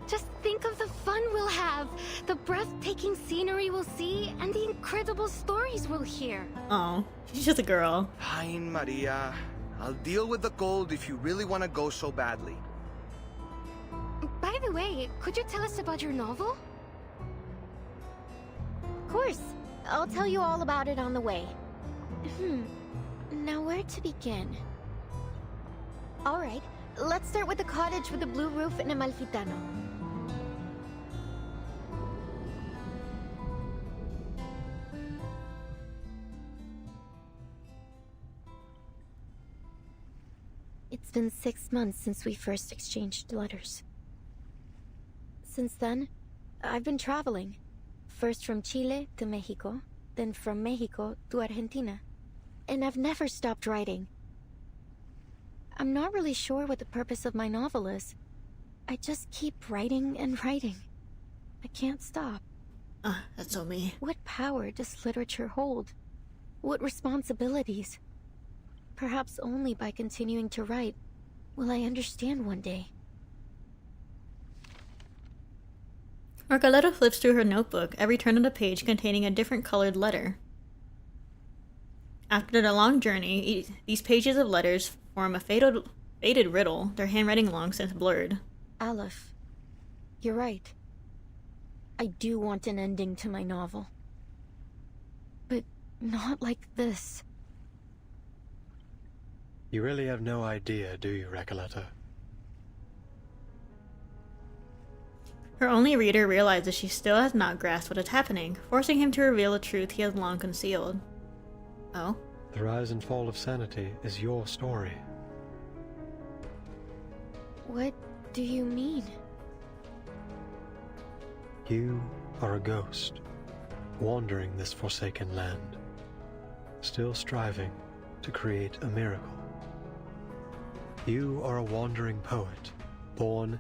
[SPEAKER 14] Just think of the fun we'll have, the breathtaking scenery we'll see, and the incredible stories we'll hear.
[SPEAKER 1] Oh, she's just a girl.
[SPEAKER 13] Fine, Maria. I'll deal with the cold if you really want to go so badly.
[SPEAKER 14] By the way, could you tell us about your novel?
[SPEAKER 3] Of course. I'll tell you all about it on the way. Now where to begin? Alright, let's start with the cottage with the blue roof in Amalfitano. It's been 6 months since we first exchanged letters. Since then, I've been traveling. First from Chile to Mexico, then from Mexico to Argentina. And I've never stopped writing. I'm not really sure what the purpose of my novel is. I just keep writing and writing. I can't stop.
[SPEAKER 1] That's so me.
[SPEAKER 3] What power does literature hold? What responsibilities? Perhaps only by continuing to write will I understand one day.
[SPEAKER 1] Arcoletta flips through her notebook, every turn of the page containing a different colored letter. After the long journey, these pages of letters form a faded riddle, their handwriting long since blurred.
[SPEAKER 3] Aleph, you're right. I do want an ending to my novel. But not like this.
[SPEAKER 9] You really have no idea, do you, Recoleta?
[SPEAKER 1] Her only reader realizes she still has not grasped what is happening, forcing him to reveal a truth he has long concealed. Oh?
[SPEAKER 9] The rise and fall of sanity is your story.
[SPEAKER 3] What do you mean?
[SPEAKER 9] You are a ghost, wandering this forsaken land, still striving to create a miracle. You are a wandering poet, born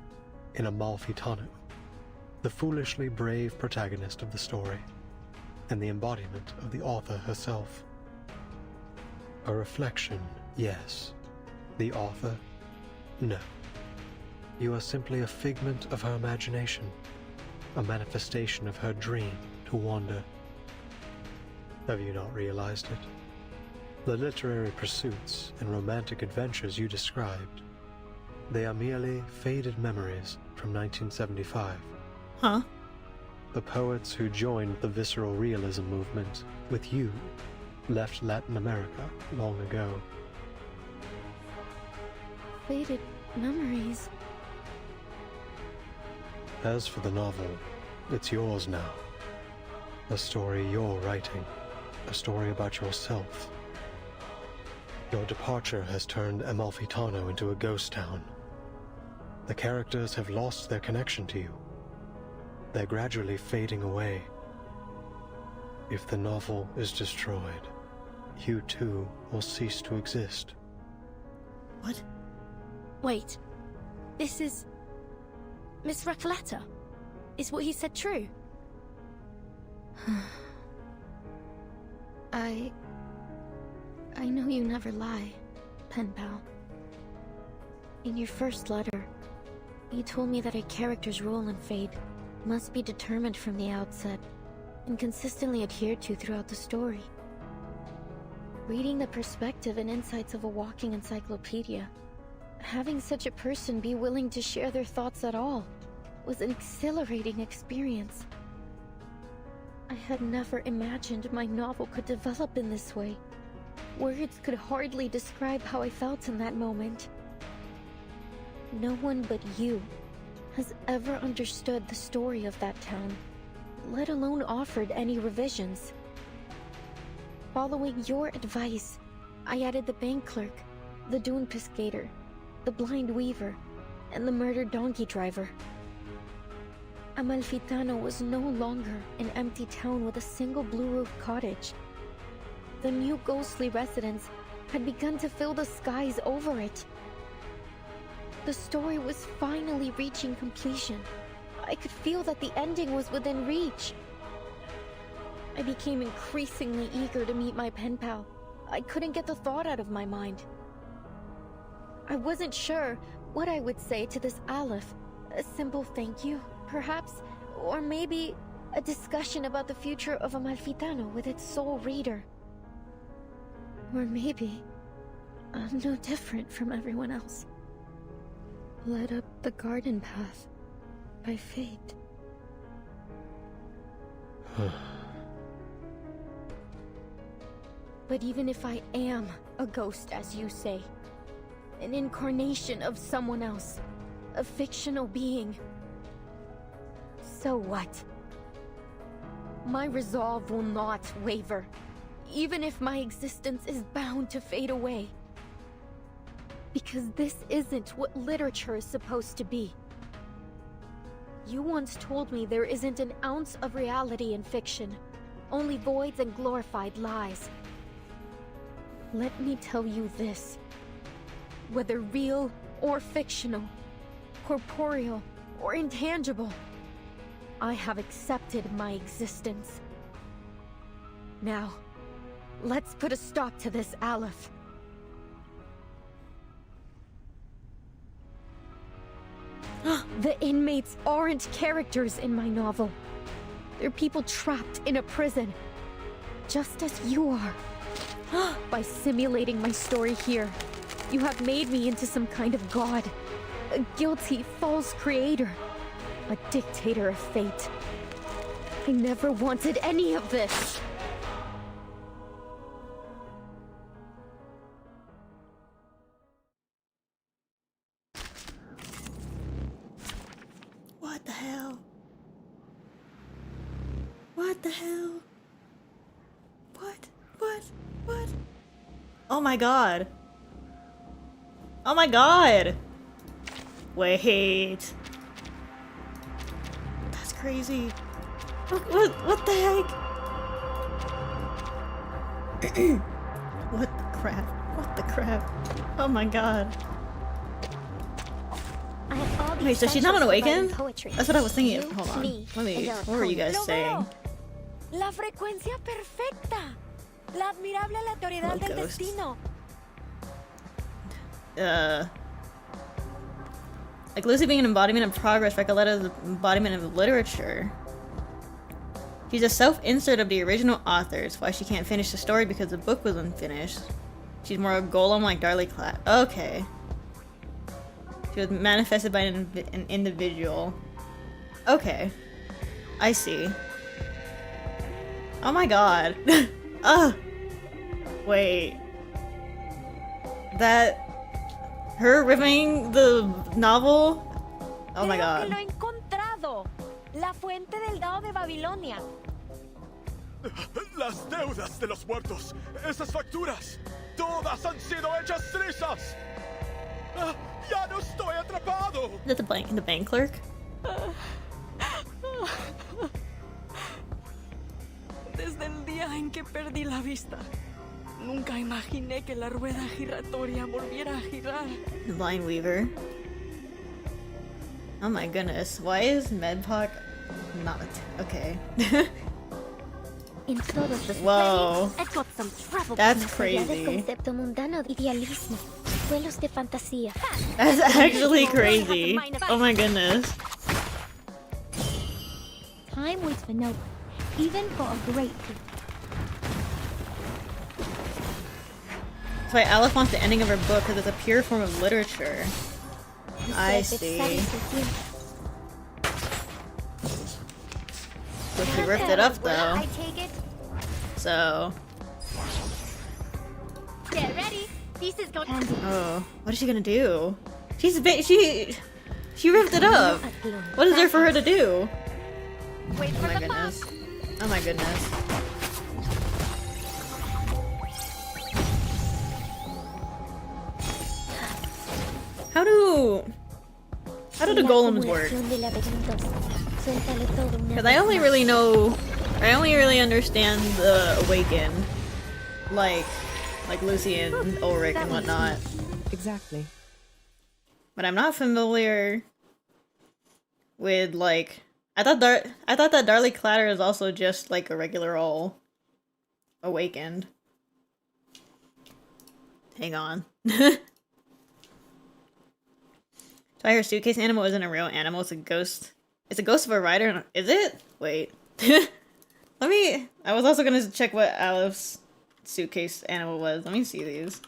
[SPEAKER 9] in Amalfitano, the foolishly brave protagonist of the story, and the embodiment of the author herself. A reflection, yes. The author, no. You are simply a figment of her imagination, a manifestation of her dream to wander. Have you not realized it? The literary pursuits and romantic adventures you described, they are merely faded memories from 1975.
[SPEAKER 1] Huh?
[SPEAKER 9] The poets who joined the visceral realism movement with you left Latin America long ago.
[SPEAKER 3] Faded memories.
[SPEAKER 9] As for the novel, it's yours now. A story you're writing. A story about yourself. Your departure has turned Amalfitano into a ghost town. The characters have lost their connection to you. They're gradually fading away. If the novel is destroyed, you too will cease to exist.
[SPEAKER 1] What?
[SPEAKER 3] Wait. This is... Miss Recoleta? Is what he said true? I know you never lie, pen pal. In your first letter, you told me that a character's role in fate must be determined from the outset and consistently adhered to throughout the story. Reading the perspective and insights of a walking encyclopedia, having such a person be willing to share their thoughts at all was an exhilarating experience. I had never imagined my novel could develop in this way. Words could hardly describe how I felt in that moment. No one but you has ever understood the story of that town, let alone offered any revisions. Following your advice, I added the bank clerk, the dune piscator, the blind weaver, and the murdered donkey driver. Amalfitano was no longer an empty town with a single blue-roofed cottage. The new ghostly residents had begun to fill the skies over it. The story was finally reaching completion. I could feel that the ending was within reach. I became increasingly eager to meet my pen pal. I couldn't get the thought out of my mind. I wasn't sure what I would say to this Aleph. A simple thank you, perhaps, or maybe a discussion about the future of Amalfitano with its sole reader. Or maybe I'm no different from everyone else. Led up the garden path by fate. But even if I am a ghost, as you say, an incarnation of someone else, a fictional being, so what? My resolve will not waver, even if my existence is bound to fade away. Because this isn't what literature is supposed to be. You once told me there isn't an ounce of reality in fiction, only voids and glorified lies. Let me tell you this. Whether real or fictional, corporeal or intangible, I have accepted my existence. Now, let's put a stop to this, Aleph. The inmates aren't characters in my novel. They're people trapped in a prison, just as you are. By simulating my story here, you have made me into some kind of god, a guilty, false creator, a dictator of fate. I never wanted any of this.
[SPEAKER 1] What the hell? What the hell? What? Oh my god. Oh my god! Wait. That's crazy. What the heck? What the crap? Oh my god. Wait, so she's not an Awaken? That's what I was thinking. Hold on. What were you guys saying?
[SPEAKER 2] La frecuencia perfecta. La admirable aleatoriedad del destino.
[SPEAKER 1] Like Lucy being an embodiment of progress, Recoleta is an embodiment of literature. She's a self-insert of the original authors. Why she can't finish the story because the book was unfinished. She's more a golem like Darley Clatt. Okay. She was manifested by an individual. Okay. I see. Oh my god. Wait. That... Her ripping the novel? Oh my god.
[SPEAKER 2] Creo que lo he encontrado. La fuente del dado de Babilonia.
[SPEAKER 5] Las deudas de los muertos. Esas facturas. Todas han sido hechas trizas. Ya no estoy atrapado.
[SPEAKER 1] Is that the bank clerk?
[SPEAKER 15] Desde el día en que perdí la vista, nunca imaginé que la rueda giratoria volviera a girar.
[SPEAKER 1] The Blind Weaver. Oh my goodness, why is Medpoc not? Okay. Whoa. That's crazy. That's actually crazy. Oh my goodness.
[SPEAKER 3] Time waits for no one, even for a great people.
[SPEAKER 1] That's why Aleph wants the ending of her book, because it's a pure form of literature. I see. So she ripped it up though.
[SPEAKER 14] I take it.
[SPEAKER 1] So.
[SPEAKER 14] Get ready. This is going.
[SPEAKER 1] Oh, what is she gonna do? She ripped it up! What is there for her to do?
[SPEAKER 14] Wait
[SPEAKER 1] Oh my goodness. Oh my goodness. How do the golems work? Because I only really understand the Awaken, like Lucy and Ulrich and whatnot.
[SPEAKER 16] Exactly.
[SPEAKER 1] But I'm not familiar with like I thought that Darly Clatter is also just like a regular old Awakened. Hang on. So I hear Suitcase Animal isn't a real animal, it's a ghost. It's a ghost of a rider. Is it? Wait. I was also gonna check what Alep's Suitcase Animal was. Let me see these.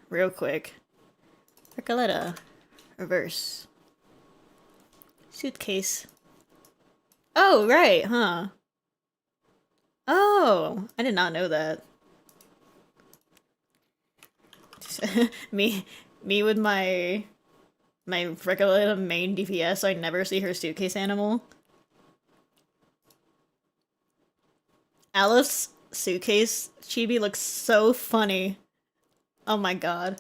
[SPEAKER 1] Real quick. Recoletta. Reverse. Suitcase. Oh, right, huh. Oh, I did not know that. me with my Recoletta main DPS, so I never see her Suitcase Animal. Alep's Suitcase chibi looks so funny. Oh my god.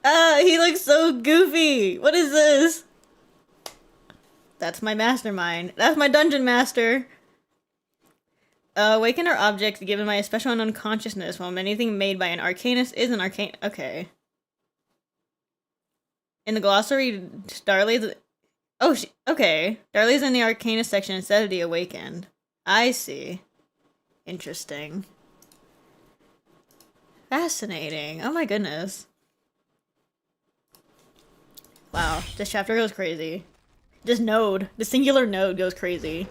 [SPEAKER 1] He looks so goofy! What is this? That's my mastermind. That's my dungeon master! Awaken are objects given by a special unknown consciousness, while anything made by an arcanist is an arcane- Okay. In the glossary, Darly's- Oh, okay. Darly's in the arcanist section instead of the Awakened. I see. Interesting. Fascinating. Oh my goodness. Wow, this chapter goes crazy. This node, the singular node goes crazy.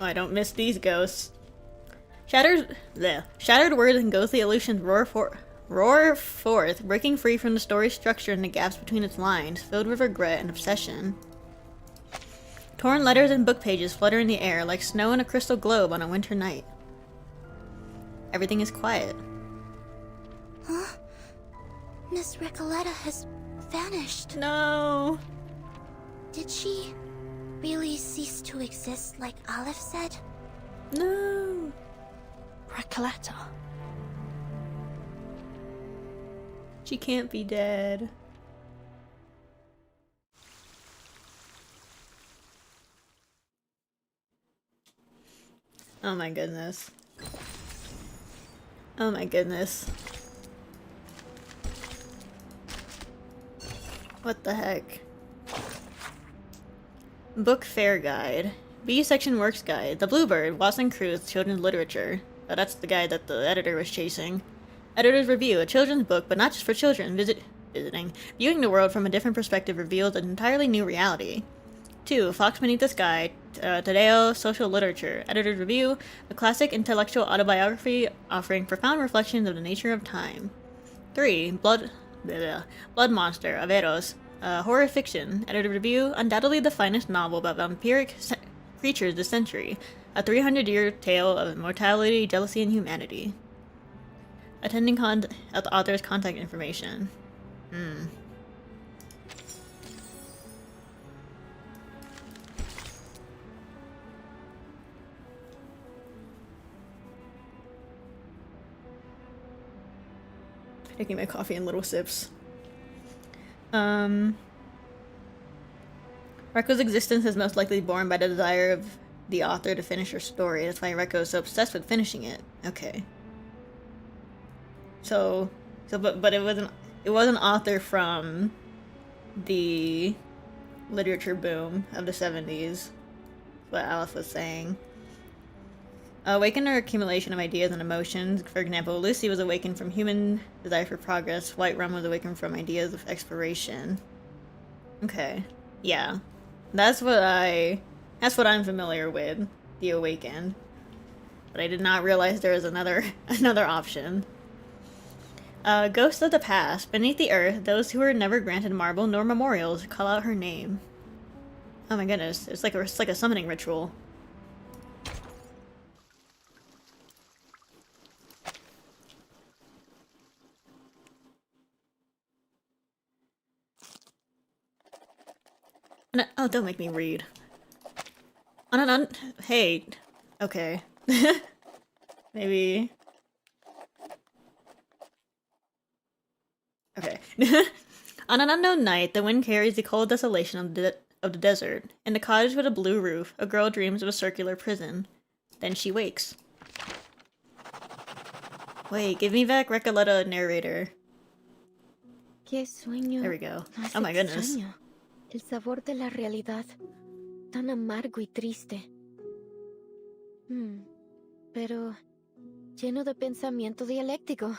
[SPEAKER 1] Oh, I don't miss these ghosts. Shattered words and ghostly illusions roar forth, breaking free from the story's structure and the gaps between its lines, filled with regret and obsession. Torn letters and book pages flutter in the air like snow in a crystal globe on a winter night. Everything is quiet.
[SPEAKER 7] Huh? Miss Recoletta has vanished.
[SPEAKER 1] No.
[SPEAKER 7] Did she really cease to exist like Aleph said?
[SPEAKER 1] No.
[SPEAKER 3] Recoletta.
[SPEAKER 1] She can't be dead. Oh my goodness. Oh my goodness. What the heck? Book Fair Guide. B Section Works Guide. The Bluebird, Watson Cruz, Children's Literature. Oh, that's the guy that the editor was chasing. Editor's Review. A children's book, but not just for children. Visiting. Viewing the world from a different perspective reveals an entirely new reality. 2. Fox Beneath the Sky. Tadeo, Social Literature. Editor's Review. A classic intellectual autobiography offering profound reflections of the nature of time. 3. Blood Monster, Averos, horror fiction, edited review, undoubtedly the finest novel about vampiric creatures this century, a 300-year tale of immortality, jealousy, and humanity. Attending the author's contact information. Taking my coffee in little sips. Reko's existence is most likely born by the desire of the author to finish her story. That's why Reko is so obsessed with finishing it. Okay. But it was an author from the literature boom of the 70s. What Aleph was saying. Awakened are accumulation of ideas and emotions. For example, Lucy was awakened from human desire for progress. Whiterun was awakened from ideas of exploration. Okay. Yeah. That's what I'm familiar with. The Awakened. But I did not realize there was another option. Ghosts of the Past. Beneath the earth, those who were never granted marble nor memorials call out her name. Oh my goodness. It's like a summoning ritual. Oh, don't make me read. Hey. Okay. Maybe. Okay. On an unknown night, the wind carries the cold desolation of the desert. In a cottage with a blue roof, a girl dreams of a circular prison. Then she wakes. Wait, give me back Recoleta narrator.
[SPEAKER 3] Qué sueño.
[SPEAKER 1] There we go.
[SPEAKER 3] Más
[SPEAKER 1] Oh my goodness.
[SPEAKER 3] extraño. El sabor de la realidad. Tan amargo y triste. Pero lleno de pensamiento dialéctico.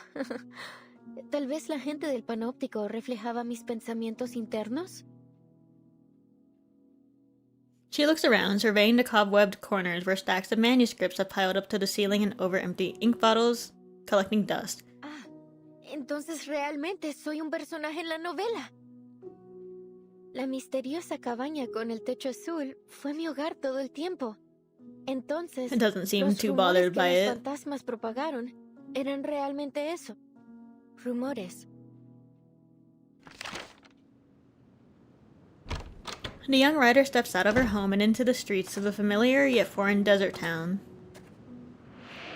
[SPEAKER 3] Tal vez la gente del panóptico reflejaba mis pensamientos internos.
[SPEAKER 1] She looks around, surveying the cobwebbed corners where stacks of manuscripts have piled up to the ceiling and over empty ink bottles, collecting dust.
[SPEAKER 3] Entonces realmente soy un personaje en la novela. La misteriosa cabaña con el techo azul fue mi hogar todo el tiempo. Entonces,
[SPEAKER 1] It doesn't seem
[SPEAKER 3] los
[SPEAKER 1] too
[SPEAKER 3] rumores
[SPEAKER 1] bothered
[SPEAKER 3] que
[SPEAKER 1] by
[SPEAKER 3] los
[SPEAKER 1] it.
[SPEAKER 3] fantasmas propagaron eran realmente eso. Rumores.
[SPEAKER 1] The young writer steps out of her home and into the streets of a familiar yet foreign desert town.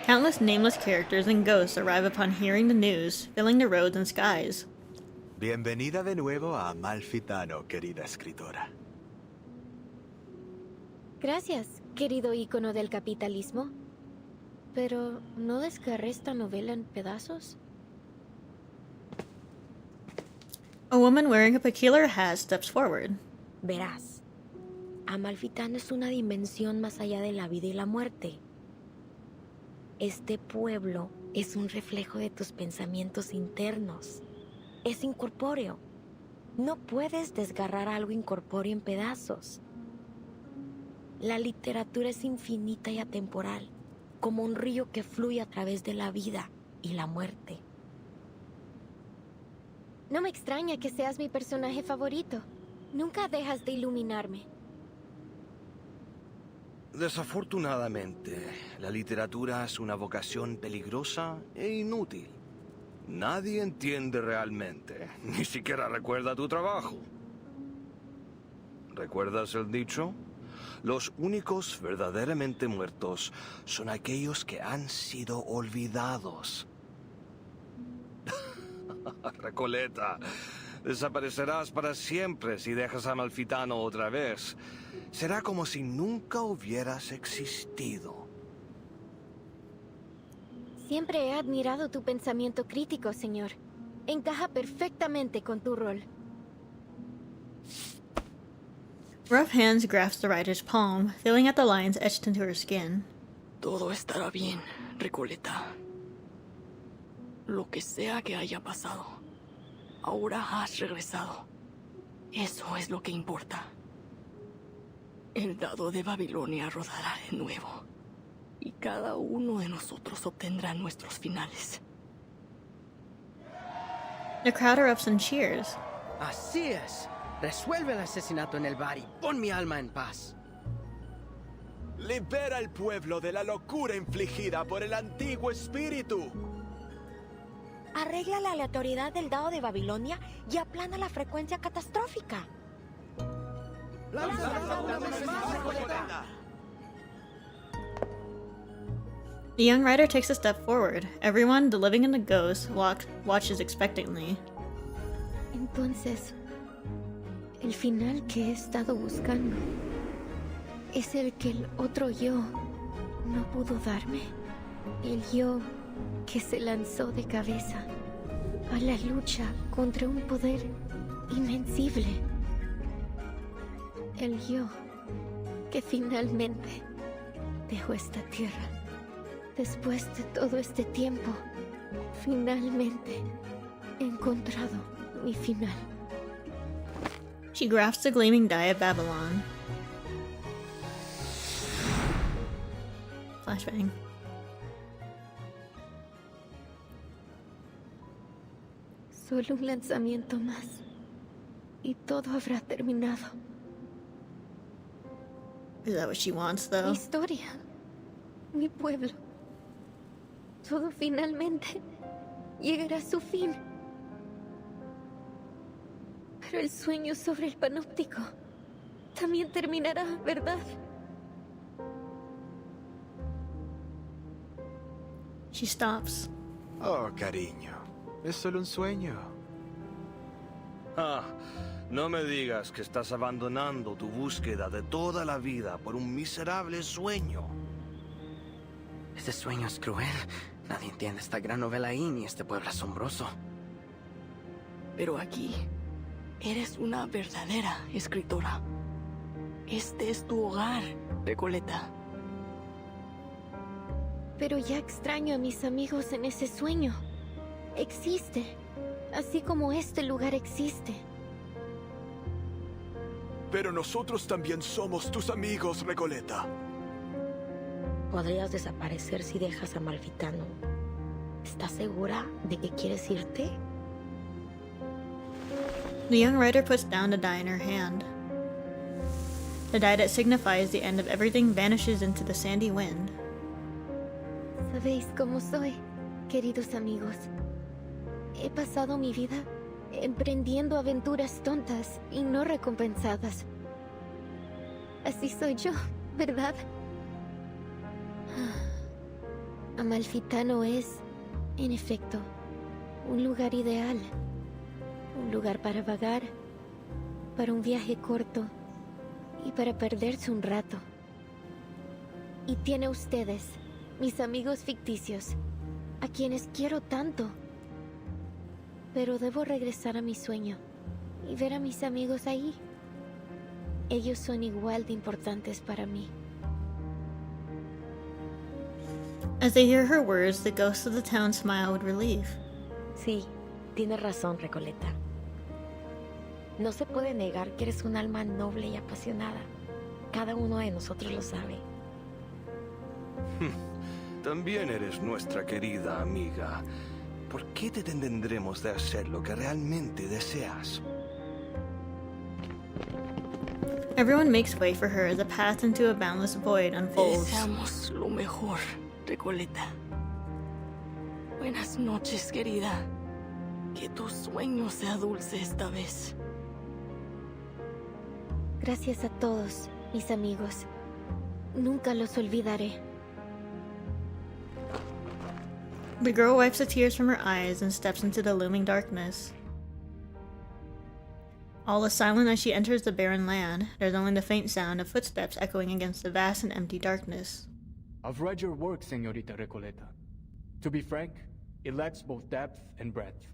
[SPEAKER 1] Countless nameless characters and ghosts arrive upon hearing the news, filling the roads and skies.
[SPEAKER 16] Bienvenida de nuevo a Amalfitano, querida escritora.
[SPEAKER 3] Gracias, querido ícono del capitalismo. Pero, ¿no desgarré esta novela en pedazos?
[SPEAKER 1] A woman wearing a peculiar hat steps forward.
[SPEAKER 3] Verás, Amalfitano es una dimensión más allá de la vida y la muerte. Este pueblo es un reflejo de tus pensamientos internos. Es incorpóreo. No puedes desgarrar algo incorpóreo en pedazos. La literatura es infinita y atemporal, como un río que fluye a través de la vida y la muerte. No me extraña que seas mi personaje favorito. Nunca dejas de iluminarme.
[SPEAKER 13] Desafortunadamente, la literatura es una vocación peligrosa e inútil. Nadie entiende realmente, ni siquiera recuerda tu trabajo. ¿Recuerdas el dicho? Los únicos verdaderamente muertos son aquellos que han sido olvidados. Recoleta, desaparecerás para siempre si dejas a Amalfitano otra vez. Será como si nunca hubieras existido.
[SPEAKER 3] Siempre he admirado tu pensamiento crítico, señor. Encaja perfectamente con tu rol.
[SPEAKER 1] Rough hands grasp the writer's palm, feeling at the lines etched into her skin.
[SPEAKER 15] Todo estará bien, Recoleta. Lo que sea que haya pasado, ahora has regresado. Eso es lo que importa. El dado de Babilonia rodará de nuevo. Y cada uno de nosotros obtendrá nuestros finales.
[SPEAKER 1] The crowd erupts in cheers.
[SPEAKER 17] Así es. Resuelve el asesinato en el bar y pon mi alma en paz.
[SPEAKER 5] Libera al pueblo de la locura infligida por el antiguo espíritu.
[SPEAKER 2] Arregla la aleatoriedad del dado de Babilonia y aplana la frecuencia catastrófica.
[SPEAKER 1] The young writer takes a step forward. Everyone, the living and the ghosts, watches expectantly.
[SPEAKER 3] Entonces, el final que he estado buscando es el que el otro yo no pudo darme. El yo que se lanzó de cabeza a la lucha contra un poder invencible. El yo que finalmente dejó esta tierra. Después de todo este tiempo, finalmente he encontrado mi final.
[SPEAKER 1] She grasps the gleaming die of Babylon. Flashbang.
[SPEAKER 3] Solo un lanzamiento más y todo habrá terminado.
[SPEAKER 1] Is that what she wants, though?
[SPEAKER 3] Mi historia, mi pueblo, todo finalmente llegará a su fin. Pero el sueño sobre el panóptico también terminará, ¿verdad?
[SPEAKER 1] She stops.
[SPEAKER 16] Oh, cariño. Es solo un sueño.
[SPEAKER 13] Ah, no me digas que estás abandonando tu búsqueda de toda la vida por un miserable sueño.
[SPEAKER 17] Este sueño es cruel. Nadie entiende esta gran novela ahí ni este pueblo asombroso.
[SPEAKER 15] Pero aquí, eres una verdadera escritora. Este es tu hogar, Recoleta.
[SPEAKER 3] Pero ya extraño a mis amigos en ese sueño. Existe, así como este lugar existe.
[SPEAKER 5] Pero nosotros también somos tus amigos, Recoleta.
[SPEAKER 18] Podrías desaparecer si dejas a Malfitano. ¿Estás segura de que quieres irte?
[SPEAKER 1] The young writer puts down the die in her hand. The die that signifies the end of everything vanishes into the sandy wind.
[SPEAKER 3] ¿Sabéis cómo soy, queridos amigos? He pasado mi vida emprendiendo aventuras tontas y no recompensadas. Así soy yo, ¿verdad? Amalfitano es, en efecto, un lugar ideal. Un lugar para vagar, para un viaje corto y para perderse un rato. Y tiene a ustedes, mis amigos ficticios, a quienes quiero tanto. Pero debo regresar a mi sueño y ver a mis amigos ahí. Ellos son igual de importantes para mí.
[SPEAKER 1] As they hear her words, the ghosts of the town smile with relief.
[SPEAKER 18] Sí, tienes razón, Recoleta. No se puede negar que eres un alma noble y apasionada. Cada uno de nosotros lo sabe.
[SPEAKER 13] También eres nuestra querida amiga. ¿Por qué te detendremos de hacer lo que realmente deseas?
[SPEAKER 1] Everyone makes way for her as a path into a boundless void unfolds.
[SPEAKER 15] Deseamos lo mejor, Recoleta. Buenas noches, querida. Que tu sueño sea dulce esta vez.
[SPEAKER 3] Gracias a todos, mis amigos. Nunca los olvidaré.
[SPEAKER 1] The girl wipes the tears from her eyes and steps into the looming darkness. All is silent as she enters the barren land. There's only the faint sound of footsteps echoing against the vast and empty darkness.
[SPEAKER 11] I've read your work, Señorita Recoleta. To be frank, it lacks both depth and breadth.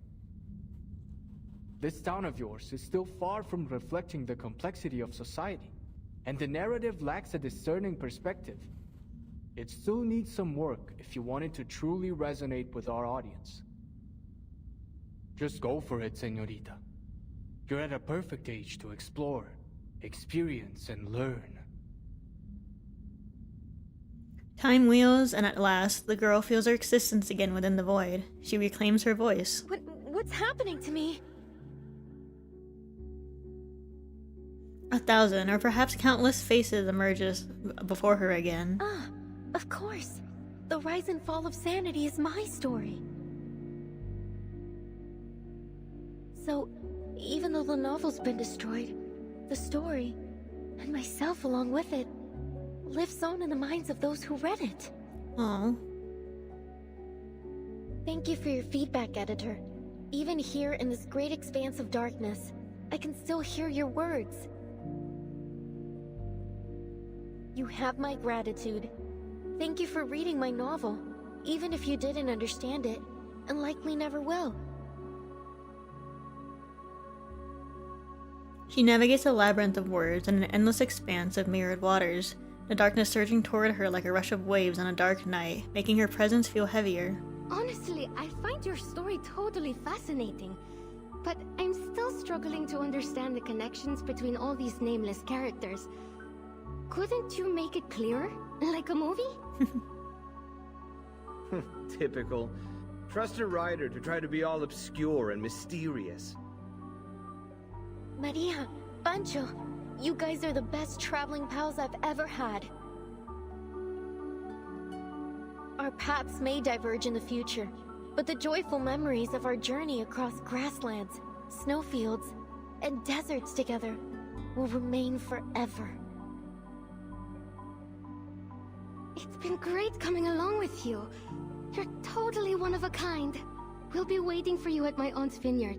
[SPEAKER 11] This town of yours is still far from reflecting the complexity of society, and the narrative lacks a discerning perspective. It still needs some work if you want it to truly resonate with our audience. Just go for it, Señorita. You're at a perfect age to explore, experience, and learn.
[SPEAKER 1] Time wheels, and at last, the girl feels her existence again within the void. She reclaims her voice.
[SPEAKER 3] What's happening to me?
[SPEAKER 1] 1,000, or perhaps countless faces emerges before her again.
[SPEAKER 3] Ah, of course. The rise and fall of sanity is my story. So, even though the novel's been destroyed, the story, and myself along with it, lives on in the minds of those who read it.
[SPEAKER 1] Aww.
[SPEAKER 3] Thank you for your feedback, editor. Even here in this great expanse of darkness, I can still hear your words. You have my gratitude. Thank you for reading my novel, even if you didn't understand it, and likely never will.
[SPEAKER 1] She navigates a labyrinth of words in an endless expanse of mirrored waters, the darkness surging toward her like a rush of waves on a dark night, making her presence feel heavier.
[SPEAKER 14] Honestly, I find your story totally fascinating, but I'm still struggling to understand the connections between all these nameless characters. Couldn't you make it clearer? Like a movie?
[SPEAKER 19] Typical. Trust a writer to try to be all obscure and mysterious.
[SPEAKER 3] Maria, Pancho, you guys are the best traveling pals I've ever had. Our paths may diverge in the future, but the joyful memories of our journey across grasslands, snowfields, and deserts together will remain forever.
[SPEAKER 14] It's been great coming along with you. You're totally one of a kind. We'll be waiting for you at my aunt's vineyard.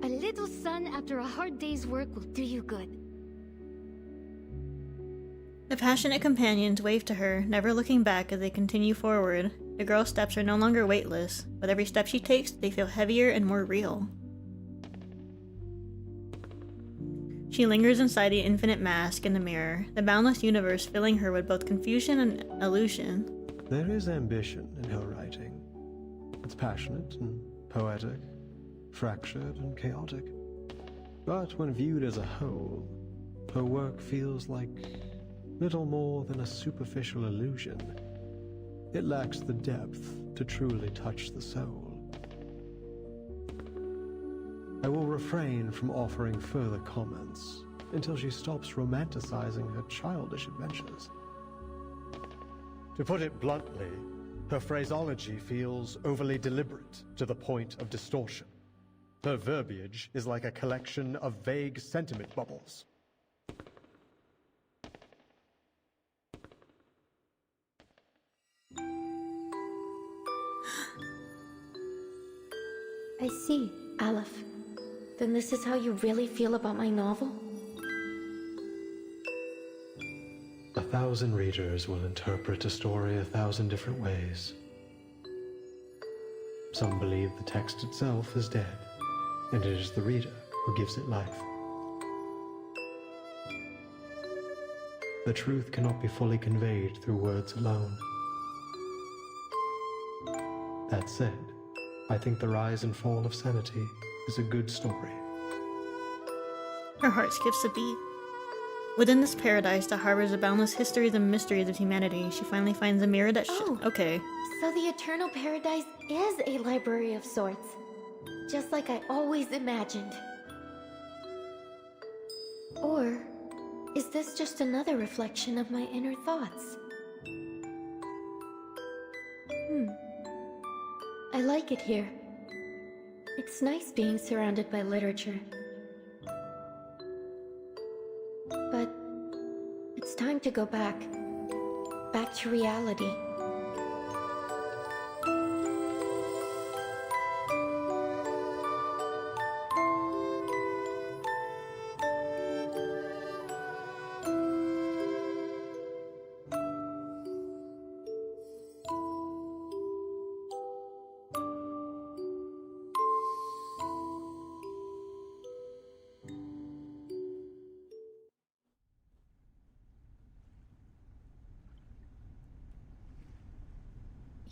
[SPEAKER 14] A little sun after a hard day's work will do you good.
[SPEAKER 1] The passionate companions wave to her, never looking back as they continue forward. The girl's steps are no longer weightless. With every step she takes, they feel heavier and more real. She lingers inside the infinite mask in the mirror, the boundless universe filling her with both confusion and illusion.
[SPEAKER 9] There is ambition in her writing. It's passionate and poetic, fractured and chaotic. But when viewed as a whole, her work feels like little more than a superficial illusion. It lacks the depth to truly touch the soul. I will refrain from offering further comments until she stops romanticizing her childish adventures.
[SPEAKER 10] To put it bluntly, her phraseology feels overly deliberate to the point of distortion. Her verbiage is like a collection of vague sentiment bubbles.
[SPEAKER 3] I see, Aleph. Then this is how you really feel about my novel?
[SPEAKER 9] 1,000 readers will interpret a story 1,000 different ways. Some believe the text itself is dead, and it is the reader who gives it life. The truth cannot be fully conveyed through words alone. That said, I think The Rise and Fall of Sanity is a good story.
[SPEAKER 1] Her heart skips a beat. Within this paradise that harbors the boundless histories and mysteries of humanity, she finally finds a mirror that okay.
[SPEAKER 3] So the Eternal Paradise is a library of sorts. Just like I always imagined. Or is this just another reflection of my inner thoughts? I like it here. It's nice being surrounded by literature. But it's time to go back to reality.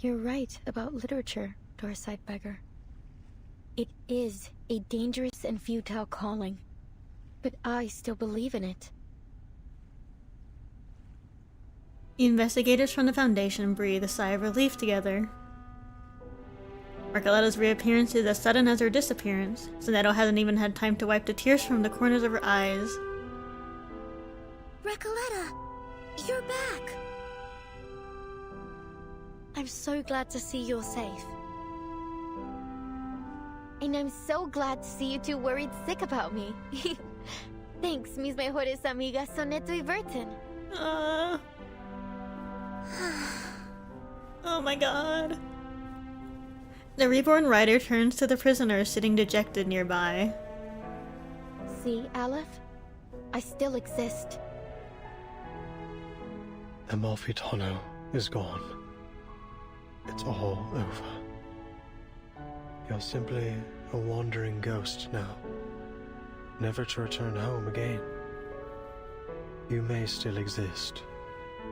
[SPEAKER 3] You're right about literature, Dorside Beggar. It is a dangerous and futile calling, but I still believe in it.
[SPEAKER 1] The investigators from the Foundation breathe a sigh of relief together. Recoletta's reappearance is as sudden as her disappearance. Sonetto hasn't even had time to wipe the tears from the corners of her eyes.
[SPEAKER 7] Recoletta, you're back!
[SPEAKER 3] I'm so glad to see you're safe. And I'm so glad to see you two worried sick about me. Thanks, mis mejores amigas Sonetto y Burton.
[SPEAKER 1] Oh my god. The reborn writer turns to the prisoner sitting dejected nearby.
[SPEAKER 3] See, Aleph? I still exist.
[SPEAKER 9] Amalfitano is gone. It's all over. You're simply a wandering ghost now, never to return home again. You may still exist,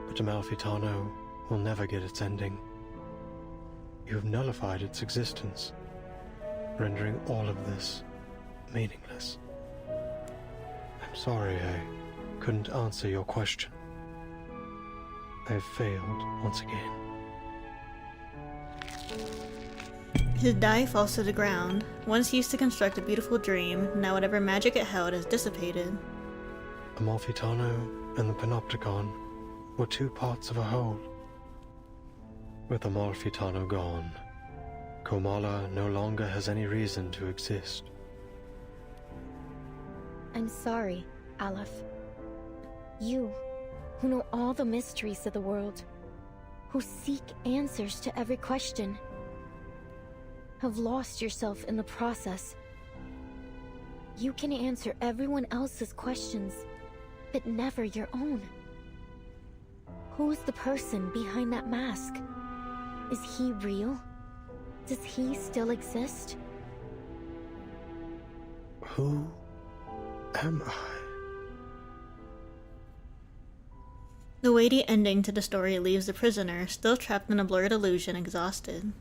[SPEAKER 9] but Amalfitano will never get its ending. You have nullified its existence, rendering all of this meaningless. I'm sorry I couldn't answer your question. I have failed once again.
[SPEAKER 1] His die falls to the ground. Once used to construct a beautiful dream, now whatever magic it held has dissipated.
[SPEAKER 9] Amalfitano and the Panopticon were two parts of a whole. With Amalfitano gone, Komala no longer has any reason to exist.
[SPEAKER 3] I'm sorry. Aleph. You, who know all the mysteries of the world, who seek answers to every question, have lost yourself in the process. You can answer everyone else's questions, but never your own. Who's the person behind that mask? Is he real? Does he still exist?
[SPEAKER 9] Who am I?
[SPEAKER 1] The weighty ending to the story leaves the prisoner, still trapped in a blurred illusion, exhausted.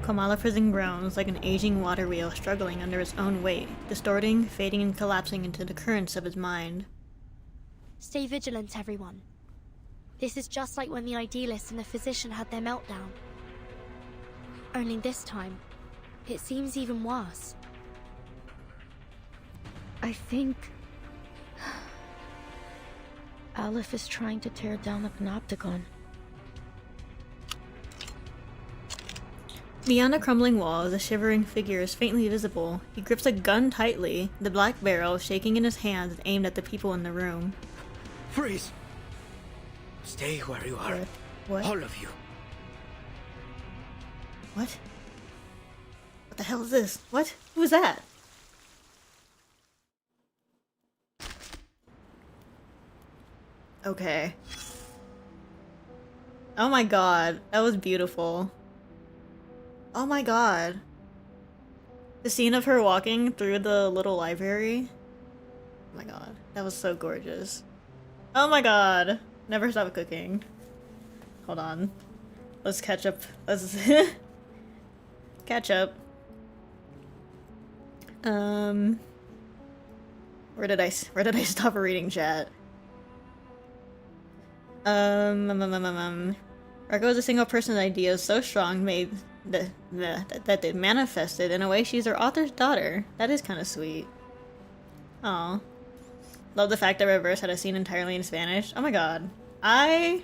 [SPEAKER 1] Kamala prison groans like an aging water wheel struggling under its own weight, distorting, fading, and collapsing into the currents of his mind.
[SPEAKER 3] Stay vigilant, everyone. This is just like when the Idealist and the Physician had their meltdown. Only this time, it seems even worse. I think... Aleph is trying to tear down the Panopticon.
[SPEAKER 1] Beyond the crumbling walls, a shivering figure is faintly visible. He grips a gun tightly, the black barrel shaking in his hands and aimed at the people in the room.
[SPEAKER 17] Freeze! Stay where you are.
[SPEAKER 1] What?
[SPEAKER 17] All of you.
[SPEAKER 1] What? What the hell is this? What? Who is that? Okay. Oh my god, that was beautiful. Oh my god. The scene of her walking through the little library. Oh my god, that was so gorgeous. Oh my god. Never stop cooking. Hold on. Let's catch up. Let's catch up. Where did I stop reading chat? Reko is a single person's idea so strong made that it manifested. In a way, she's her author's daughter. That is kind of sweet. Aw. Love the fact that Reverse had a scene entirely in Spanish. Oh my god. I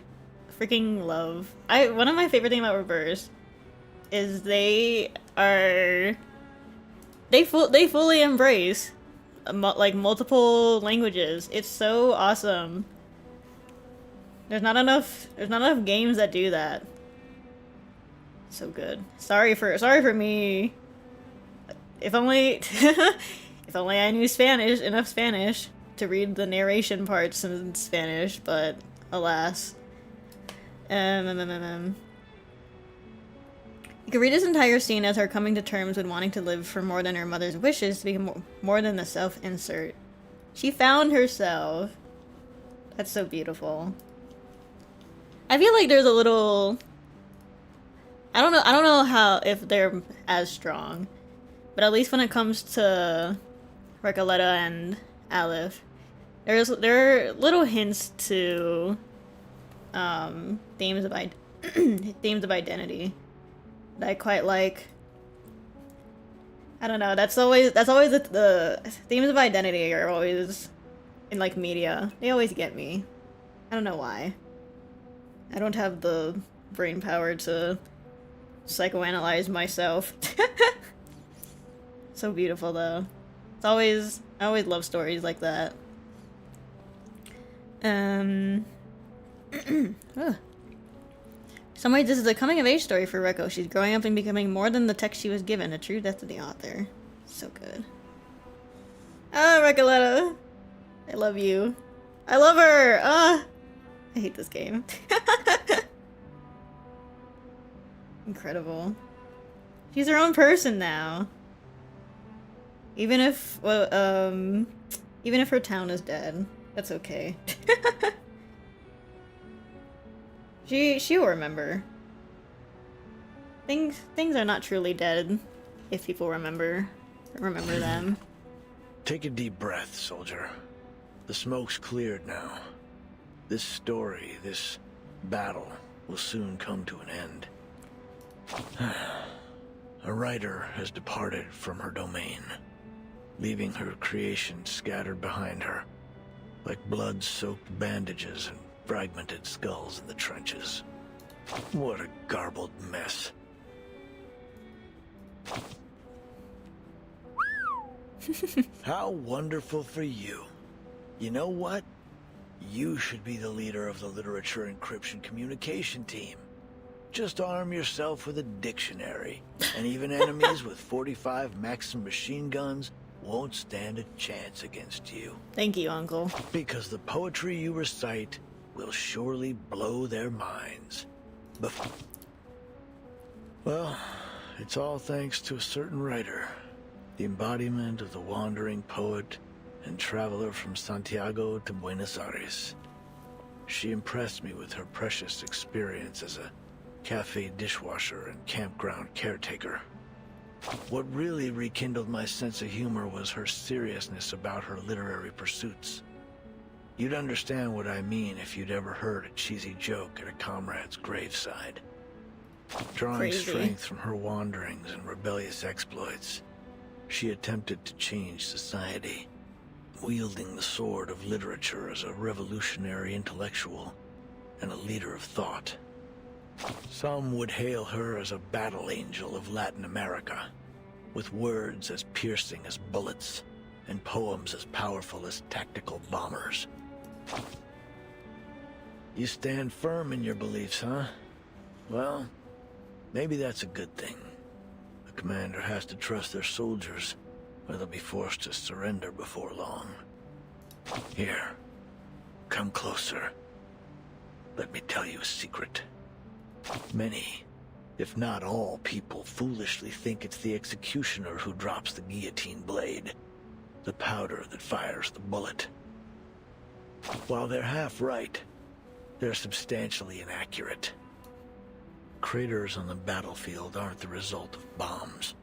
[SPEAKER 1] freaking love... one of my favorite things about Reverse is they fully embrace like multiple languages. It's so awesome. There's not enough games that do that. So good. Sorry for me. If only if only I knew enough Spanish to read the narration parts in Spanish, but alas. You can read this entire scene as her coming to terms with wanting to live for more than her mother's wishes, to be more than the self-insert. She found herself. That's so beautiful. I feel like there's a little... I don't know how, if they're as strong, but at least when it comes to Recoleta and Aleph, there are little hints to themes of identity that I quite like. I don't know. That's always the themes of identity are always in like media. They always get me. I don't know why. I don't have the brain power to psychoanalyze myself. So beautiful though. I always love stories like that. Some ways this is a coming of age story for Reko. She's growing up and becoming more than the text she was given, a true death of the author. So good. Ah, Recoleta. I love you. I love her! Ah! I hate this game. Incredible. She's her own person now. Even if her town is dead, that's okay. She'll remember. Things are not truly dead if people remember them.
[SPEAKER 20] Take a deep breath, soldier. The smoke's cleared now. This story, this battle, will soon come to an end. A writer has departed from her domain, leaving her creation scattered behind her, like blood-soaked bandages and fragmented skulls in the trenches. What a garbled mess. How wonderful for you. You know what? You should be the leader of the literature encryption communication team. Just arm yourself with a dictionary, and even enemies with 45 Maxim machine guns won't stand a chance against you.
[SPEAKER 1] Thank you, Uncle.
[SPEAKER 20] Because the poetry you recite will surely blow their minds. Well, it's all thanks to a certain writer, the embodiment of the wandering poet and traveler from Santiago to Buenos Aires. She impressed me with her precious experience as a cafe dishwasher and campground caretaker. What really rekindled my sense of humor was her seriousness about her literary pursuits. You'd understand what I mean if you'd ever heard a cheesy joke at a comrade's graveside. Drawing strength from her wanderings and rebellious exploits, she attempted to change society, wielding the sword of literature as a revolutionary intellectual and a leader of thought. Some would hail her as a battle angel of Latin America, with words as piercing as bullets and poems as powerful as tactical bombers. You stand firm in your beliefs, huh? Well, maybe that's a good thing. The commander has to trust their soldiers, or they'll be forced to surrender before long. Here, come closer. Let me tell you a secret. Many, if not all people, foolishly think it's the executioner who drops the guillotine blade, the powder that fires the bullet. While they're half right, they're substantially inaccurate. Craters on the battlefield aren't the result of bombs,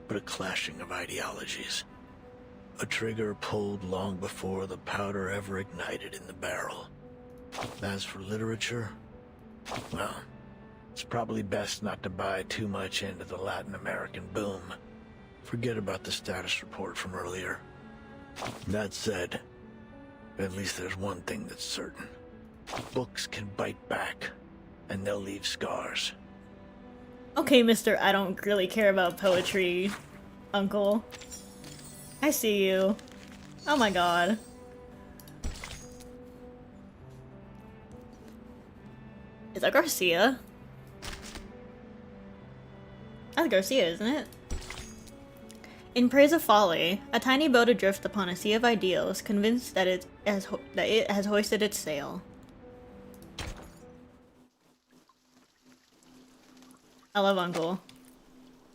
[SPEAKER 20] but a clashing of ideologies. A trigger pulled long before the powder ever ignited in the barrel. As for literature, well, it's probably best not to buy too much into the Latin American boom. Forget about the status report from earlier. That said, at least there's one thing that's certain. Books can bite back, and they'll leave scars.
[SPEAKER 1] Okay, Mr. I don't really care about poetry, Uncle. I see you. Oh my god. Is that Garcia? That's Garcia, isn't it? In Praise of Folly, a tiny boat adrift upon a sea of ideals, convinced that it has hoisted its sail. I love Uncle.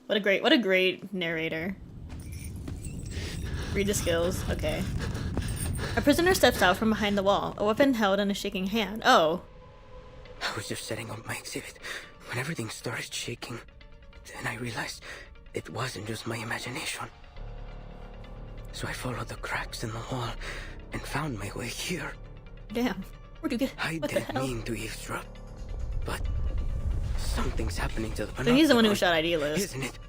[SPEAKER 1] What a great narrator. Read the skills. Okay. A prisoner steps out from behind the wall, a weapon held in a shaking hand. Oh.
[SPEAKER 17] I was just setting up my exhibit when everything started shaking. Then I realized it wasn't just my imagination. So I followed the cracks in the wall and found my way here.
[SPEAKER 1] Damn. Where'd you get?
[SPEAKER 17] I didn't mean to eavesdrop, but something's happening to the
[SPEAKER 1] So he's the one who shot Idealist.
[SPEAKER 17] Isn't it?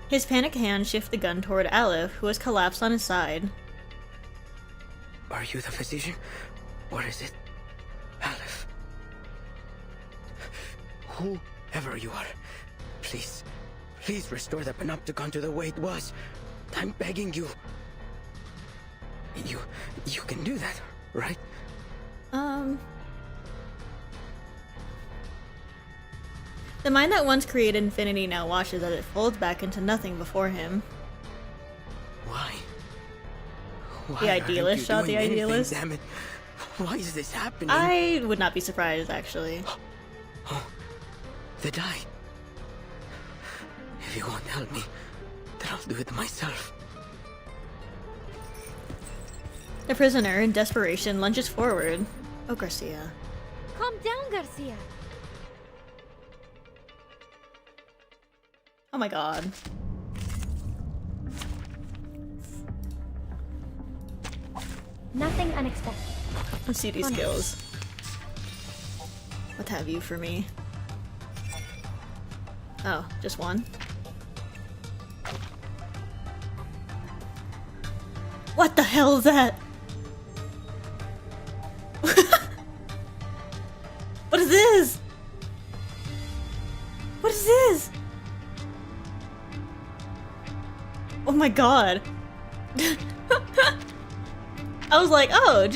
[SPEAKER 1] His panicked hand shifts the gun toward Aleph, who has collapsed on his side.
[SPEAKER 17] Are you the physician? Or is it Aleph? Whoever you are, please restore the Panopticon to the way it was. I'm begging you. You can do that, right?
[SPEAKER 1] The mind that once created infinity now watches as it folds back into nothing before him.
[SPEAKER 17] Why?
[SPEAKER 1] The Idealist shot the Idealist?
[SPEAKER 17] Damn it. Why is this happening?
[SPEAKER 1] I would not be surprised, actually.
[SPEAKER 17] Oh, the die. If you won't help me, then I'll do it myself.
[SPEAKER 1] The prisoner, in desperation, lunges forward. Oh, Garcia.
[SPEAKER 3] Calm down, Garcia.
[SPEAKER 1] Oh my god.
[SPEAKER 3] Nothing unexpected.
[SPEAKER 1] Let's see these skills. What have you for me? Oh, just one? What the hell is that? What is this? What is this? Oh my god. I was like, oh,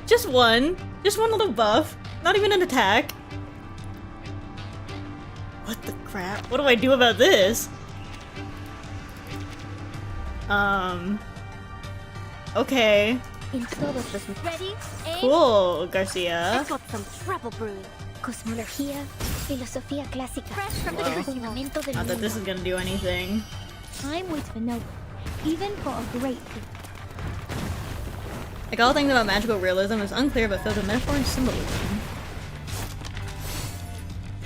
[SPEAKER 1] just one little buff. Not even an attack. What the crap? What do I do about this? Okay.
[SPEAKER 3] Ready?
[SPEAKER 1] Cool, Garcia.
[SPEAKER 3] I've got some trouble brewing. Cosmología, filosofía clásica.
[SPEAKER 1] Well, not that this is gonna do anything.
[SPEAKER 3] Time waits for no one, even for a great thing.
[SPEAKER 1] Like, all things about magical realism is unclear but filled with metaphor and symbolism.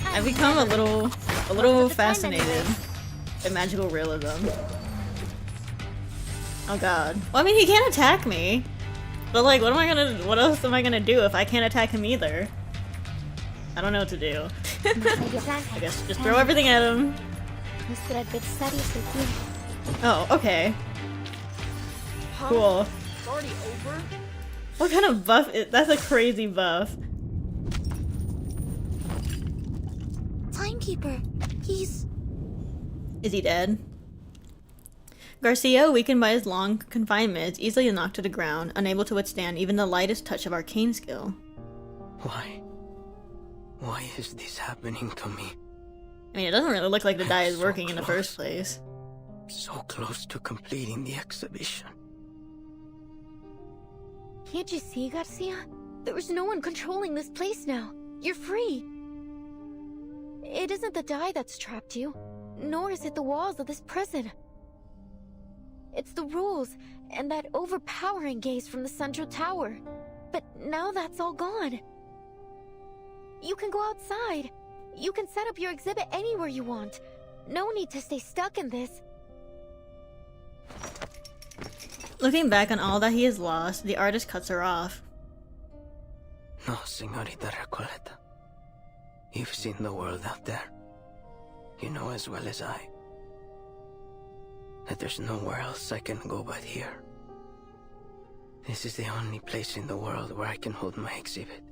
[SPEAKER 1] I've become a little fascinated with magical realism. Oh god. Well, I mean, he can't attack me. But like, what else am I gonna do if I can't attack him either? I don't know what to do. I guess just throw everything at him. Oh, okay. Cool.
[SPEAKER 11] It's already over?
[SPEAKER 1] What kind of buff is— that's a crazy buff.
[SPEAKER 7] Timekeeper, he's...
[SPEAKER 1] Is he dead? Garcia, weakened by his long confinement, is easily knocked to the ground, unable to withstand even the lightest touch of arcane skill.
[SPEAKER 17] Why? Why is this happening to me?
[SPEAKER 1] I mean, it doesn't really look like the die is working in the first place.
[SPEAKER 17] So close to completing the exhibition.
[SPEAKER 2] Can't you see, Garcia? There is no one controlling this place now. You're free. It isn't the die that's trapped you, nor is it the walls of this prison. It's the rules and that overpowering gaze from the central tower. But now that's all gone. You can go outside. You can set up your exhibit anywhere you want. No need to stay stuck in this.
[SPEAKER 1] Looking back on all that he has lost, the artist cuts her off.
[SPEAKER 17] No, Señorita Recoleta. You've seen the world out there. You know as well as I that there's nowhere else I can go but here. This is the only place in the world where I can hold my exhibit.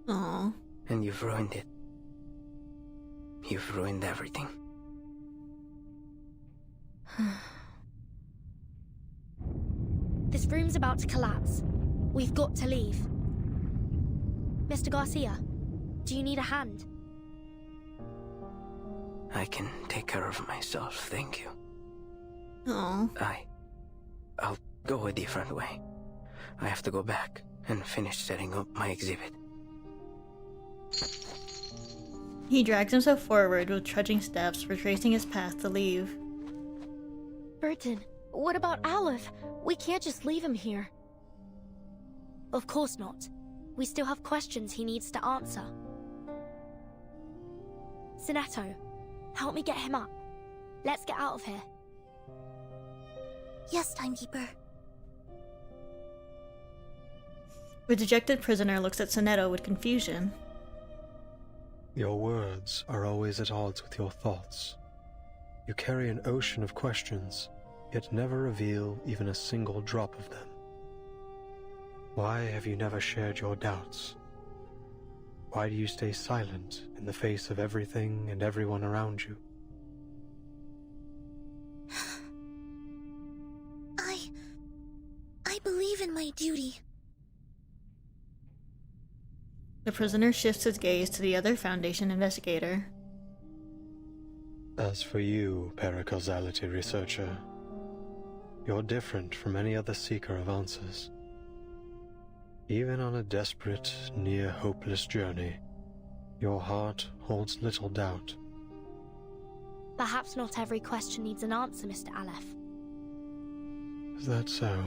[SPEAKER 1] Aww.
[SPEAKER 17] And you've ruined it. You've ruined everything.
[SPEAKER 3] This room's about to collapse. We've got to leave. Mr. Garcia, do you need a hand?
[SPEAKER 17] I can take care of myself, thank you.
[SPEAKER 1] Aww.
[SPEAKER 17] I'll go a different way. I have to go back and finish setting up my exhibit.
[SPEAKER 1] He drags himself forward with trudging steps, retracing his path to leave.
[SPEAKER 2] Burton, what about Aleph? We can't just leave him here.
[SPEAKER 3] Of course not. We still have questions he needs to answer. Sinetto, help me get him up. Let's get out of here.
[SPEAKER 7] Yes, Timekeeper.
[SPEAKER 1] The dejected prisoner looks at Sinetto with confusion.
[SPEAKER 9] Your words are always at odds with your thoughts. You carry an ocean of questions, yet never reveal even a single drop of them. Why have you never shared your doubts? Why do you stay silent in the face of everything and everyone around you?
[SPEAKER 7] I believe in my duty.
[SPEAKER 1] The prisoner shifts his gaze to the other Foundation investigator.
[SPEAKER 9] As for you, paracausality researcher, you're different from any other seeker of answers. Even on a desperate, near-hopeless journey, your heart holds little doubt.
[SPEAKER 3] Perhaps not every question needs an answer, Mr. Aleph.
[SPEAKER 9] Is that so?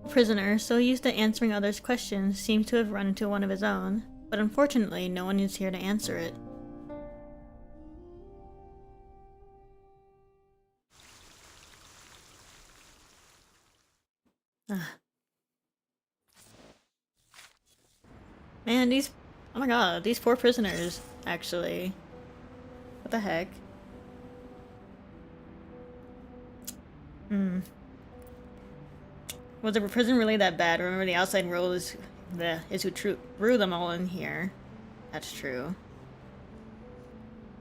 [SPEAKER 1] The prisoner, so used to answering others' questions, seems to have run into one of his own, but unfortunately no one is here to answer it. Man, oh my god, these poor prisoners, actually. What the heck? Was the prison really that bad? Remember, the outside world is who drew them all in here. That's true.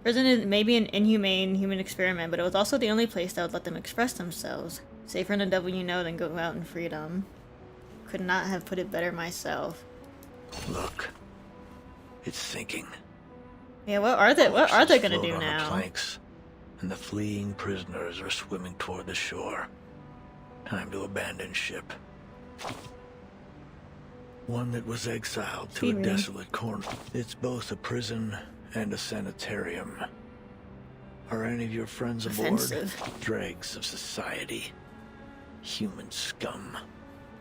[SPEAKER 1] Prison is maybe an inhumane human experiment, but it was also the only place that would let them express themselves. Safer in the devil you know than go out in freedom. Could not have put it better myself.
[SPEAKER 20] Look. It's sinking.
[SPEAKER 1] Yeah, what are they gonna
[SPEAKER 20] Float
[SPEAKER 1] do
[SPEAKER 20] on the
[SPEAKER 1] now?
[SPEAKER 20] planks, and the fleeing prisoners are swimming toward the shore. Time to abandon ship. One that was exiled to a
[SPEAKER 1] Feed me.
[SPEAKER 20] desolate corner. It's both a prison and a sanitarium. Are any of your friends aboard?
[SPEAKER 1] Offensive.
[SPEAKER 20] Dregs of society. Human scum.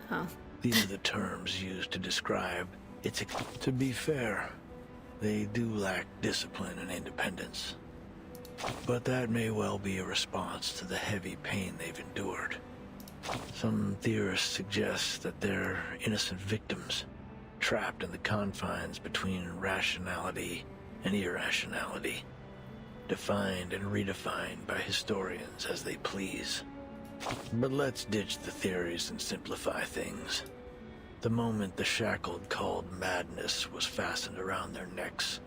[SPEAKER 1] Huh.
[SPEAKER 20] These are the terms used to describe its... To be fair, they do lack discipline and independence. But that may well be a response to the heavy pain they've endured. Some theorists suggest that they're innocent victims, trapped in the confines between rationality and irrationality, defined and redefined by historians as they please. But let's ditch the theories and simplify things. The moment the shackled called madness was fastened around their necks,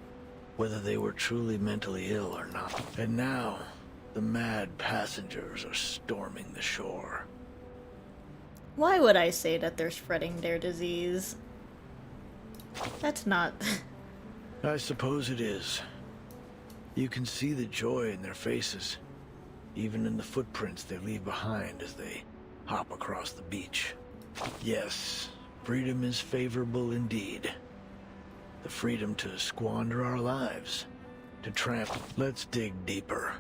[SPEAKER 20] whether they were truly mentally ill or not. And now, the mad passengers are storming the shore.
[SPEAKER 1] Why would I say that they're spreading their disease? That's not...
[SPEAKER 20] I suppose it is. You can see the joy in their faces, even in the footprints they leave behind as they hop across the beach. Yes, freedom is favorable indeed. The freedom to squander our lives, to tramp. Let's dig deeper.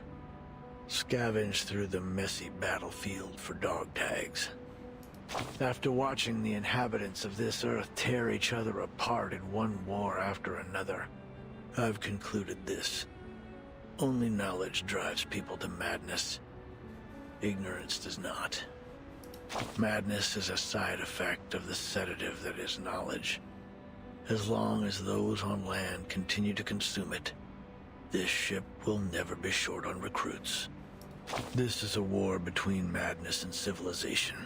[SPEAKER 20] Scavenge through the messy battlefield for dog tags. After watching the inhabitants of this earth tear each other apart in one war after another, I've concluded this. Only knowledge drives people to madness. Ignorance does not. Madness is a side effect of the sedative that is knowledge. As long as those on land continue to consume it, this ship will never be short on recruits. This is a war between madness and civilization.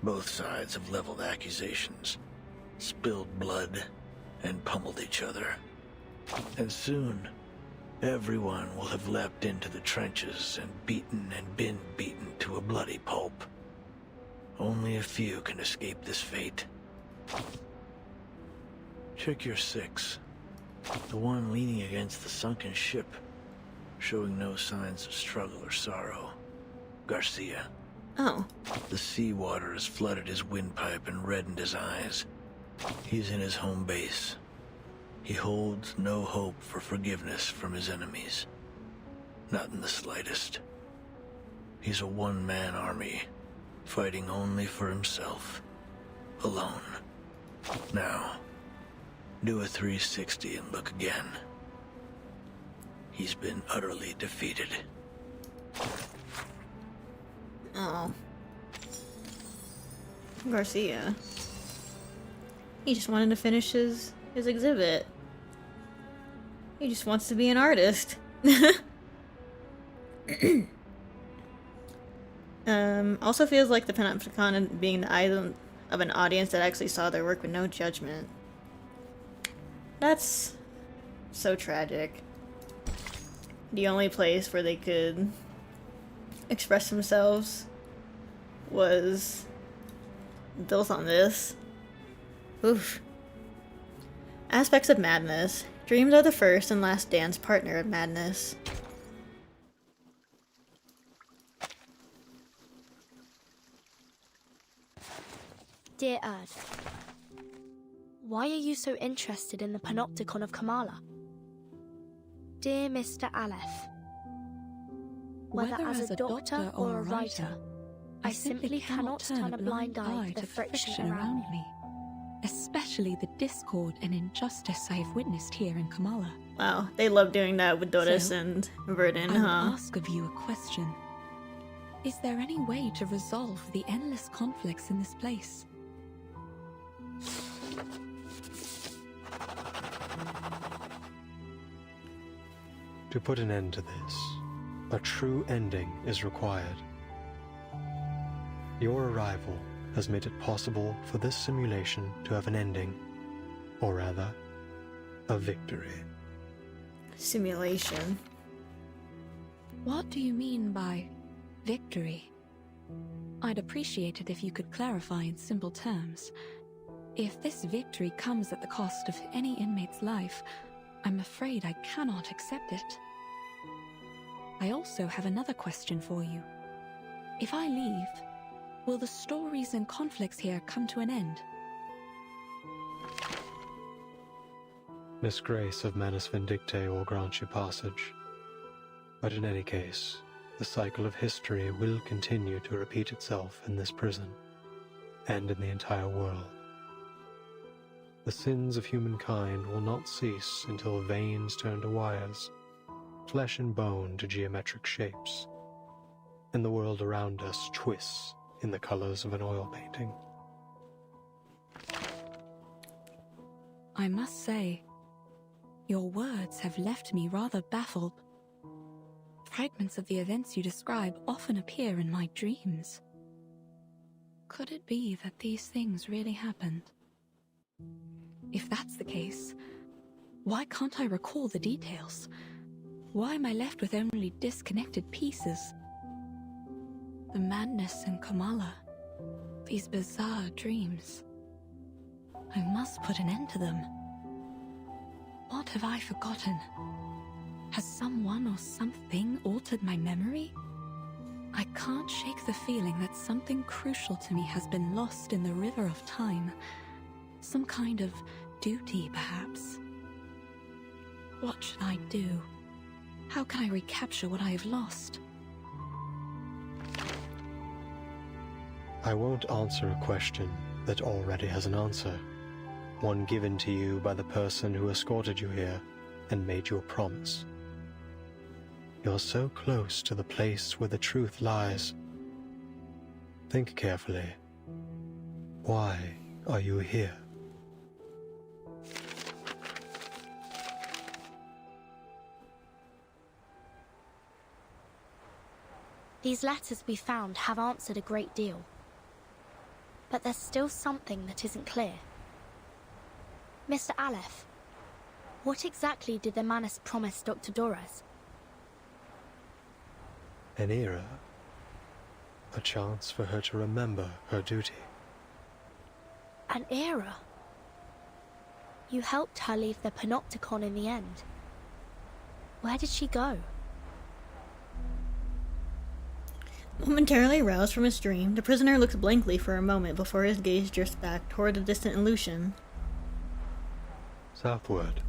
[SPEAKER 20] Both sides have leveled accusations, spilled blood, and pummeled each other. And soon, everyone will have leapt into the trenches and been beaten to a bloody pulp. Only a few can escape this fate. Check your 6. The one leaning against the sunken ship, showing no signs of struggle or sorrow. Garcia.
[SPEAKER 1] Oh.
[SPEAKER 20] The seawater has flooded his windpipe and reddened his eyes. He's in his home base. He holds no hope for forgiveness from his enemies. Not in the slightest. He's a one-man army, fighting only for himself. Alone. Now, do a 360 and look again. He's been utterly defeated.
[SPEAKER 1] Oh. Garcia. He just wanted to finish his exhibit. He just wants to be an artist. Also feels like the Panopticon being the idol of an audience that actually saw their work with no judgment. That's so tragic. The only place where they could express themselves was built on this. Oof. Aspects of madness. Dreams are the first and last dance partner of madness.
[SPEAKER 21] Dear Erd, why are you so interested in the Panopticon of Kamala? Dear Mr. Aleph, whether as a doctor or a writer, I simply cannot turn a blind eye to the friction around me.
[SPEAKER 8] Especially the discord and injustice I have witnessed here in Kamala.
[SPEAKER 1] Wow, they love doing that with Doris
[SPEAKER 8] So,
[SPEAKER 1] and Verdun,
[SPEAKER 8] I will
[SPEAKER 1] huh?
[SPEAKER 8] ask of you a question. Is there any way to resolve the endless conflicts in this place?
[SPEAKER 9] To put an end to this, a true ending is required. Your arrival has made it possible for this simulation to have an ending, or rather, a victory.
[SPEAKER 1] Simulation.
[SPEAKER 8] What do you mean by victory? I'd appreciate it if you could clarify in simple terms. If this victory comes at the cost of any inmate's life, I'm afraid I cannot accept it. I also have another question for you. If I leave, will the stories and conflicts here come to an end?
[SPEAKER 9] Miss Grace of Manus Vindictae will grant you passage. But in any case, the cycle of history will continue to repeat itself in this prison, and in the entire world. The sins of humankind will not cease until veins turn to wires, flesh and bone to geometric shapes, and the world around us twists in the colors of an oil painting.
[SPEAKER 8] I must say, your words have left me rather baffled. Fragments of the events you describe often appear in my dreams. Could it be that these things really happened? If that's the case, why can't I recall the details? Why am I left with only disconnected pieces? The madness in Kamala, these bizarre dreams. I must put an end to them. What have I forgotten? Has someone or something altered my memory? I can't shake the feeling that something crucial to me has been lost in the river of time. Some kind of duty, perhaps. What should I do? How can I recapture what I have lost?
[SPEAKER 9] I won't answer a question that already has an answer. One given to you by the person who escorted you here and made you a promise. You're so close to the place where the truth lies. Think carefully. Why are you here?
[SPEAKER 21] These letters we found have answered a great deal. But there's still something that isn't clear. Mr. Aleph, what exactly did the Manus promise Dr. Dorez?
[SPEAKER 9] An era. A chance for her to remember her duty.
[SPEAKER 21] An era? You helped her leave the Panopticon in the end. Where did she go?
[SPEAKER 1] Momentarily roused from his dream, the prisoner looks blankly for a moment before his gaze drifts back toward a distant illusion.
[SPEAKER 9] Southward.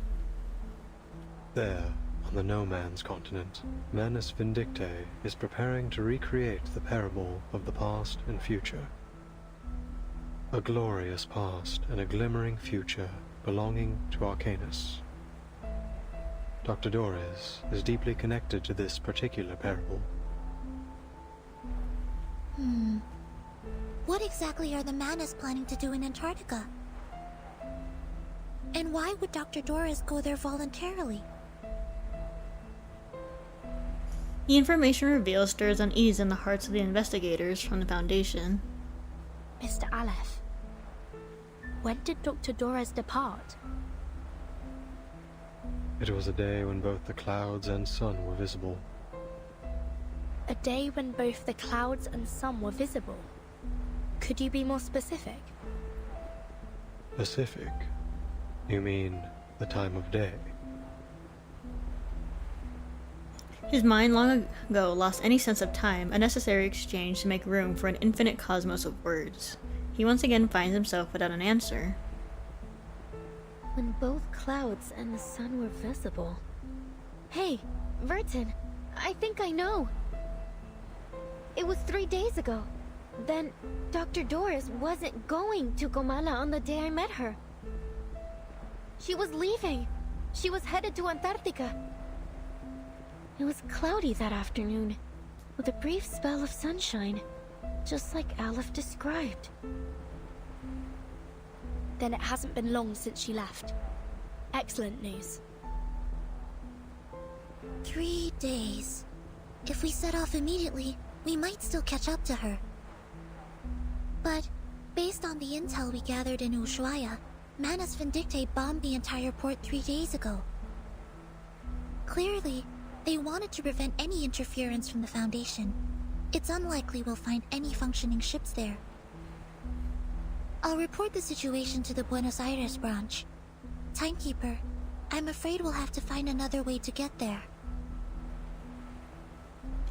[SPEAKER 9] There, on the No Man's continent, Manus Vindictae is preparing to recreate the parable of the past and future. A glorious past and a glimmering future belonging to Arcanus. Dr. Dorez is deeply connected to this particular parable.
[SPEAKER 7] What exactly are the Manus planning to do in Antarctica? And why would Dr. Dorez go there voluntarily?
[SPEAKER 1] The information revealed stirs unease in the hearts of the investigators from the Foundation.
[SPEAKER 21] Mr. Aleph, when did Dr. Dorez depart?
[SPEAKER 9] It was a day when both the clouds and sun were visible.
[SPEAKER 21] A day when both the clouds and sun were visible. Could you be more specific?
[SPEAKER 9] Pacific? You mean the time of day?
[SPEAKER 1] His mind long ago lost any sense of time, a necessary exchange to make room for an infinite cosmos of words. He once again finds himself without an answer.
[SPEAKER 3] When both clouds and the sun were visible.
[SPEAKER 14] Hey, Vertin, I think I know. It was 3 days ago. Then Dr. Dorez wasn't going to Comala on the day I met her. She was leaving. She was headed to Antarctica.
[SPEAKER 3] It was cloudy that afternoon, with a brief spell of sunshine, just like Aleph described.
[SPEAKER 21] Then it hasn't been long since she left. Excellent news.
[SPEAKER 7] 3 days. If we set off immediately, we might still catch up to her. But, based on the intel we gathered in Ushuaia, Manus Vindictae bombed the entire port 3 days ago. Clearly, they wanted to prevent any interference from the Foundation. It's unlikely we'll find any functioning ships there. I'll report the situation to the Buenos Aires branch. Timekeeper, I'm afraid we'll have to find another way to get there.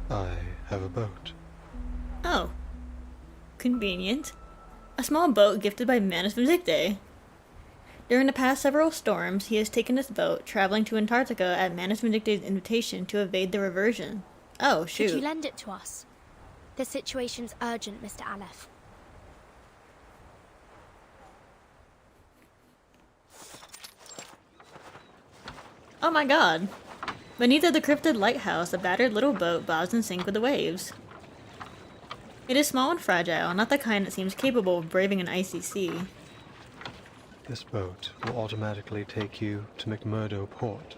[SPEAKER 9] I have a boat.
[SPEAKER 1] Oh. Convenient. A small boat gifted by Manus Vindicte. During the past several storms, he has taken his boat, traveling to Antarctica at Manus Vindicte's invitation to evade the reversion. Oh, shoot.
[SPEAKER 21] Could you lend it to us? The situation's urgent, Mr. Aleph.
[SPEAKER 1] Oh my god. Beneath the decrepit lighthouse, a battered little boat bobs in sync with the waves. It is small and fragile, not the kind that seems capable of braving an icy sea.
[SPEAKER 9] This boat will automatically take you to McMurdo Port,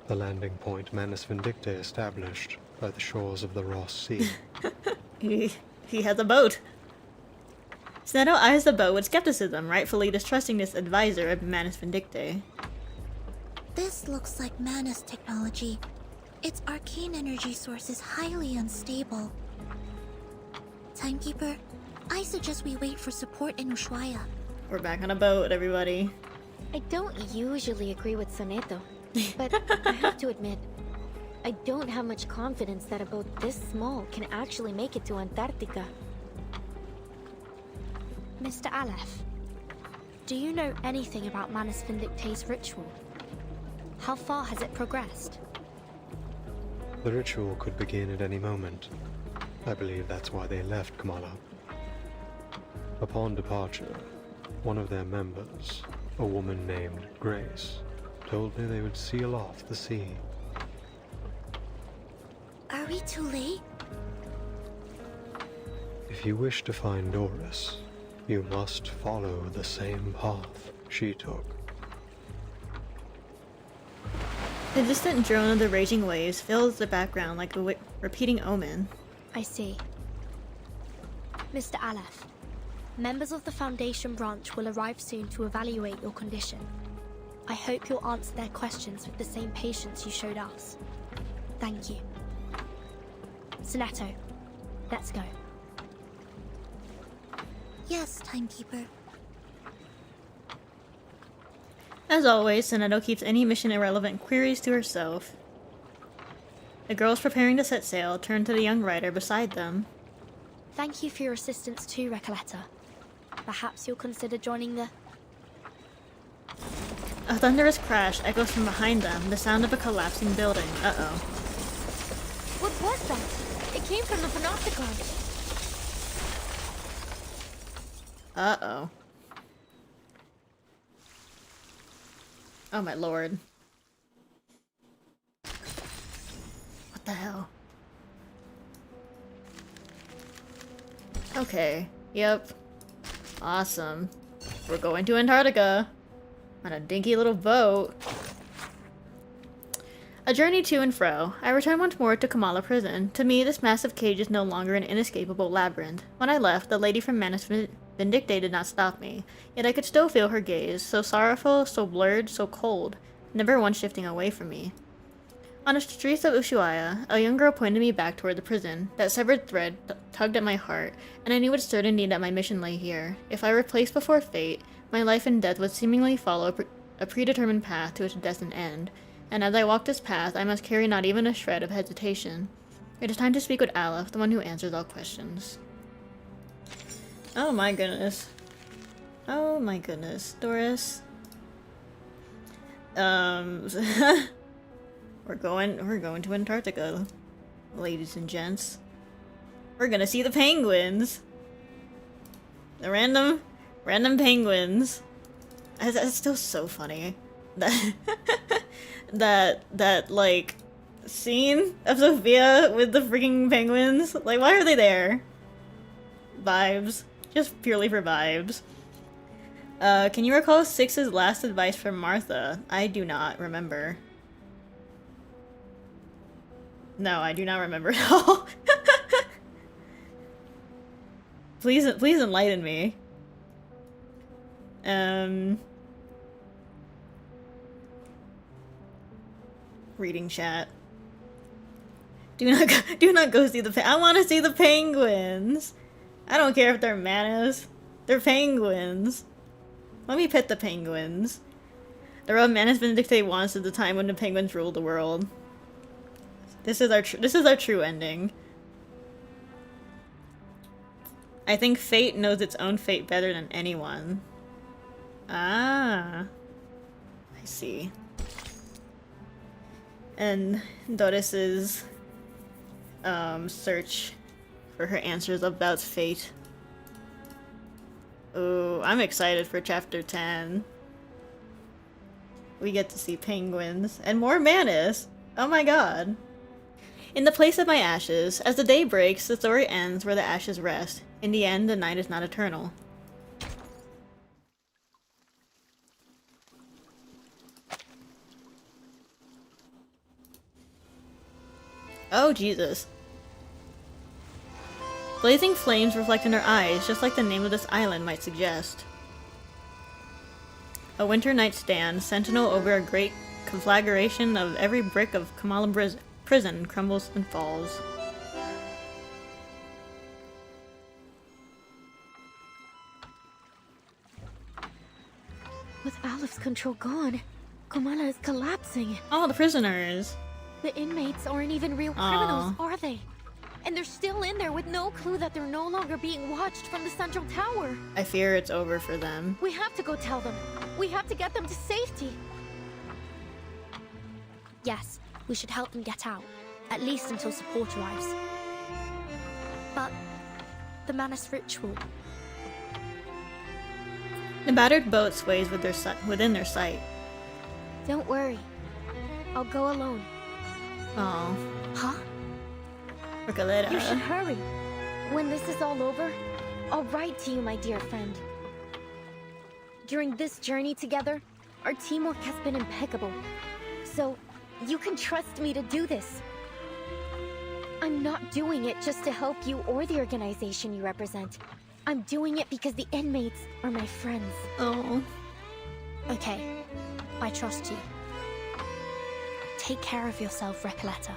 [SPEAKER 9] the landing point Manus Vindicte established by the shores of the Ross Sea.
[SPEAKER 1] He has a boat. Snedo eyes the boat with skepticism, rightfully distrusting this advisor of Manus Vindicte.
[SPEAKER 7] This looks like Manus technology. Its arcane energy source is highly unstable. Timekeeper, I suggest we wait for support in Ushuaia.
[SPEAKER 1] We're back on a boat, everybody.
[SPEAKER 3] I don't usually agree with Soneto, but I have to admit, I don't have much confidence that a boat this small can actually make it to Antarctica.
[SPEAKER 21] Mr. Aleph, do you know anything about Manus Vindicte's ritual? How far has it progressed?
[SPEAKER 9] The ritual could begin at any moment. I believe that's why they left Kamala. Upon departure, one of their members, a woman named Grace, told me they would seal off the sea.
[SPEAKER 7] Are we too late?
[SPEAKER 9] If you wish to find Doris, you must follow the same path she took.
[SPEAKER 1] The distant drone of the raging waves fills the background like a repeating omen.
[SPEAKER 21] I see. Mr. Aleph, members of the Foundation branch will arrive soon to evaluate your condition. I hope you'll answer their questions with the same patience you showed us. Thank you. Soneto, let's go.
[SPEAKER 7] Yes, Timekeeper.
[SPEAKER 1] As always, Soneto keeps any mission-irrelevant queries to herself. The girls preparing to set sail turn to the young rider beside them.
[SPEAKER 21] Thank you for your assistance too, Recoleta. Perhaps you'll consider joining the...
[SPEAKER 1] A thunderous crash echoes from behind them, the sound of a collapsing building. Uh-oh.
[SPEAKER 21] What was that? It came from the Panopticon.
[SPEAKER 1] Uh-oh. Oh my lord. What the hell? Okay. Yep. Awesome. We're going to Antarctica. On a dinky little boat. A journey to and fro. I return once more to Kamala Prison. To me, this massive cage is no longer an inescapable labyrinth. When I left, the lady from Manus Vindicte did not stop me, yet I could still feel her gaze, so sorrowful, so blurred, so cold, never once shifting away from me. On the streets of Ushuaia, a young girl pointed me back toward the prison. That severed thread tugged at my heart, and I knew with certainty that my mission lay here. If I were placed before fate, my life and death would seemingly follow a predetermined path to its destined end, and as I walk this path, I must carry not even a shred of hesitation. It is time to speak with Aleph, the one who answers all questions. Oh my goodness. Oh my goodness. Doris. We're going to Antarctica, ladies and gents. We're gonna see the penguins. The random penguins. That's still so funny. That like scene of Sophia with the freaking penguins. Like, why are they there? Vibes. Just purely for vibes. Can you recall Six's last advice from Martha? I do not remember. No, I do not remember at all. Please enlighten me. reading chat. Do not go see the I want to see the penguins. I don't care if they're manas. They're penguins. Let me pet the penguins. The royal Manus Vindictae wants at the time when the penguins ruled the world. This is our true ending. I think fate knows its own fate better than anyone. Ah. I see. And Doris's search for her answers about fate. Ooh, I'm excited for chapter 10. We get to see penguins and more Manus. Oh my god. In the place of my ashes, as the day breaks, the story ends where the ashes rest. In the end, the night is not eternal. Oh, Jesus. Blazing flames reflect in her eyes, just like the name of this island might suggest. A winter night stands, sentinel over a great conflagration of every brick of Kamala prison crumbles and falls.
[SPEAKER 3] With Alep's control gone, Kamala is collapsing.
[SPEAKER 1] Oh, the prisoners.
[SPEAKER 3] The inmates aren't even real criminals, are they? And they're still in there with no clue that they're no longer being watched from the central tower.
[SPEAKER 1] I fear it's over for them.
[SPEAKER 3] We have to go tell them. We have to get them to safety. Yes, we should help them get out. At least until support arrives. But the Manus ritual.
[SPEAKER 1] The battered boat sways within their sight.
[SPEAKER 3] Don't worry. I'll go alone.
[SPEAKER 1] Oh.
[SPEAKER 3] Huh?
[SPEAKER 1] Recoleta.
[SPEAKER 3] You should hurry. When this is all over, I'll write to you, my dear friend. During this journey together, our teamwork has been impeccable. So, you can trust me to do this. I'm not doing it just to help you or the organization you represent. I'm doing it because the inmates are my friends.
[SPEAKER 1] Oh.
[SPEAKER 3] Okay. I trust you. Take care of yourself, Recoleta.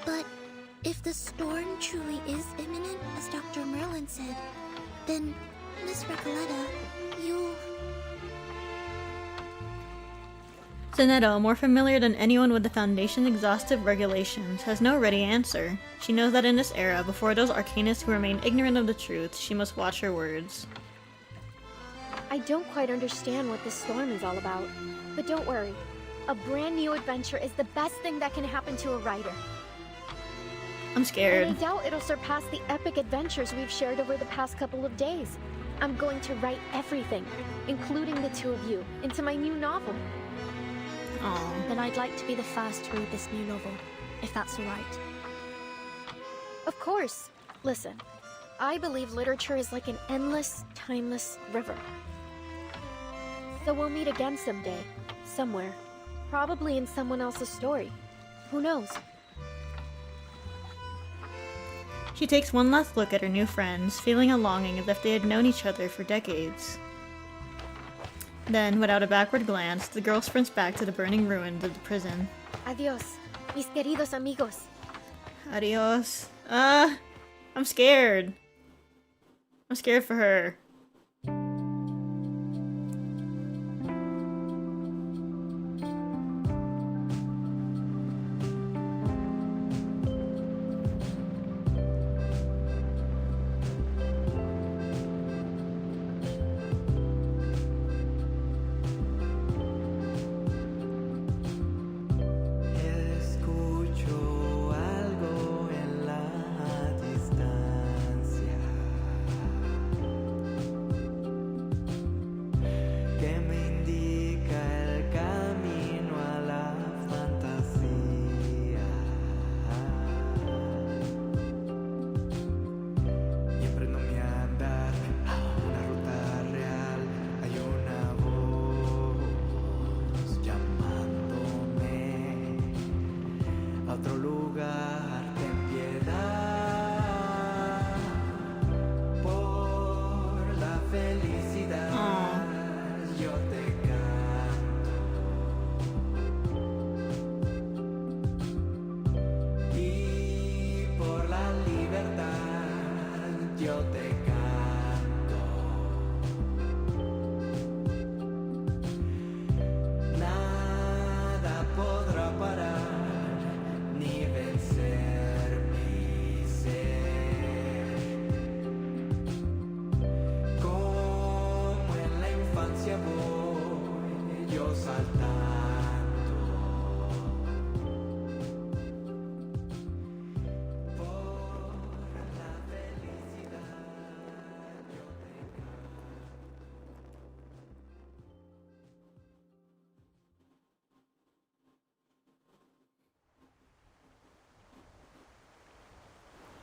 [SPEAKER 7] But if the storm truly is imminent, as Dr. Merlin said, then, Miss Recoleta, you...
[SPEAKER 1] Zeneto, more familiar than anyone with the Foundation's exhaustive regulations, has no ready answer. She knows that in this era, before those arcanists who remain ignorant of the truth, she must watch her words.
[SPEAKER 3] I don't quite understand what this storm is all about. But don't worry. A brand new adventure is the best thing that can happen to a writer.
[SPEAKER 1] I'm scared.
[SPEAKER 3] And I doubt it'll surpass the epic adventures we've shared over the past couple of days. I'm going to write everything, including the two of you, into my new novel.
[SPEAKER 1] Aww.
[SPEAKER 3] Then I'd like to be the first to read this new novel, if that's alright. Of course. Listen, I believe literature is like an endless, timeless river. So we'll meet again someday, somewhere. Probably in someone else's story. Who knows?
[SPEAKER 1] She takes one last look at her new friends, feeling a longing as if they had known each other for decades. Then, without a backward glance, the girl sprints back to the burning ruins of the prison.
[SPEAKER 3] Adios, mis queridos amigos.
[SPEAKER 1] Adios. I'm scared. I'm scared for her.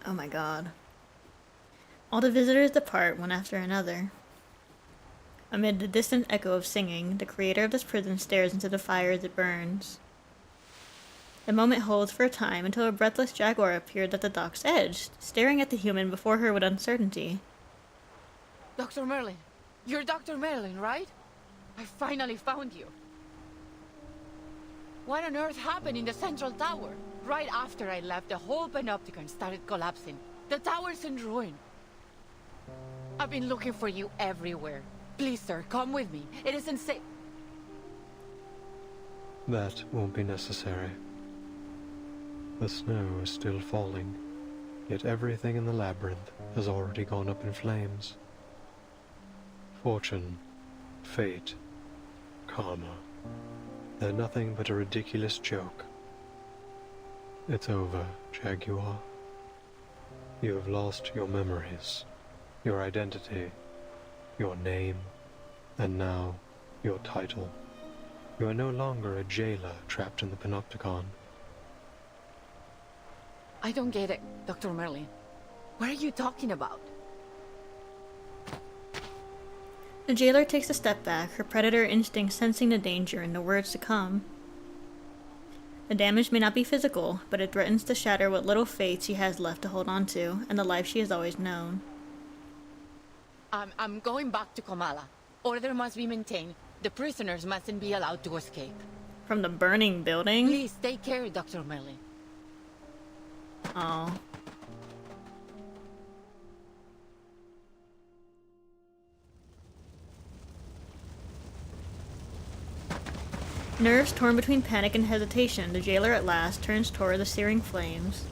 [SPEAKER 1] Oh my god. All the visitors depart one after another. Amid the distant echo of singing, the creator of this prison stares into the fire as it burns. The moment holds for a time until a breathless jaguar appeared at the dock's edge, staring at the human before her with uncertainty.
[SPEAKER 6] Dr. Merlin, you're Dr. Merlin, right? I finally found you. What on earth happened in the central tower? Right after I left, the whole Panopticon started collapsing. The tower's in ruin. I've been looking for you everywhere. Please, sir, come with me. It isn't safe.
[SPEAKER 9] That won't be necessary. The snow is still falling, yet everything in the labyrinth has already gone up in flames. Fortune, fate, karma, they're nothing but a ridiculous joke. It's over, Jaguar. You have lost your memories, your identity, your name, and now your title. You are no longer a jailer trapped in the Panopticon.
[SPEAKER 6] I don't get it, Dr. Merlin. What are you talking about?
[SPEAKER 1] The jailer takes a step back, her predator instinct sensing the danger in the words to come. The damage may not be physical, but it threatens to shatter what little faith she has left to hold on to, and the life she has always known.
[SPEAKER 6] I'm going back to Kamala. Order must be maintained. The prisoners mustn't be allowed to escape.
[SPEAKER 1] From the burning building?
[SPEAKER 6] Please, take care, Dr. Merlin.
[SPEAKER 1] Oh. Nerves torn between panic and hesitation, the jailer at last turns toward the searing flames.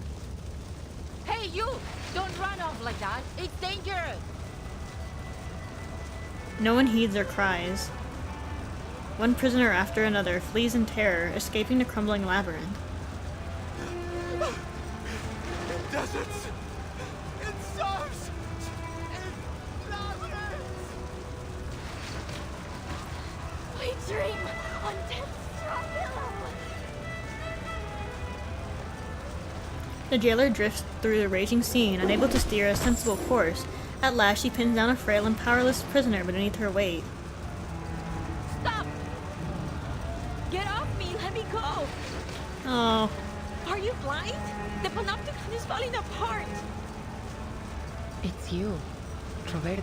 [SPEAKER 6] Hey, you! Don't run off like that! It's dangerous!
[SPEAKER 1] No one heeds their cries. One prisoner after another flees in terror, escaping the crumbling labyrinth.
[SPEAKER 5] In deserts, in stars, in labyrinths!
[SPEAKER 3] I dream on death's pillow.
[SPEAKER 1] The jailer drifts through the raging scene, unable to steer a sensible course. At last, she pins down a frail and powerless prisoner beneath her weight.
[SPEAKER 2] Stop! Get off me! Let me go!
[SPEAKER 1] Oh.
[SPEAKER 2] Are you blind? The Panopticon is falling apart!
[SPEAKER 6] It's you, Roberta.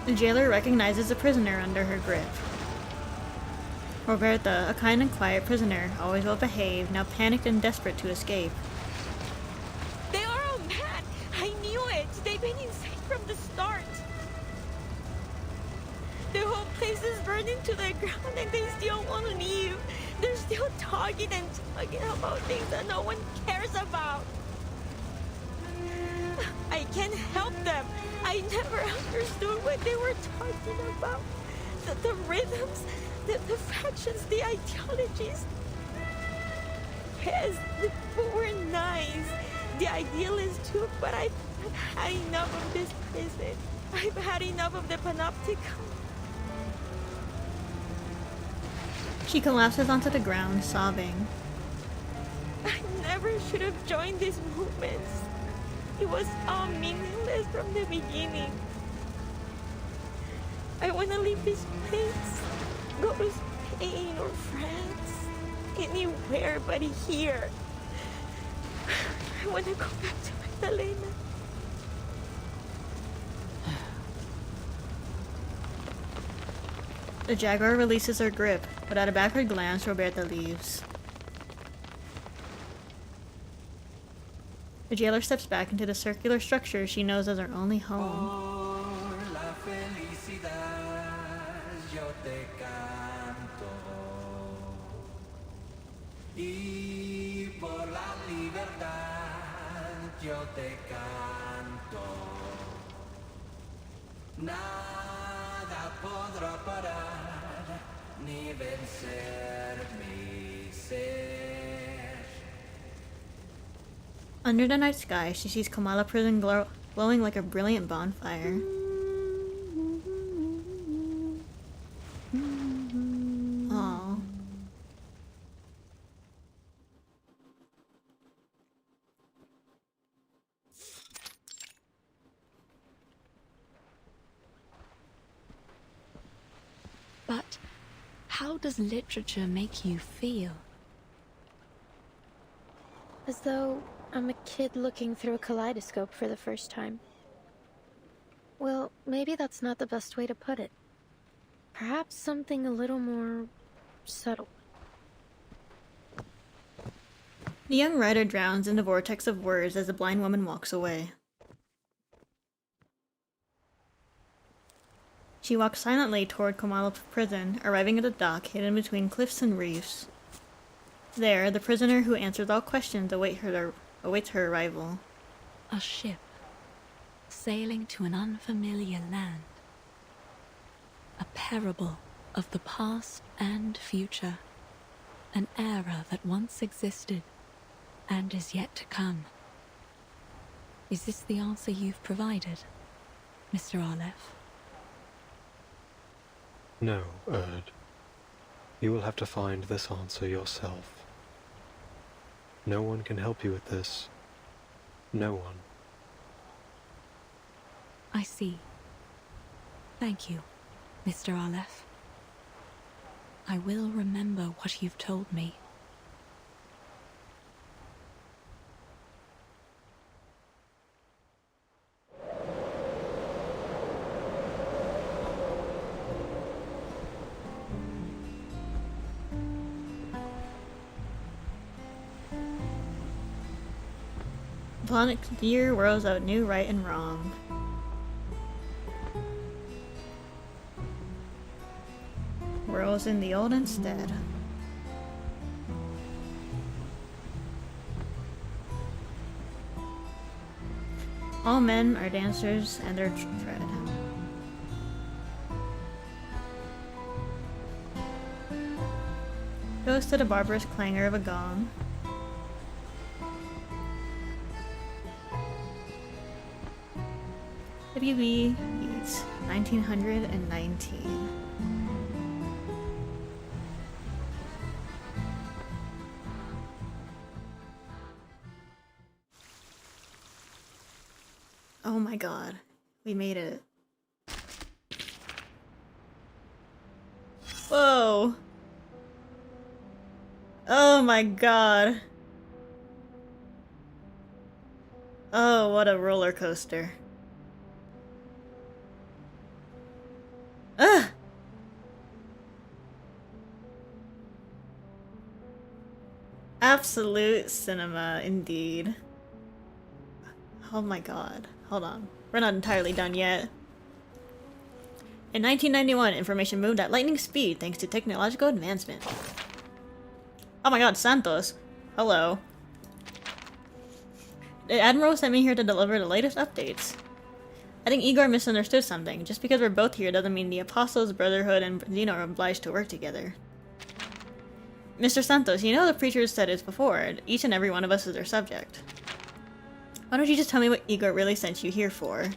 [SPEAKER 1] The jailer recognizes the prisoner under her grip. Roberta, a kind and quiet prisoner, always well behaved, now panicked and desperate to escape.
[SPEAKER 2] They are all mad! I knew it! They've been insane from the start! The whole place is burning to the ground and they still won't leave! They're still talking and talking about things that no one cares about! I can't help them! I never understood what they were talking about! The rhythms, the factions, the ideologies. Yes, the people were nice. The idealists too, but I've had enough of this prison. I've had enough of the Panopticon.
[SPEAKER 1] She collapses onto the ground, sobbing.
[SPEAKER 2] I never should have joined these movements. It was all meaningless from the beginning. I want to leave this place. Go to Spain or France. Anywhere but here. I want to go back to Magdalena.
[SPEAKER 1] The jaguar releases her grip, but at a backward glance, Roberta leaves. The jailer steps back into the circular structure she knows as her only home.
[SPEAKER 4] Y por la libertad yo te canto. Nada podrá parar ni vencer mi ser.
[SPEAKER 1] Under the night sky, she sees Kamala Prison glowing like a brilliant bonfire. Aww.
[SPEAKER 8] But how does literature make you feel?
[SPEAKER 3] As though I'm a kid looking through a kaleidoscope for the first time. Well, maybe that's not the best way to put it. Perhaps something a little more subtle.
[SPEAKER 1] The young writer drowns in the vortex of words as the blind woman walks away. She walks silently toward Kamala Prison, arriving at the dock hidden between cliffs and reefs. There, the prisoner who answers all questions awaits her arrival.
[SPEAKER 8] A ship sailing to an unfamiliar land. A parable of the past and future. An era that once existed and is yet to come. Is this the answer you've provided, Mr. Aleph?
[SPEAKER 9] No, Erd. You will have to find this answer yourself. No one can help you with this. No one.
[SPEAKER 8] I see. Thank you, Mr. Aleph. I will remember what you've told me.
[SPEAKER 1] Volunteer whirls out new right and wrong. Whirls in the old instead. All men are dancers and their tread. Goes to the barbarous clangor of a gong. WB Beats 1919. Oh my god, we made it. Whoa! Oh my god. Oh, what a roller coaster. Ugh! Absolute cinema, indeed. Oh my god. Hold on. We're not entirely done yet. In 1991, information moved at lightning speed thanks to technological advancement. Oh my god, Santos. Hello. The Admiral sent me here to deliver the latest updates. I think Igor misunderstood something. Just because we're both here doesn't mean the Apostles, Brotherhood, and Xeno are obliged to work together. Mr. Santos, you know the preachers said it before. Each and every one of us is their subject. Why don't you just tell me what Igor really sent you here for?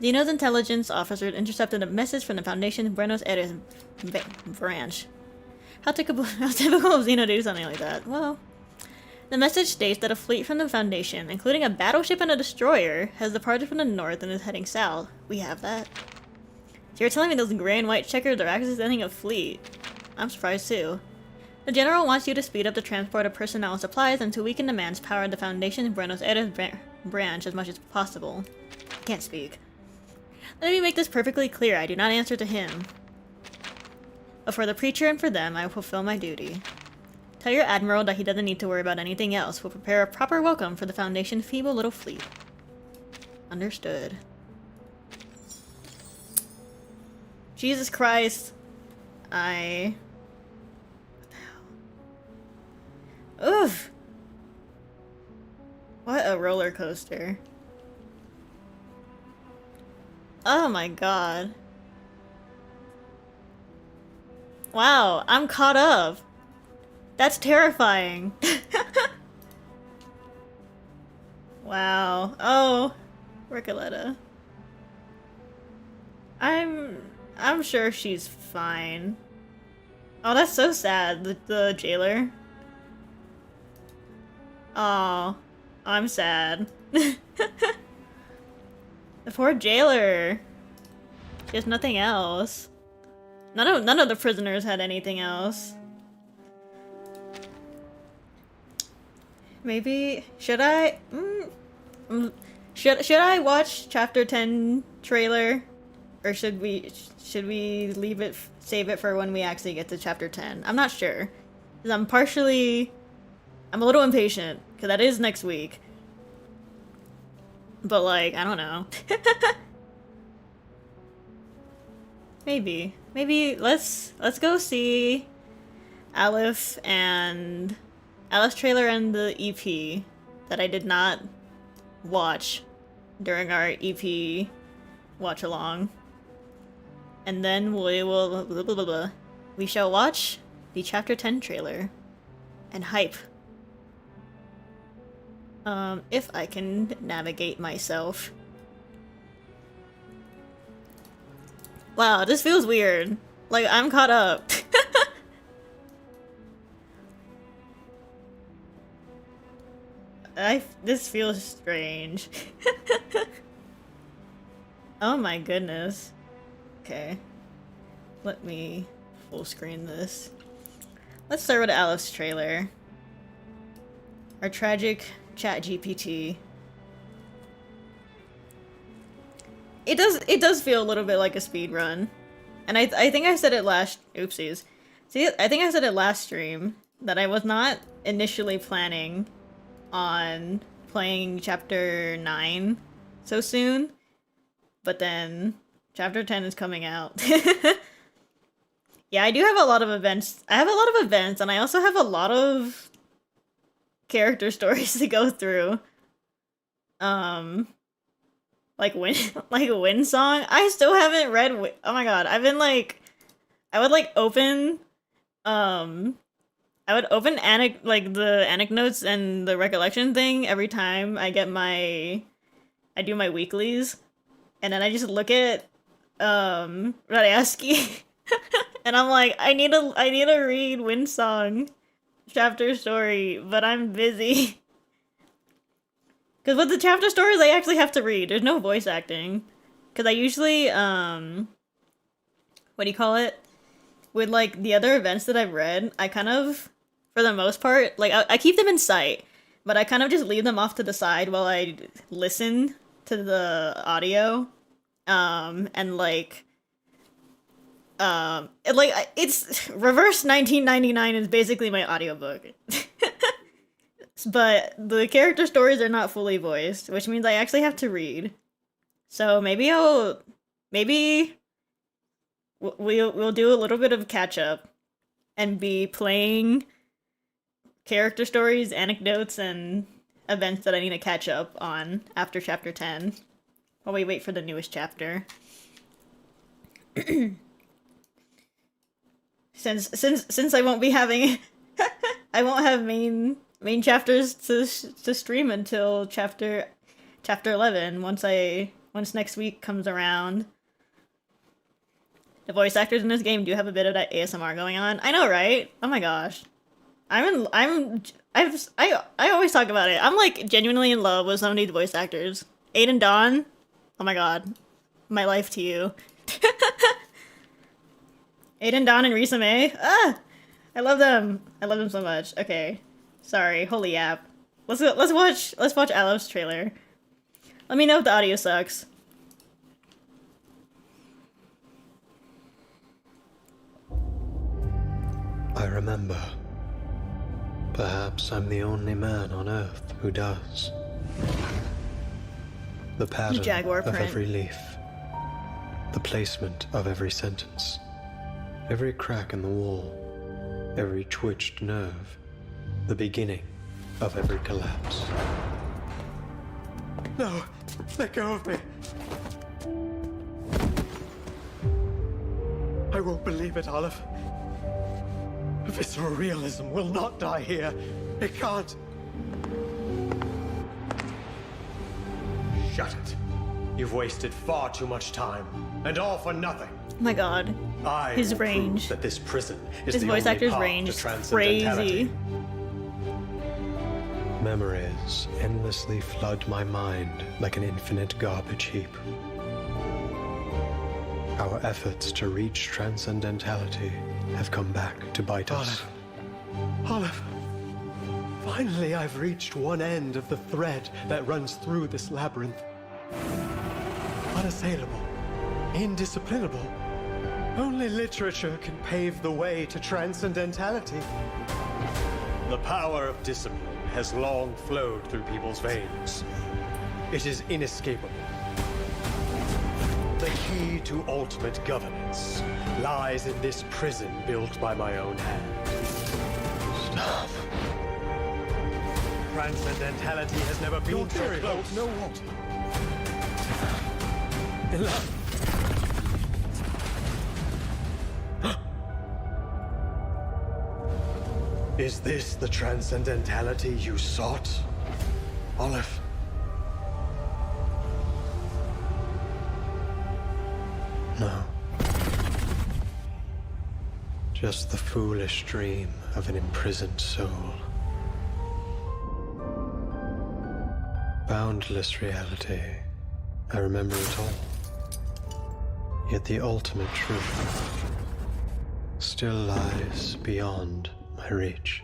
[SPEAKER 1] Xeno's intelligence officer intercepted a message from the Foundation's Buenos Aires branch. How typical of Xeno to do something like that? Well, the message states that a fleet from the Foundation, including a battleship and a destroyer, has departed from the north and is heading south. We have that. So you're telling me those gray and white checkers are actually sending a fleet? I'm surprised too. The General wants you to speed up the transport of personnel and supplies and to weaken the manpower of the Foundation's Buenos Aires branch as much as possible. I can't speak. Let me make this perfectly clear. I do not answer to him. But for the preacher and for them, I will fulfill my duty. Tell your Admiral that he doesn't need to worry about anything else. We'll prepare a proper welcome for the Foundation's feeble little fleet. Understood. Jesus Christ. What the hell? Oof. What a roller coaster. Oh my god. Wow, I'm caught up. That's terrifying. Wow. Oh, Recoleta. I'm sure she's fine. Oh, that's so sad. The jailer. Oh, I'm sad. The poor jailer. She has nothing else. None of the prisoners had anything else. Maybe should I? Should I watch chapter 10 trailer, or should we leave it, save it for when we actually get to chapter 10? I'm not sure, 'cause I'm a little impatient because that is next week. But like, I don't know. Maybe let's go see Aleph trailer and the EP that I did not watch during our EP watch along, and then we shall watch the chapter 10 trailer and hype. If I can navigate myself. Wow, this feels weird. Like, I'm caught up. This feels strange. Oh my goodness. Okay. Let me full screen this. Let's start with Aleph's trailer. Our tragic ChatGPT. It does feel a little bit like a speed run. And I think I said it last oopsies. See, I think I said it last stream that I was not initially planning on playing chapter 9 so soon, but then chapter 10 is coming out. Yeah, I do have a lot of events. I have a lot of events, and I also have a lot of character stories to go through. Like Wind Song. I still haven't read. Oh my god, I've been like, I would like open, the anecdotes and the recollection thing every time I get I do my weeklies, and then I just look at Radeaski, and I'm like, I need to read Wind Song chapter story, but I'm busy. Because with the chapter stories, I actually have to read. There's no voice acting. Because I usually, what do you call it? With, like, the other events that I've read, I kind of, for the most part, like, I keep them in sight. But I kind of just leave them off to the side while I listen to the audio. It's Reverse 1999 is basically my audiobook. But the character stories are not fully voiced, which means I actually have to read. So maybe we'll do a little bit of catch up and be playing character stories, anecdotes, and events that I need to catch up on after chapter 10 while we wait for the newest chapter. Since I won't be having I won't have main chapters to stream until chapter 11 once next week comes around. The voice actors in this game do have a bit of that ASMR going on. I know, right? Oh my gosh. I always talk about it. I'm like genuinely in love with some of these voice actors. Aiden Dawn. Oh my god. My life to you. Aiden Dawn and Risa May. Ah! I love them. I love them so much. Okay. Sorry, holy app. Let's watch Aleph's trailer. Let me know if the audio sucks.
[SPEAKER 9] I remember. Perhaps I'm the only man on Earth who does. The pattern
[SPEAKER 1] Jaguar
[SPEAKER 9] of
[SPEAKER 1] print.
[SPEAKER 9] every leaf. The placement of every sentence. Every crack in the wall. Every twitched nerve. The beginning of every collapse.
[SPEAKER 5] No! Let go of me! I won't believe it, Aleph.
[SPEAKER 10] Visceral realism will not die here. It can't. Shut it. You've wasted far too much time, and all for nothing.
[SPEAKER 1] Oh my god. His range.
[SPEAKER 10] That this prison is
[SPEAKER 1] His
[SPEAKER 10] the
[SPEAKER 1] voice
[SPEAKER 10] only
[SPEAKER 1] actor's
[SPEAKER 10] path
[SPEAKER 1] range
[SPEAKER 10] to
[SPEAKER 1] is
[SPEAKER 10] transcendentality.
[SPEAKER 1] crazy.
[SPEAKER 9] Memories endlessly flood my mind like an infinite garbage heap. Our efforts to reach transcendentality have come back to bite us.
[SPEAKER 10] Olive. Finally, I've reached one end of the thread that runs through this labyrinth. Unassailable. Indisciplinable. Only literature can pave the way to transcendentality. The power of discipline has long flowed through people's veins. It is inescapable. The key to ultimate governance lies in this prison built by my own hand. Stop. Transcendentality has never been so close. No, what? Enough. Is this the transcendentality you sought, Olive?
[SPEAKER 9] No. Just the foolish dream of an imprisoned soul. Boundless reality. I remember it all. Yet the ultimate truth still lies beyond my reach.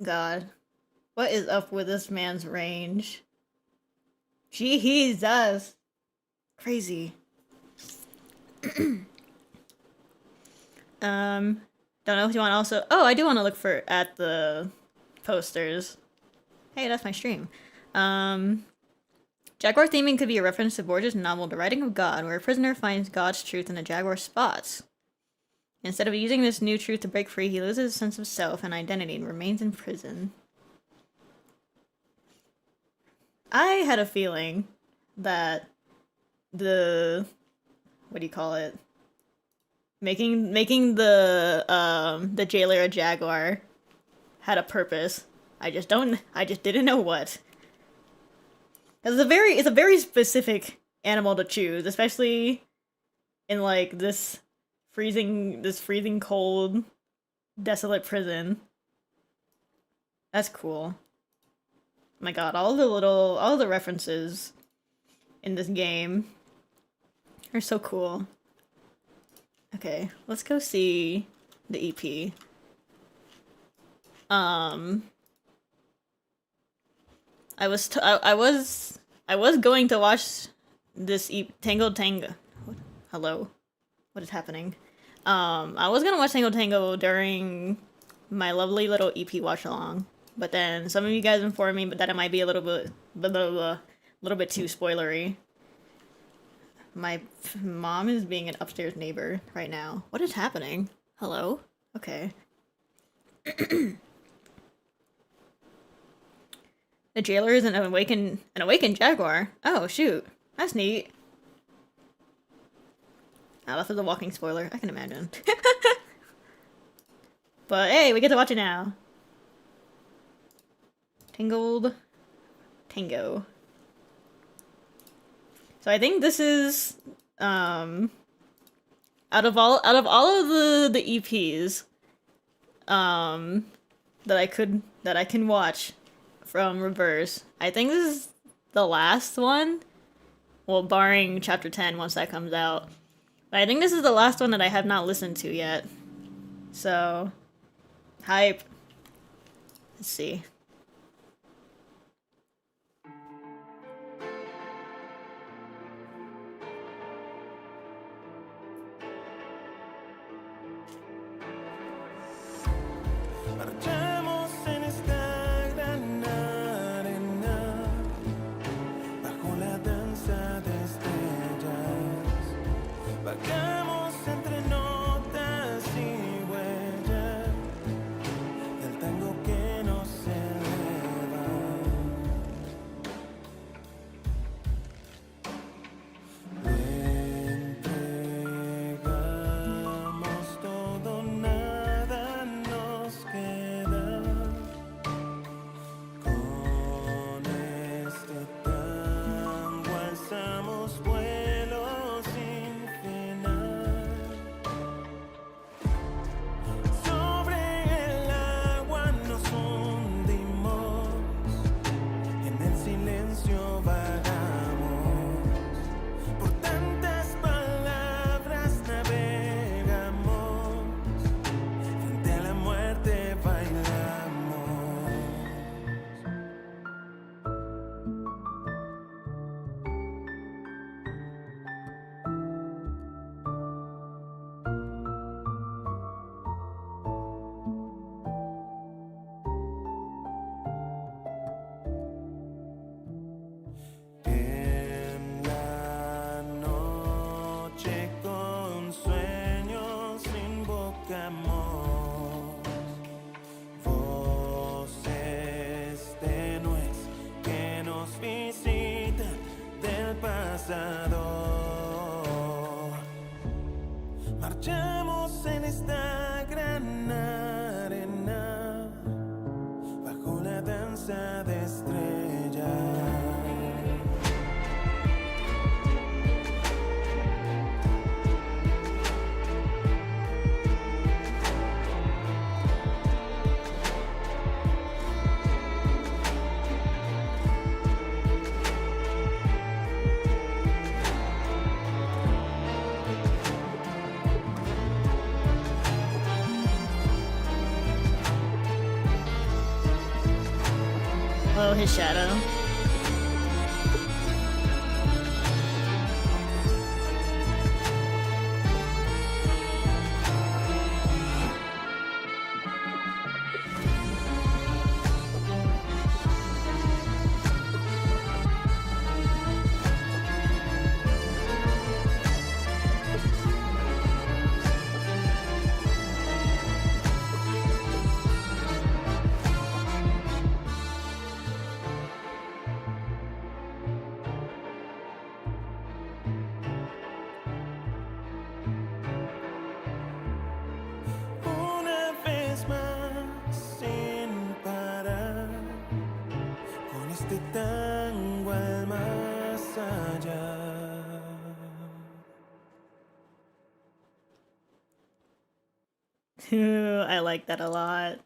[SPEAKER 1] God, what is up with this man's range? Jesus, crazy. Don't know if you want to also. Oh, I do want to look at the posters. Hey, that's my stream. Jaguar theming could be a reference to Borges' novel The Writing of God, where a prisoner finds God's truth in the jaguar spots. Instead of using this new truth to break free, he loses his sense of self and identity and remains in prison. I had a feeling that the what do you call it? Making the jailer a jaguar had a purpose. I just didn't know what. It's a very specific animal to choose, especially in like this freezing cold, desolate prison. That's cool. Oh my god, all the references in this game are so cool. Okay, let's go see the EP. I was going to watch this Tango Tango. Hello, what is happening? I was gonna watch Tango Tango during my lovely little EP watch along, but then some of you guys informed me that it might be a little bit too spoilery. My mom is being an upstairs neighbor right now. What is happening? Hello? Okay. The jailer is an awakened jaguar. Oh, shoot. That's neat. Oh, that's a walking spoiler. I can imagine. But hey, we get to watch it now. Tangled Tango. So I think this is out of all of the EPs that I can watch from Reverse, I think this is the last one. Well, barring chapter 10 once that comes out. But I think this is the last one that I have not listened to yet. So, hype. Let's see.
[SPEAKER 4] Marchamos en esta gran arena, bajo la danza de estrellas. Vagamos entre notas y huellas del tango que nos Marchamos en esta gran arena bajo la danza de estrellas.
[SPEAKER 1] Oh, his shadow.
[SPEAKER 4] Una vez más sin parar con este tango al más allá.
[SPEAKER 1] I like that a lot.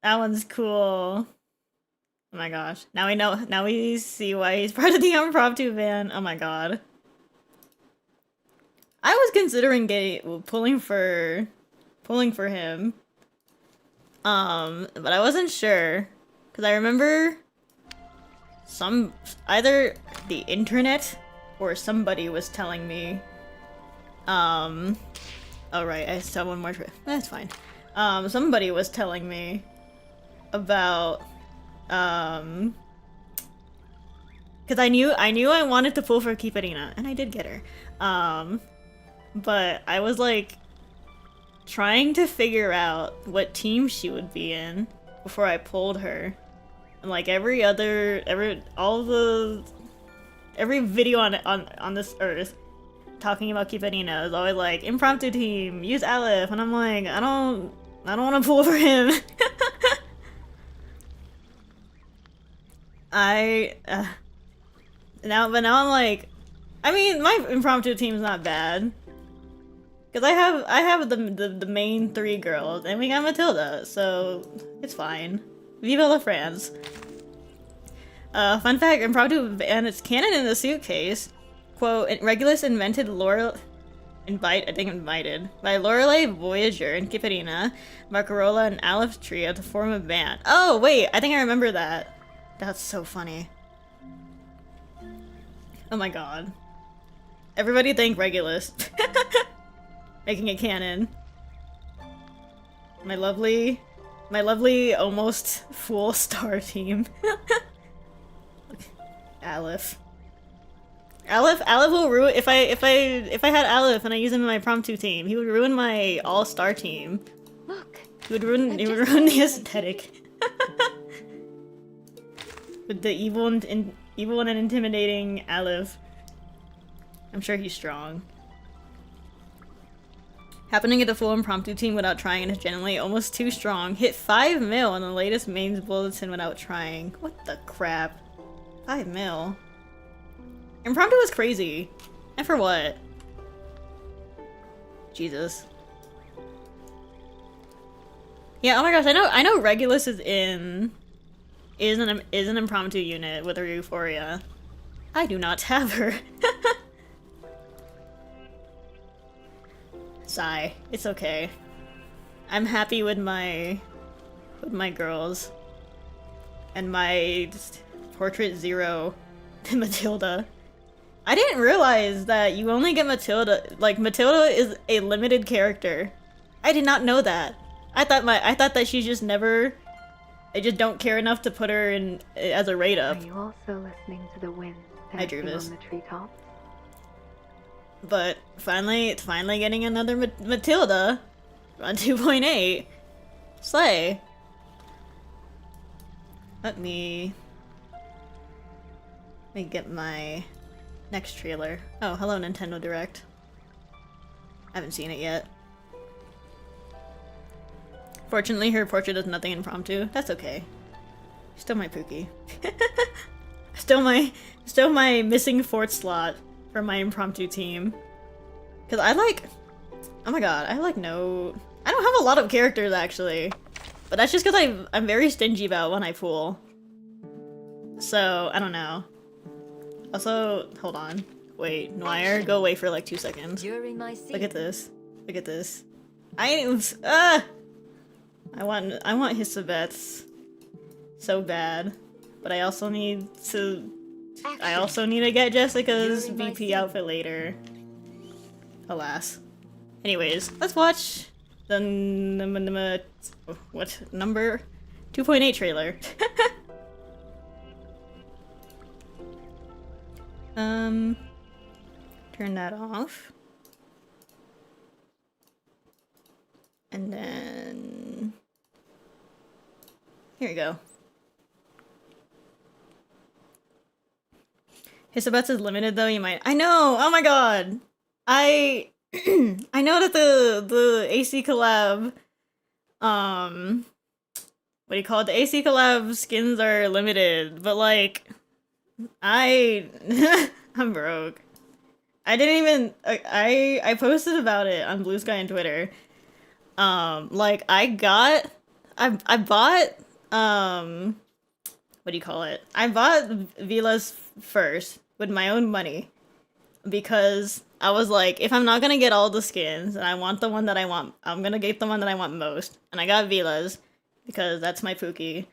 [SPEAKER 1] That one's cool. Oh my gosh. Now we know, now we see why he's part of the impromptu band. Oh my god. I was considering pulling for him. But I wasn't sure. Cause I remember either the internet or somebody was telling me, oh right, I saw one more trip. That's fine. Somebody was telling me about, cause I knew I wanted to pull for Kiparina, and I did get her. But I was like trying to figure out what team she would be in before I pulled her. And like every video on this earth talking about Kiparina is always like impromptu team, use Aleph, and I'm like, I don't want to pull for him. Now I'm like, I mean, my impromptu team's not bad. Cause I have the main 3 girls, and we got Matilda, so it's fine. Viva la France. Fun fact, impromptu, and it's canon in the suitcase. Quote, Regulus invented invited by Lorelei, Voyager, and Kiparina, Barcarola, and Aleph's trio to form a band. Oh, wait, I think I remember that. That's so funny. Oh my god. Everybody thank Regulus. Making it canon. My lovely almost full star team. Aleph will ruin if I had Aleph and I use him in my impromptu team, he would ruin my all-star team.
[SPEAKER 14] Look.
[SPEAKER 1] He would ruin the aesthetic. With the evil and intimidating Aleph. I'm sure he's strong. Happening to get a full impromptu team without trying and is generally almost too strong. Hit 5 mil on the latest mains bulletin without trying. What the crap? 5 mil? Impromptu was crazy. And for what? Jesus. Yeah, oh my gosh, I know Regulus is an impromptu unit with her Euphoria. I do not have her. Sigh. It's okay. I'm happy with my girls. And my Portrait 0 Matilda. I didn't realize that you only get Matilda, like Matilda is a limited character. I did not know that. I thought that she's just never, I just don't care enough to put her in as a rate up.
[SPEAKER 12] Are you also listening to the wind
[SPEAKER 1] Hi, Druvis.
[SPEAKER 12] on the treetops?
[SPEAKER 1] But finally getting another Matilda on 2.8. Slay. Let me get my next trailer. Oh, hello Nintendo Direct. I haven't seen it yet. Fortunately, her portrait does nothing impromptu. That's okay. Still my Pookie. still my missing fourth slot for my impromptu team. Cause I like, oh my god, I don't have a lot of characters actually, but that's just cause I'm very stingy about when I pool. So I don't know. Also, hold on, wait, Noir, go away for like 2 seconds. Look at this. Look at this. I want his Sabets so bad, but I also need to get Jessica's VP outfit later. Alas. Anyways, let's watch the what number 2.8 trailer. Turn that off. And then here we go. Hisabets is limited though, you might. I know! Oh my god! I know that the AC collab what do you call it? The AC collab skins are limited, but like I'm broke. I didn't even I posted about it on Blue Sky and Twitter. Like I bought what do you call it? I bought Vilas first with my own money because I was like, if I'm not gonna get all the skins and I want the one that I want, I'm gonna get the one that I want most. And I got Vilas because that's my Pookie.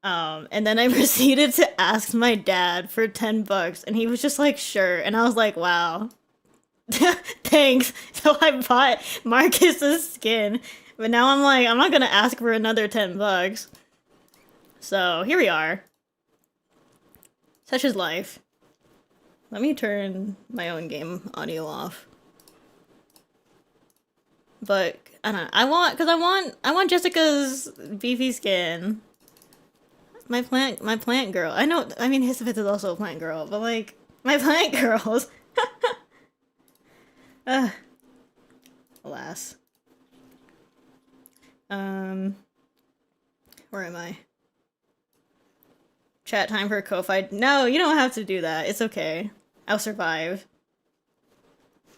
[SPEAKER 1] And then I proceeded to ask my dad for $10 and he was just like, sure. And I was like, wow. Thanks. So I bought Marcus's skin, but now I'm like, I'm not gonna ask for another $10. So here we are. Such is life. Let me turn my own game audio off. But I don't know. I want Jessica's beefy skin. My plant girl. I know. I mean, Hisabeth is also a plant girl, but like my plant girls. Alas. Where am I? Chat time for a co-fight. No, you don't have to do that. It's okay. I'll survive.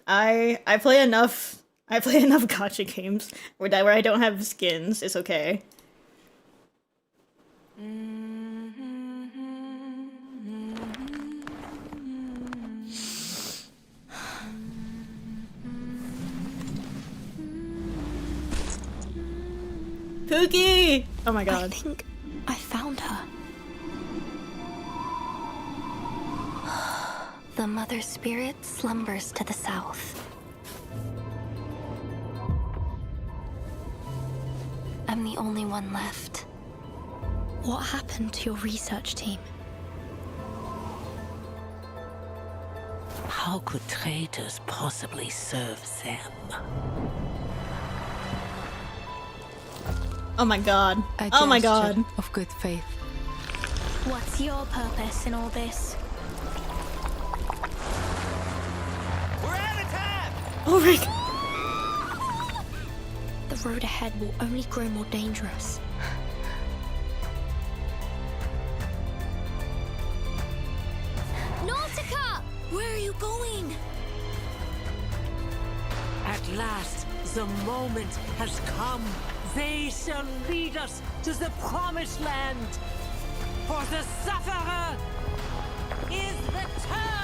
[SPEAKER 1] I play enough gacha games where I don't have skins. It's okay. Pookie! Oh my god.
[SPEAKER 21] I think I found her.
[SPEAKER 3] The Mother Spirit slumbers to the south. I'm the only one left.
[SPEAKER 21] What happened to your research team?
[SPEAKER 16] How could traitors possibly serve them?
[SPEAKER 1] Oh my god.
[SPEAKER 8] A
[SPEAKER 1] Oh my
[SPEAKER 8] gesture
[SPEAKER 1] god.
[SPEAKER 8] Of good faith.
[SPEAKER 21] What's your purpose in all this?
[SPEAKER 16] We're out of time!
[SPEAKER 1] Oh my god.
[SPEAKER 21] The road ahead will only grow more dangerous.
[SPEAKER 3] Nausicaa!
[SPEAKER 21] Where are you going?
[SPEAKER 16] At last, the moment has come. They shall lead us to the promised land. For the sufferer is returned.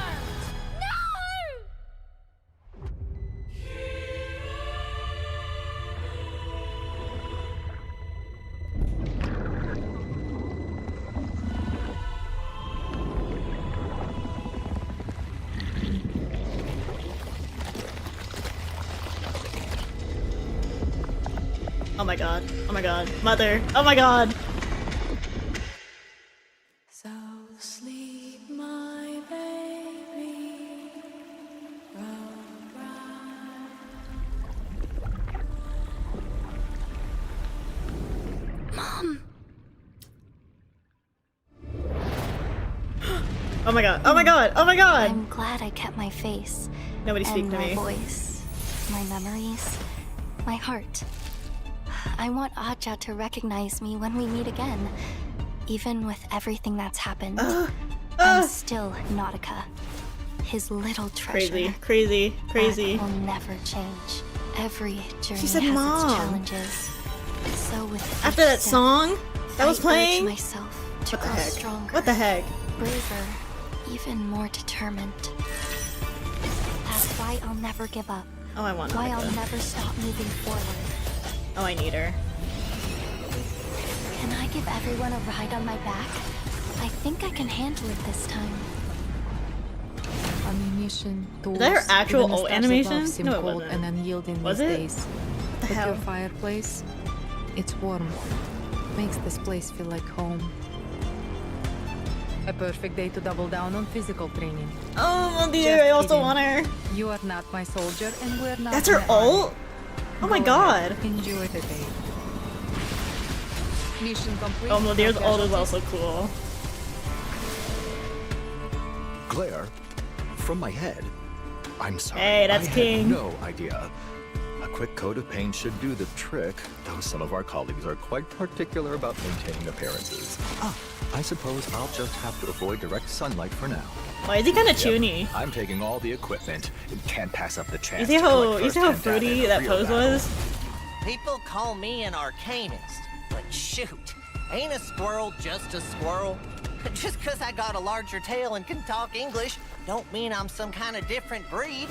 [SPEAKER 1] Oh my god. Oh my god. Mother. Oh my god.
[SPEAKER 16] So sleep, my baby.
[SPEAKER 21] Mom!
[SPEAKER 1] Oh my god. Oh my god. Oh my god.
[SPEAKER 3] I'm glad I kept my face.
[SPEAKER 1] Nobody speak
[SPEAKER 3] and
[SPEAKER 1] to
[SPEAKER 3] my
[SPEAKER 1] me.
[SPEAKER 3] voice.
[SPEAKER 18] my memories, my heart. I want Aja to recognize me when we meet again. Even with everything that's happened, I'm still Nautica. His little treasure.
[SPEAKER 1] Crazy.
[SPEAKER 18] That will never change. Every journey
[SPEAKER 1] She said
[SPEAKER 18] has
[SPEAKER 1] mom.
[SPEAKER 18] its challenges. So with
[SPEAKER 1] After
[SPEAKER 18] each
[SPEAKER 1] that
[SPEAKER 18] step,
[SPEAKER 1] song that was
[SPEAKER 18] I
[SPEAKER 1] playing?
[SPEAKER 18] urge myself to
[SPEAKER 1] What the
[SPEAKER 18] grow
[SPEAKER 1] heck?
[SPEAKER 18] stronger.
[SPEAKER 1] What the heck?
[SPEAKER 18] Braver, even more determined. That's why I'll never give up.
[SPEAKER 1] Oh, I want
[SPEAKER 18] Why
[SPEAKER 1] Nautica.
[SPEAKER 18] I'll never stop moving forward.
[SPEAKER 1] Oh, I need her.
[SPEAKER 18] Can I give everyone a ride on my back? I think I can handle it this time.
[SPEAKER 22] Ammunition, tools,
[SPEAKER 1] that her actual
[SPEAKER 22] even the
[SPEAKER 1] old
[SPEAKER 22] stars
[SPEAKER 1] animation?
[SPEAKER 22] above seem
[SPEAKER 1] No, it
[SPEAKER 22] cold
[SPEAKER 1] wasn't.
[SPEAKER 22] and unyielding
[SPEAKER 1] Was
[SPEAKER 22] these
[SPEAKER 1] it?
[SPEAKER 22] days.
[SPEAKER 1] What the
[SPEAKER 22] But
[SPEAKER 1] hell?
[SPEAKER 22] your fireplace, it's warm. Makes this place feel like home. A perfect day to double down on physical training.
[SPEAKER 1] Oh, mon dieu,
[SPEAKER 22] Just
[SPEAKER 1] I also
[SPEAKER 22] kidding.
[SPEAKER 1] want her.
[SPEAKER 22] You are not my soldier, and we're not.
[SPEAKER 1] That's
[SPEAKER 22] in
[SPEAKER 1] her
[SPEAKER 22] the army.
[SPEAKER 1] ult? Oh my
[SPEAKER 22] Go
[SPEAKER 1] god.
[SPEAKER 22] ahead, enjoy the day. Mission complete.
[SPEAKER 1] Oh, mon dieu's
[SPEAKER 22] No
[SPEAKER 1] ult is
[SPEAKER 22] casualties.
[SPEAKER 1] also cool.
[SPEAKER 23] Glare, from my head. I'm sorry.
[SPEAKER 1] Hey, that's
[SPEAKER 23] I
[SPEAKER 1] King.
[SPEAKER 23] Had no idea. A quick coat of paint should do the trick, though some of our colleagues are quite particular about maintaining appearances. I suppose I'll just have to avoid direct sunlight for now.
[SPEAKER 1] Why is he kind of chuny?
[SPEAKER 23] I'm taking all the equipment. Can't pass up the chance.
[SPEAKER 1] You see
[SPEAKER 23] to
[SPEAKER 1] how
[SPEAKER 23] collect firsthand data
[SPEAKER 1] fruity
[SPEAKER 23] in a
[SPEAKER 1] that
[SPEAKER 23] real
[SPEAKER 1] pose
[SPEAKER 23] battle.
[SPEAKER 1] was?
[SPEAKER 24] People call me an arcanist, but shoot, ain't a squirrel just a squirrel? Just 'cause I got a larger tail and can talk English, don't mean I'm some kind of different breed.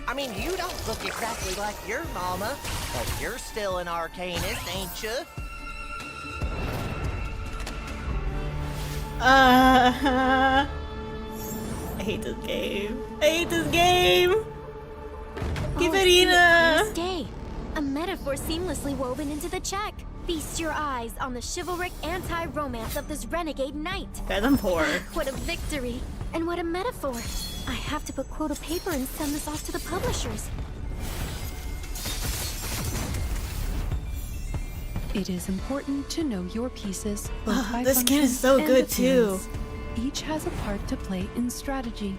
[SPEAKER 24] I mean, you don't look exactly like your mama, but you're still an arcanist, ain't you?
[SPEAKER 1] I hate this game. I hate this game. Giverina.
[SPEAKER 3] Stay. A metaphor seamlessly woven into the check. Feast your eyes on the chivalric anti-romance of this renegade knight.
[SPEAKER 1] Guys, I'm poor.
[SPEAKER 3] What a victory, and what a metaphor. I have to put quote of paper and send this off to the publishers.
[SPEAKER 8] It is important to know your pieces, both by
[SPEAKER 1] This skin is
[SPEAKER 8] function
[SPEAKER 1] so
[SPEAKER 8] and
[SPEAKER 1] good, too.
[SPEAKER 8] appearance. Each has a part to play in strategy.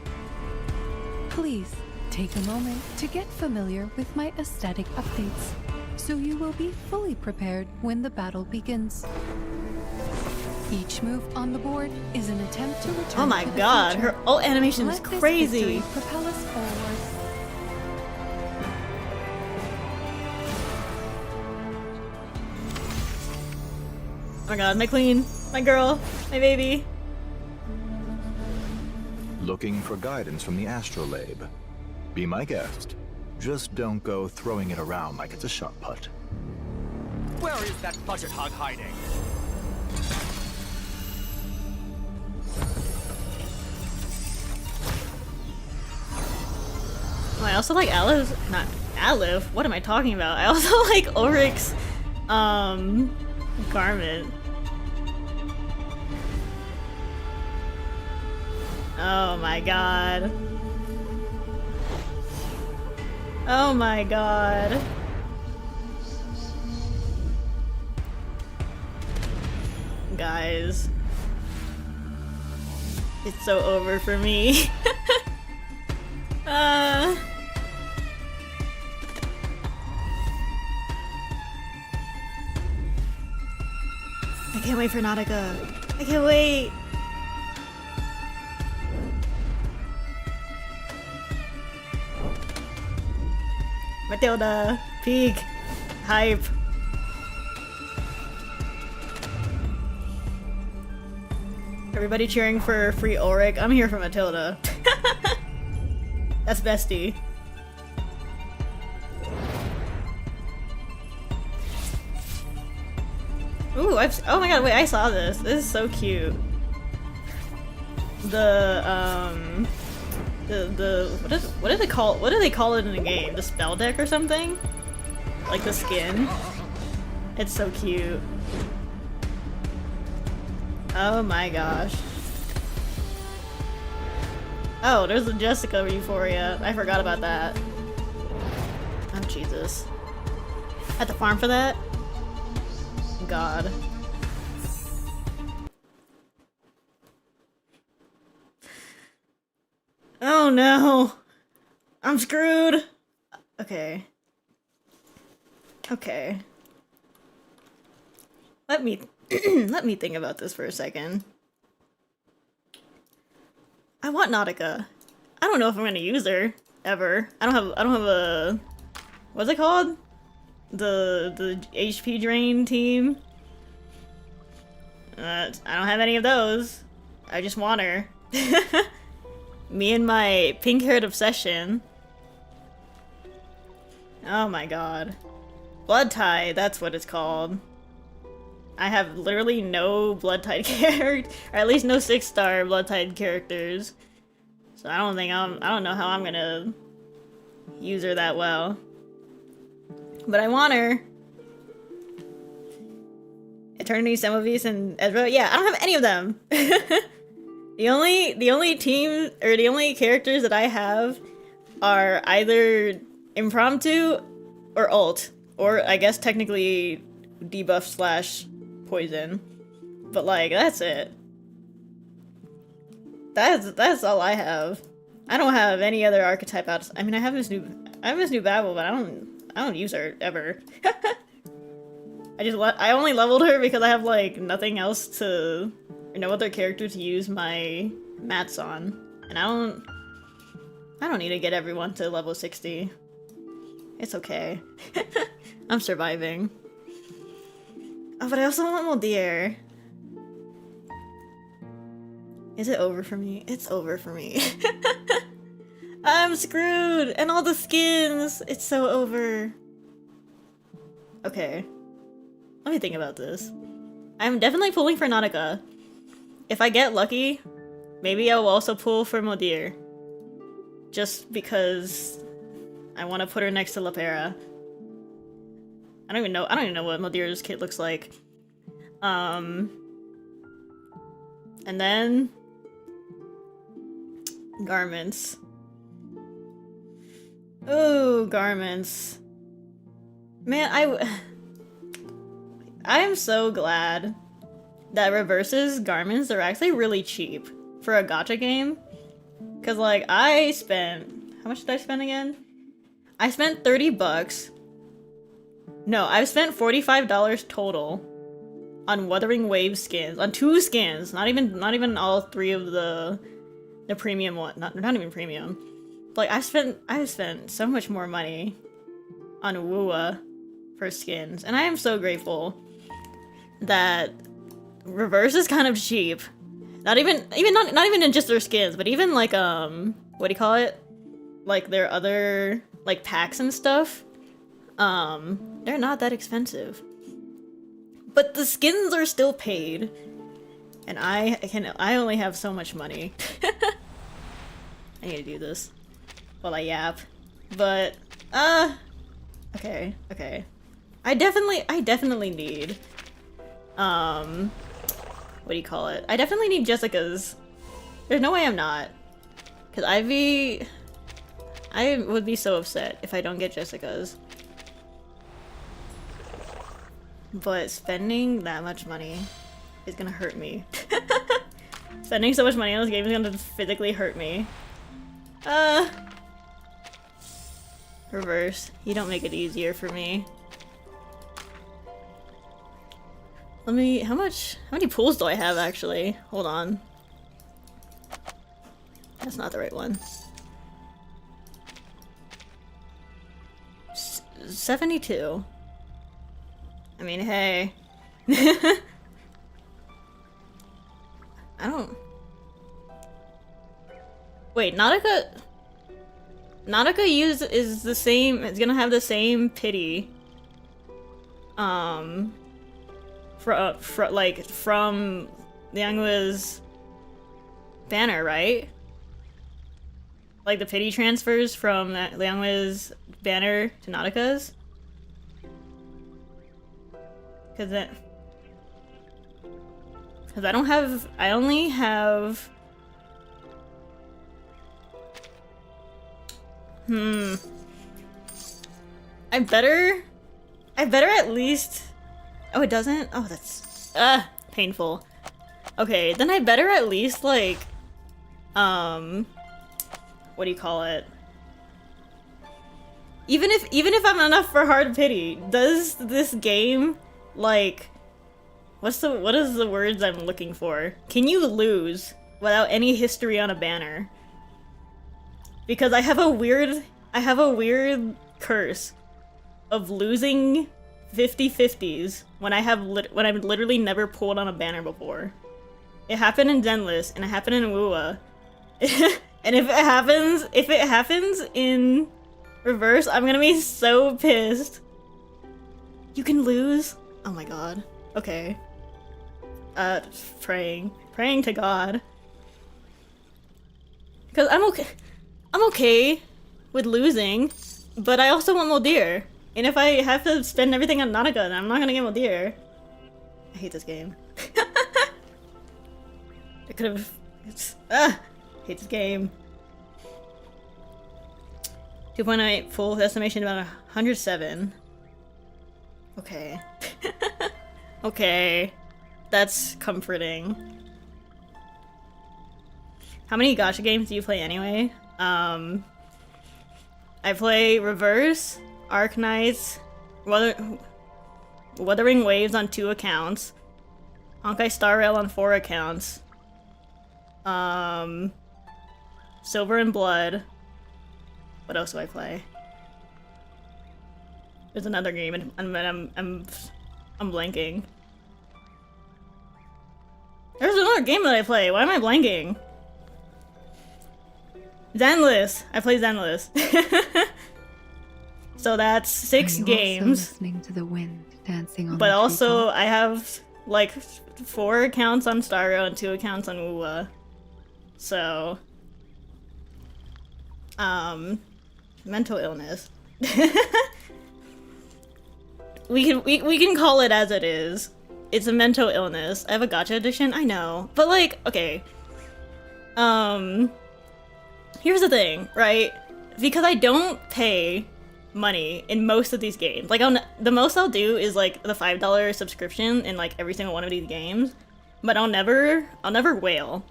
[SPEAKER 8] Please take a moment to get familiar with my aesthetic updates, so you will be fully prepared when the battle begins. Each move on the board is an attempt to return
[SPEAKER 1] Oh my
[SPEAKER 8] to the
[SPEAKER 1] god,
[SPEAKER 8] future.
[SPEAKER 1] her ult animation is
[SPEAKER 8] Let this
[SPEAKER 1] crazy.
[SPEAKER 8] victory propel us forward.
[SPEAKER 1] Oh my god, my queen, my girl, my baby.
[SPEAKER 23] Looking for guidance from the astrolabe. Be my guest. Just don't go throwing it around like it's a shot put.
[SPEAKER 25] Where is that budget hog hiding?
[SPEAKER 1] Oh, I also like Aleph, not Aleph, what am I talking about? I also like Ulrich's, garment. Oh my god. Oh my god. Guys. It's so over for me. I can't wait for Nautica. I can't wait. Matilda, peak, hype. Everybody cheering for free Ulrich. I'm here for Matilda. That's bestie. Ooh, oh my god, wait, I saw this. This is so cute. What do they call it in the game? The spell deck or something? Like the skin? It's so cute. Oh my gosh. Oh, there's the Jessica Euphoria. I forgot about that. Oh Jesus. I had to farm for that? God. Oh no! I'm screwed! Okay. Okay. Let me let me think about this for a second. I want Nautica. I don't know if I'm gonna use her ever. I don't have a, what's it called? The HP drain team. I don't have any of those. I just want her. Me and my pink-haired obsession. Oh my god. Blood tie, that's what it's called. I have literally no blood tied character, or at least no 6-star blood tied characters. So I don't know how I'm gonna use her that well. But I want her. Eternity, Semovis, and Ezra. Yeah, I don't have any of them. The only team, or the only characters that I have are either impromptu or ult, or I guess technically debuff slash poison. But like, that's it. That's all I have. I don't have any other archetype outside. I mean, I have Miss New Babel, but I don't use her ever. I only leveled her because I have like nothing else to, or no other character to use my mats on, and I don't need to get everyone to level 60. It's okay. I'm surviving. Oh, but I also want Moldier. Is it over for me? It's over for me. I'm screwed! And all the skins! It's so over. Okay. Let me think about this. I'm definitely pulling for Nautica. If I get lucky, maybe I will also pull for Moldier. Just because I want to put her next to Lapera. I don't even know what Moldier's kit looks like. And then garments. Ooh, garments. Man, I am so glad that Reverse's garments are actually really cheap for a gacha game. Cause like I spent, how much did I spend again? I spent 30 bucks. No, I've spent $45 total on Wuthering Waves skins, on 2 skins, not even all 3 of the premium one, not even premium. Like I've spent so much more money on Wua for skins, and I am so grateful that Reverse is kind of cheap. Not even in just their skins, but even like what do you call it? Like their other like packs and stuff. They're not that expensive. But the skins are still paid. And I only have so much money. I need to do this while I yap. But okay. I definitely need what do you call it? I definitely need Jessica's. There's no way I'm not. Cause I would be so upset if I don't get Jessica's. But spending that much money is gonna hurt me. Spending so much money on this game is gonna physically hurt me. Reverse. You don't make it easier for me. How many pools do I have actually? Hold on. That's not the right one. 72. I mean, hey. I don't... Wait, Nautica is the same, it's gonna have the same pity. From Lianghua's banner, right? Like the pity transfers from Lianghua's banner to Nautica's? Cause I only have... I better at least... Oh, it doesn't? Oh, that's... painful. Okay, then I better at least, like... what do you call it? Even if I'm enough for hard pity, does this game, like, what is the words I'm looking for? Can you lose without any history on a banner? Because I have a weird curse of losing 50/50s when I've literally never pulled on a banner before. It happened in Zenless and it happened in Wuwa. And if it happens in reverse, I'm gonna be so pissed. You can lose? Oh my god. Okay. Praying to God. Cause I'm okay with losing, but I also want Moldir. And if I have to spend everything on Nautica, then I'm not gonna get Moldir. I hate this game. I could've... hate this game. 2.8 full estimation about 107. Okay. Okay. That's comforting. How many gacha games do you play anyway? I play Reverse, Arknights, Wuthering Waves on 2 accounts, Honkai Star Rail on 4 accounts, Silver and Blood. What else do I play? There's another game and I'm blanking. There's another game that I play. Why am I blanking? Zenless. I play Zenless. So that's 6 games.
[SPEAKER 12] Listening to the wind dancing on
[SPEAKER 1] but also I have like 4 accounts on Star Rail and 2 accounts on Wuwa. So mental illness. we can call it as it is. It's a mental illness. I have a gacha edition, I know. But like, okay. Here's the thing, right? Because I don't pay money in most of these games. Like, the most I'll do is like the $5 subscription in like every single one of these games. But I'll never whale.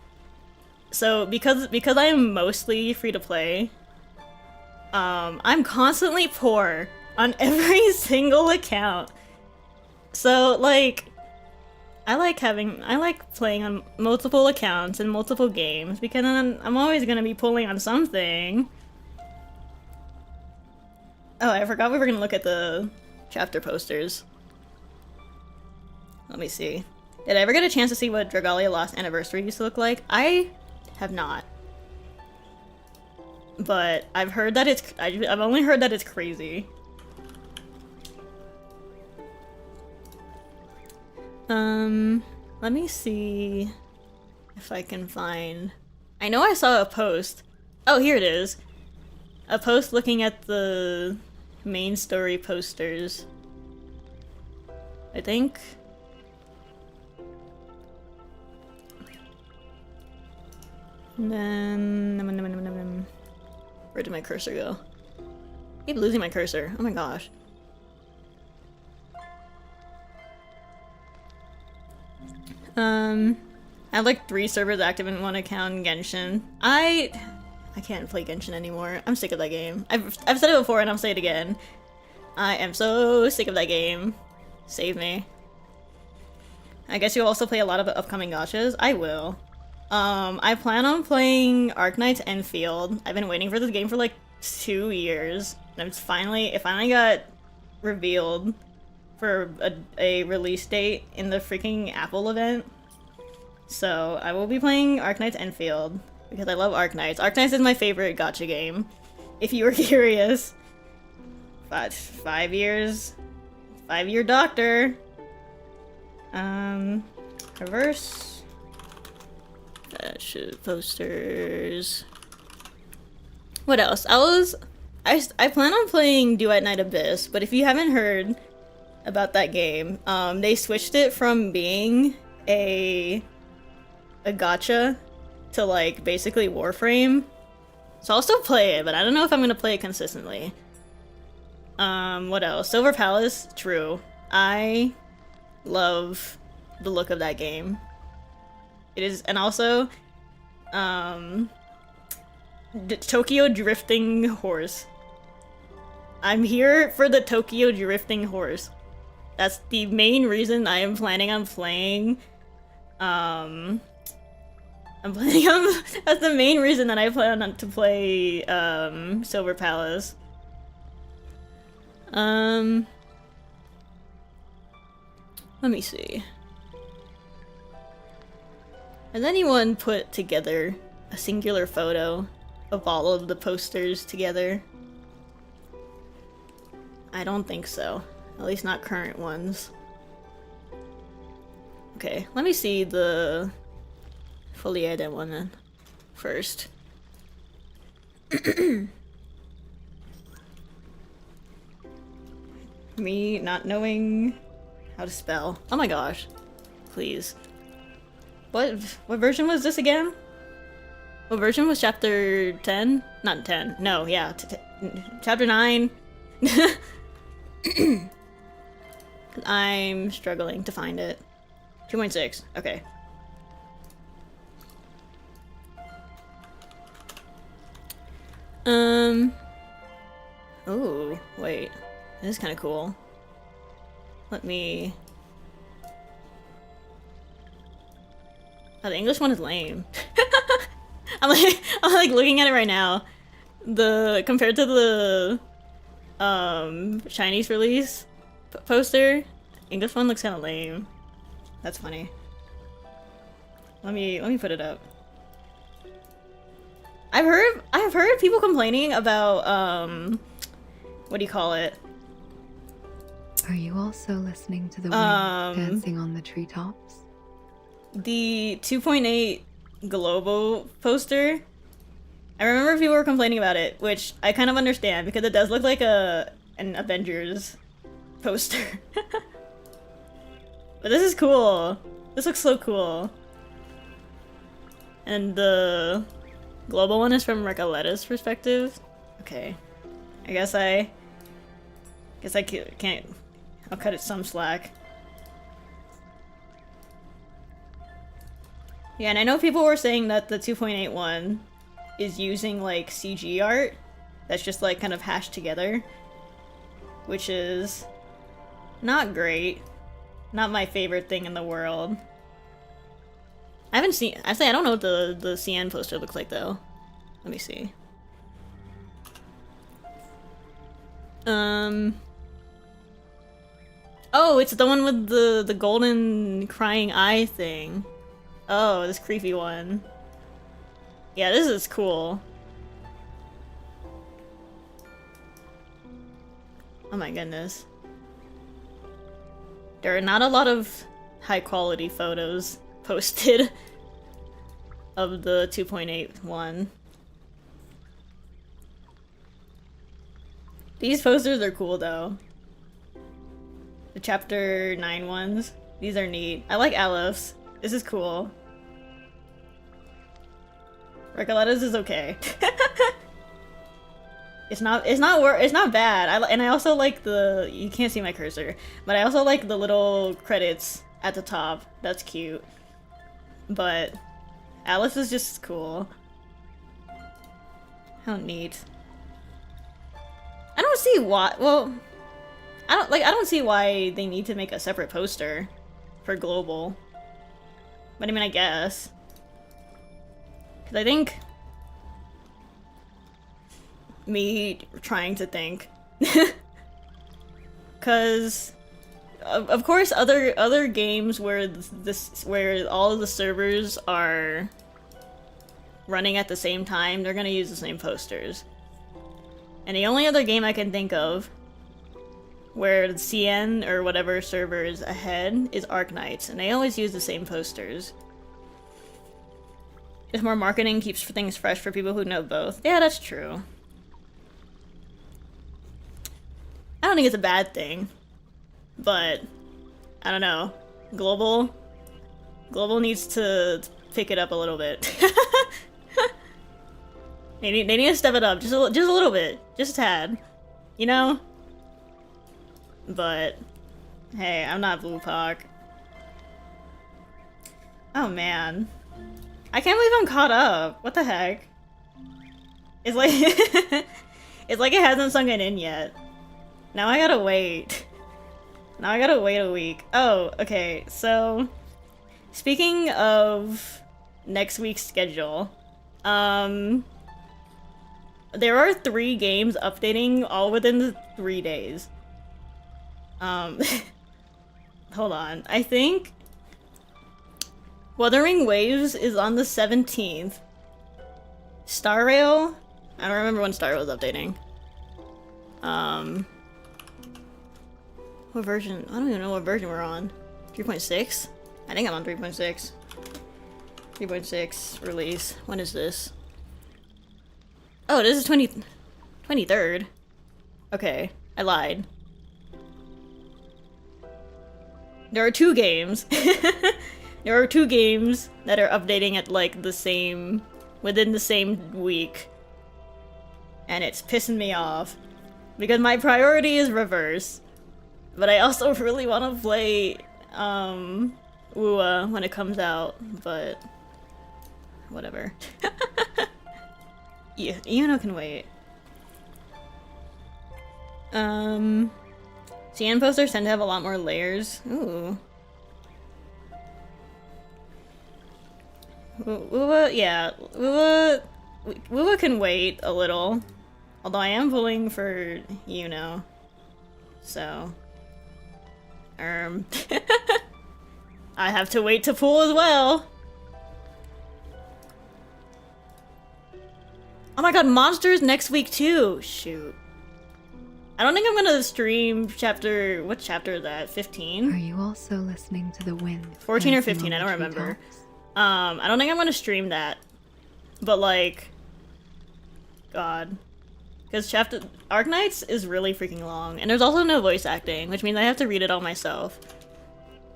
[SPEAKER 1] So because I am mostly free to play, I'm constantly poor on every single account. So like, I like playing on multiple accounts and multiple games because then I'm always gonna be pulling on something. Oh, I forgot we were gonna look at the chapter posters. Let me see. Did I ever get a chance to see what Dragalia Lost Anniversary used to look like? I have not. But I've heard that I've only heard that it's crazy. Let me see if I can find... I know I saw a post. Oh, here it is. A post looking at the main story posters. I think. And then... Where did my cursor go? I keep losing my cursor. Oh my gosh. I have like 3 servers active in 1 account in Genshin. I can't play Genshin anymore. I'm sick of that game. I've said it before and I'll say it again. I am so sick of that game. Save me. I guess you'll also play a lot of upcoming gachas. I will. I plan on playing Arknights Enfield. I've been waiting for this game for like 2 years. And it finally got revealed for a release date in the freaking Apple event. So I will be playing Arknights Enfield because I love Arknights. Arknights is my favorite gacha game. If you were curious. 5 years. 5-year doctor. Reverse. Posters. What else? I plan on playing Duet Night Abyss, but if you haven't heard about that game, they switched it from being a gacha to like basically Warframe. So I'll still play it, but I don't know if I'm gonna play it consistently. What else? Silver Palace, true. I love the look of that game. It is, and also, Tokyo Drifting Horse. I'm here for the Tokyo drifting horse. That's the main reason I am planning on playing. That's the main reason that I plan on to play Silver Palace. Let me see. Has anyone put together a singular photo of all of the posters together? I don't think so. At least not current ones. Okay, let me see the fully edited one then first. Me not knowing how to spell. Oh my gosh. Please. What version was this again? What version was chapter 10? Not 10. No, yeah. Chapter 9. I'm struggling to find it. 2.6. Okay. Oh, wait. This is kind of cool. Let me... Oh, the English one is lame. I'm like looking at it right now. Compared to the Chinese release poster, English one looks kind of lame. That's funny. Let me put it up. I've heard people complaining about what do you call it?
[SPEAKER 12] Are you also listening to the wind dancing on the treetops?
[SPEAKER 1] The 2.8 Globo poster. I remember people were complaining about it, which I kind of understand because it does look like an Avengers poster. But this is cool. This looks so cool. And the global one is from Recoletta's perspective. Okay. I guess I can't. I'll cut it some slack. Yeah, and I know people were saying that the 2.8 one is using like CG art that's just like kind of hashed together, which is not great. Not my favorite thing in the world. I haven't seen. I don't know what the CN poster looks like though. Let me see. Oh, it's the one with the golden crying eye thing. Oh, this creepy one. Yeah, this is cool. Oh my goodness. There are not a lot of high quality photos posted of the 2.8 one. These posters are cool though. The chapter 9 ones. These are neat. I like Aleph. This is cool. Recoletta's is okay. It's not bad. I also like the, you can't see my cursor, but I also like the little credits at the top. That's cute. But Alice is just cool. How neat. I don't see why. Well, I don't see why they need to make a separate poster for global. But I mean, I guess. Because I think me trying to think. Because of course other games where where all of the servers are running at the same time, they're gonna use the same posters. And the only other game I can think of where the CN or whatever server is ahead is Arknights, and they always use the same posters. Just more marketing keeps things fresh for people who know both. Yeah, that's true. I don't think it's a bad thing, but I don't know. Global needs to pick it up a little bit. They need to step it up just a little bit, just a tad, you know. But hey, I'm not Bluepock. Oh man, I can't believe I'm caught up. What the heck? It's like it's like it hasn't sunk it in yet. Now I gotta wait. Now I gotta wait a week. Oh, okay, so speaking of next week's schedule, there are 3 games updating all within the 3 days. Hold on. I think Wuthering Waves is on the 17th. Star Rail? I don't remember when Star Rail was updating. What version? I don't even know what version we're on. 3.6? I think I'm on 3.6. 3.6 release. When is this? Oh, this is 23rd. Okay, I lied. There are 2 games. There are 2 games that are updating at like the same, within the same week. And it's pissing me off. Because my priority is Reverse. But I also really want to play UA when it comes out, but whatever. Yeah, Yuno can wait. CN posters tend to have a lot more layers. Ooh. UA, yeah, UA can wait a little. Although I am pulling for Yuno. So I have to wait to pull as well. Oh my god, Monsters next week too. Shoot. I don't think I'm gonna stream chapter, what chapter is that? 15?
[SPEAKER 12] Are you also listening to the wind?
[SPEAKER 1] 14 or 15, I don't remember. I don't think I'm gonna stream that. But like, God. Because chapter Arknights is really freaking long, and there's also no voice acting, which means I have to read it all myself.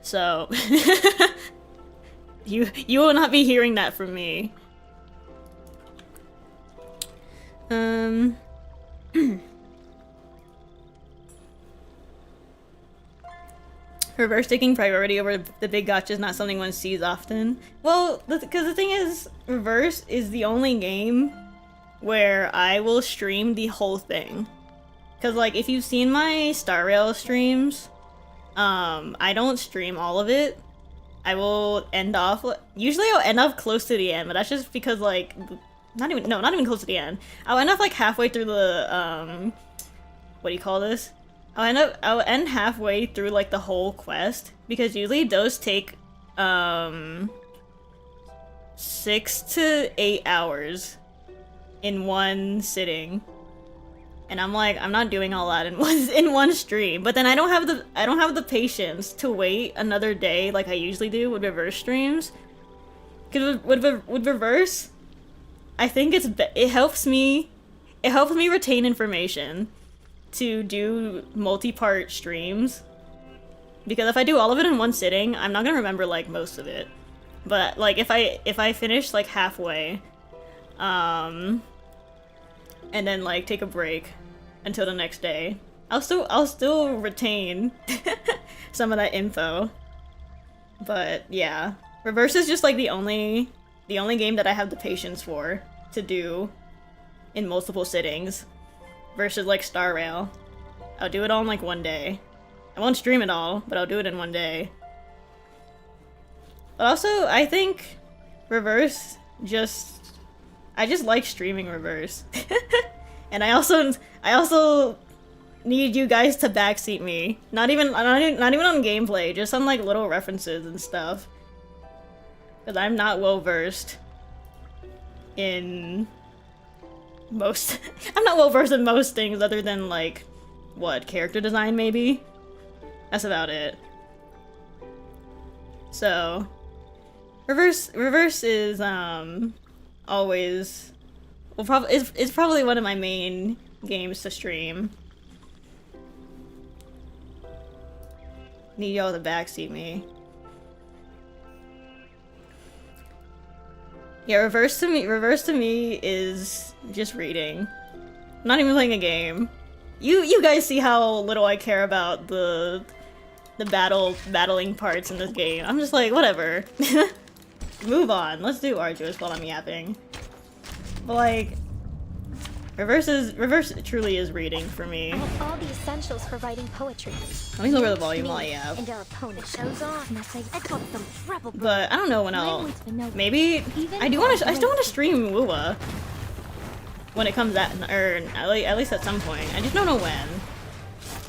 [SPEAKER 1] So you will not be hearing that from me. Reverse taking priority over the big gacha is not something one sees often. Well, because the thing is, Reverse is the only game where I will stream the whole thing. Because, like, if you've seen my Star Rail streams, I don't stream all of it. I will end off, usually I'll end up close to the end, but that's just because, like, not even close to the end. I'll end up, like, halfway through the, what do you call this? I'll end halfway through, like, the whole quest, because usually those take, 6 to 8 hours in one sitting. And I'm like, I'm not doing all that in one stream. But then I don't have the patience to wait another day like I usually do with Reverse streams. Cause with Reverse, I think it helps me retain information to do multi-part streams. Because if I do all of it in one sitting, I'm not gonna remember like most of it. But like if I finish like halfway, and then like take a break until the next day, I'll still retain some of that info. But yeah, Reverse is just like the only game that I have the patience for to do in multiple sittings, versus like Star Rail. I'll do it all in like one day. I won't stream it all, but I'll do it in one day. But also, I think Reverse I just like streaming Reverse. And I also need you guys to backseat me. Not even on gameplay, just on like little references and stuff. Because I'm not well versed in most I'm not well versed in most things other than like what, character design maybe? That's about it. So Reverse is always it's probably one of my main games to stream. Need y'all to backseat me. Yeah, Reverse to me is just reading. I'm not even playing a game. You guys see how little I care about the battling parts in this game. I'm just like, whatever. Move on. Let's do Arduous while I'm yapping. But like, Reverse truly is reading for me.
[SPEAKER 3] I have all the essentials for writing poetry.
[SPEAKER 1] Let me lower the volume while you have.
[SPEAKER 3] And our opponent shows off. I got some trouble.
[SPEAKER 1] But I don't know when I'll. Maybe I still want to stream Wuwa when it comes out, or at least at some point. I just don't know when.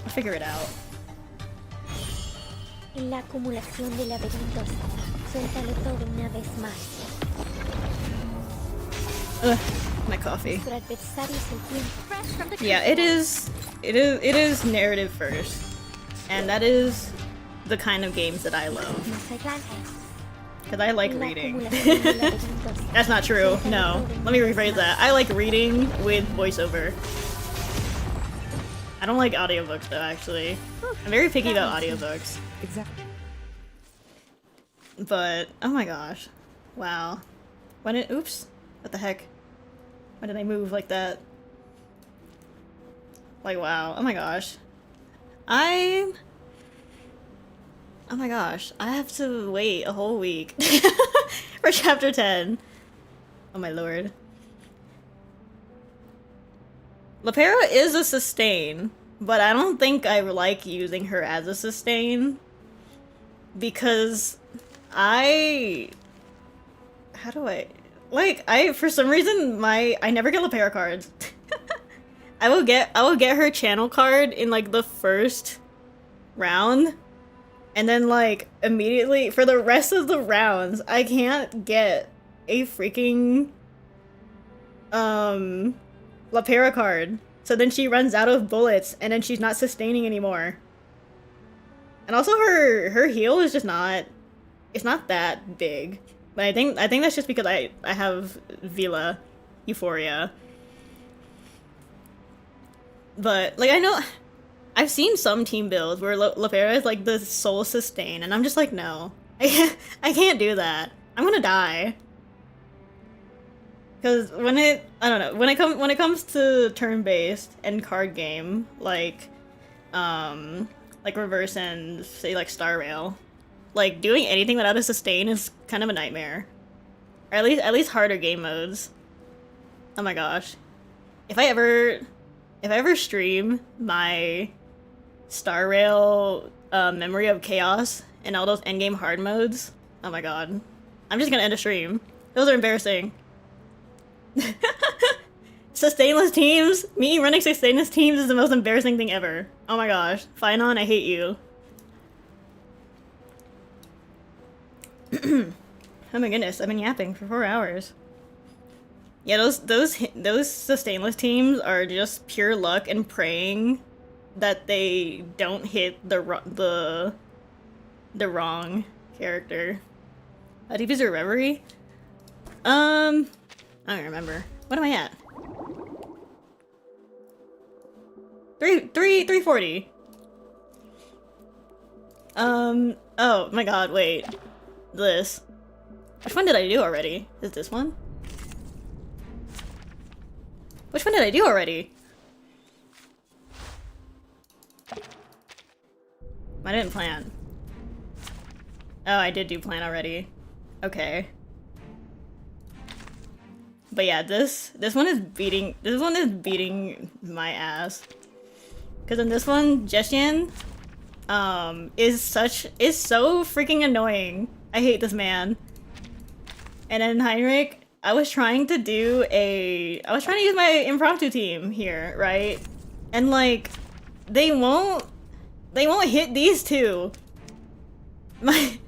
[SPEAKER 1] I'll figure it out.
[SPEAKER 3] En la acumulación de laberintos, suéltalo todo una vez más.
[SPEAKER 1] Ugh, my coffee. Yeah, it is narrative first, and that is the kind of games that I love. Because I like reading. That's not true. No, let me rephrase that. I like reading with voiceover. I don't like audiobooks though, actually. I'm very picky about audiobooks.
[SPEAKER 22] Exactly.
[SPEAKER 1] But oh my gosh, wow. Oops, what the heck? Why did I move like that? Like, wow. Oh my gosh. Oh my gosh. I have to wait a whole week for chapter 10. Oh my lord. Lepera is a sustain, but I don't think I like using her as a sustain. Because how do I... Like, for some reason, I never get Lepera cards. I will get her channel card in, like, the first round. And then, like, immediately, for the rest of the rounds, I can't get a freaking, Lepera card. So then she runs out of bullets, and then she's not sustaining anymore. And also her heal is just not... It's not that big. But I think that's just because I have Vila Euphoria. But like I know I've seen some team builds where Lepera is like the sole sustain, and I'm just like, no. I can't do that. I'm gonna die. Cause when it comes to turn-based and card game, like Reverse and say like Star Rail, like, doing anything without a sustain is kind of a nightmare. Or at least harder game modes. Oh my gosh. If I ever stream my Star Rail Memory of Chaos and all those endgame hard modes, oh my god. I'm just gonna end a stream. Those are embarrassing. Sustainless teams? Me running sustainless teams is the most embarrassing thing ever. Oh my gosh. Finon, I hate you. Oh my goodness, I've been yapping for 4 hours. Yeah, those sustainless teams are just pure luck and praying that they don't hit the wrong character. Diffuser Reverie? I don't remember. What am I at? 340. Oh my god, wait. This. Which one did I do already? Is this one? Which one did I do already? I didn't plan. Oh, I did do plan already. Okay. But yeah, this one is beating my ass. Cause in this one, Jeshian is so freaking annoying. I hate this man. And then Heinrich, I was trying to use my impromptu team here, right? And like, they won't hit these two. My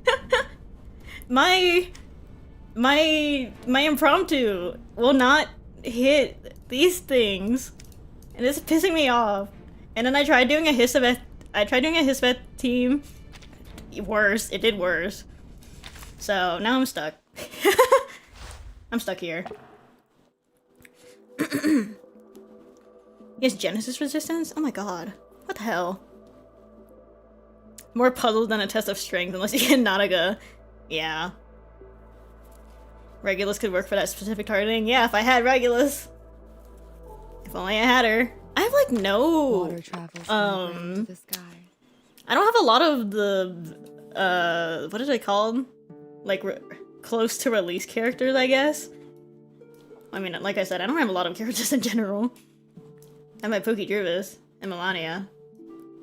[SPEAKER 1] impromptu will not hit these things. And it's pissing me off. And then I tried doing a Hisveth team. Worse, it did worse. So now I'm stuck. I'm stuck here. Yes, Genesis resistance? Oh my god. What the hell? More puzzles than a test of strength unless you get Nautica. Yeah. Regulus could work for that specific targeting. Yeah, if I had Regulus. If only I had her. I have like no
[SPEAKER 12] Water travels from the sky.
[SPEAKER 1] I don't have a lot of the what are they called? Like close to release characters, I guess. I mean, like I said, I don't have a lot of characters in general. I have my Pokey Druvis and Melania,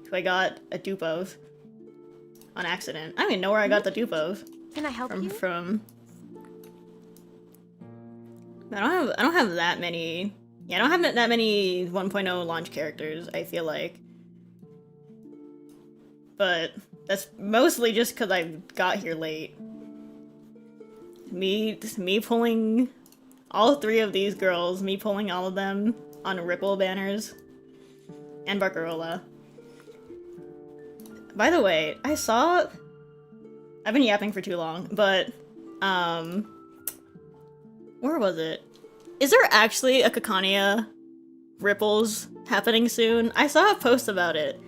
[SPEAKER 1] who I got a dupe of on accident. I don't even know where I got the dupe of.
[SPEAKER 21] Can I help you?
[SPEAKER 1] I don't have that many. Yeah, I don't have that many 1.0 launch characters, I feel like. But that's mostly just because I got here late. Me pulling all 3 of these girls, me pulling all of them on Ripple banners, and Barcarola. By the way, I've been yapping for too long, but, where was it? Is there actually a Caconia Ripples happening soon? I saw a post about it,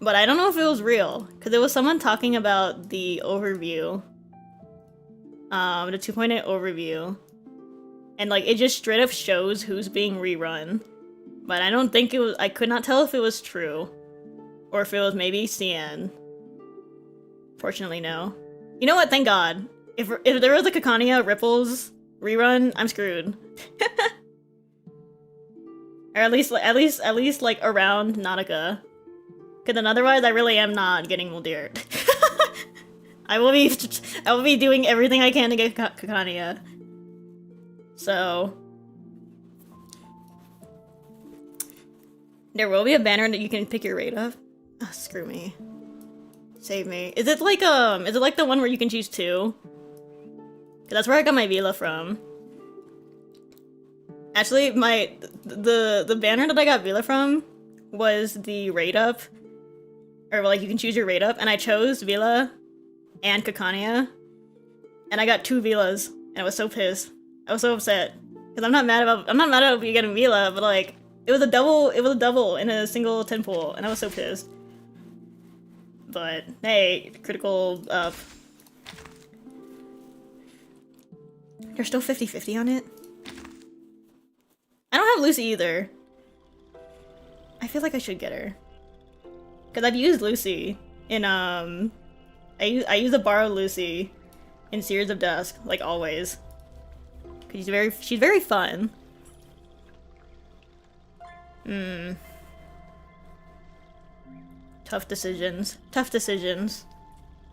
[SPEAKER 1] but I don't know if it was real, because it was someone talking about the overview, the 2.8 overview, and like it just straight up shows who's being rerun, but I don't think it was. I could not tell if it was true, or if it was maybe CN. Fortunately, no. You know what? Thank God. If there was a Caconia Ripples rerun, I'm screwed. Or at least like around Nautica. Cause then otherwise I really am not getting Muldir. I will be doing everything I can to get Caconia. So there will be a banner that you can pick your rate of. Oh, screw me. Save me. Is it like the one where you can choose 2? Cause that's where I got my Vila from. Actually, the banner that I got Vila from was the rate up. Or like you can choose your rate up, and I chose Vila and Caconia. And I got 2 Vilas, and I was so pissed. I was so upset. Cause I'm not mad about you getting Vila, but like it was a double in a single 10 pool, and I was so pissed. But hey, critical up. There's still 50-50 on it? I don't have Lucy either. I feel like I should get her. Cause I've used Lucy in I use a borrowed Lucy in Series of Dusk, like always. Cause she's very fun. Tough decisions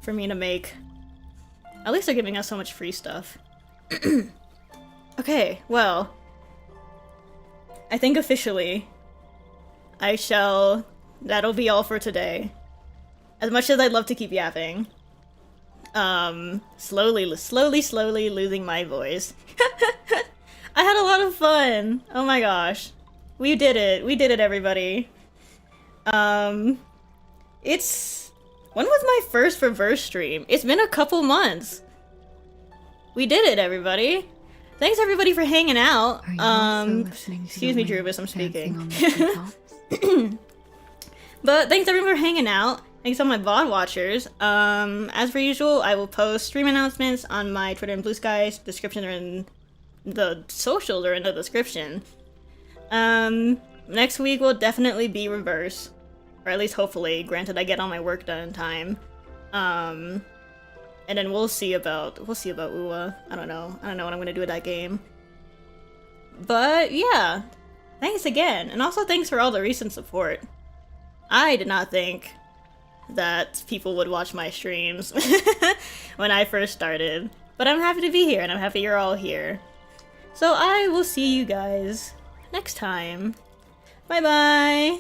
[SPEAKER 1] for me to make. At least they're giving us so much free stuff. Okay, well, I think officially that'll be all for today. As much as I'd love to keep yapping. Slowly losing my voice. I had a lot of fun. Oh my gosh. We did it, everybody. When was my first reverse stream? It's been a couple months. We did it, everybody. Thanks everybody for hanging out. Excuse me, Druvis, I'm speaking. But thanks everyone for hanging out. Thanks all my VOD watchers. As per usual, I will post stream announcements on my Twitter and Blue Skies. Descriptions are in the socials are in the description. Next week will definitely be reverse. Or at least hopefully, granted I get all my work done in time. And then we'll see about UWA. I don't know what I'm gonna do with that game. But yeah, thanks again, and also thanks for all the recent support. I did not think that people would watch my streams when I first started, but I'm happy to be here, and I'm happy you're all here. So I will see you guys next time. Bye bye!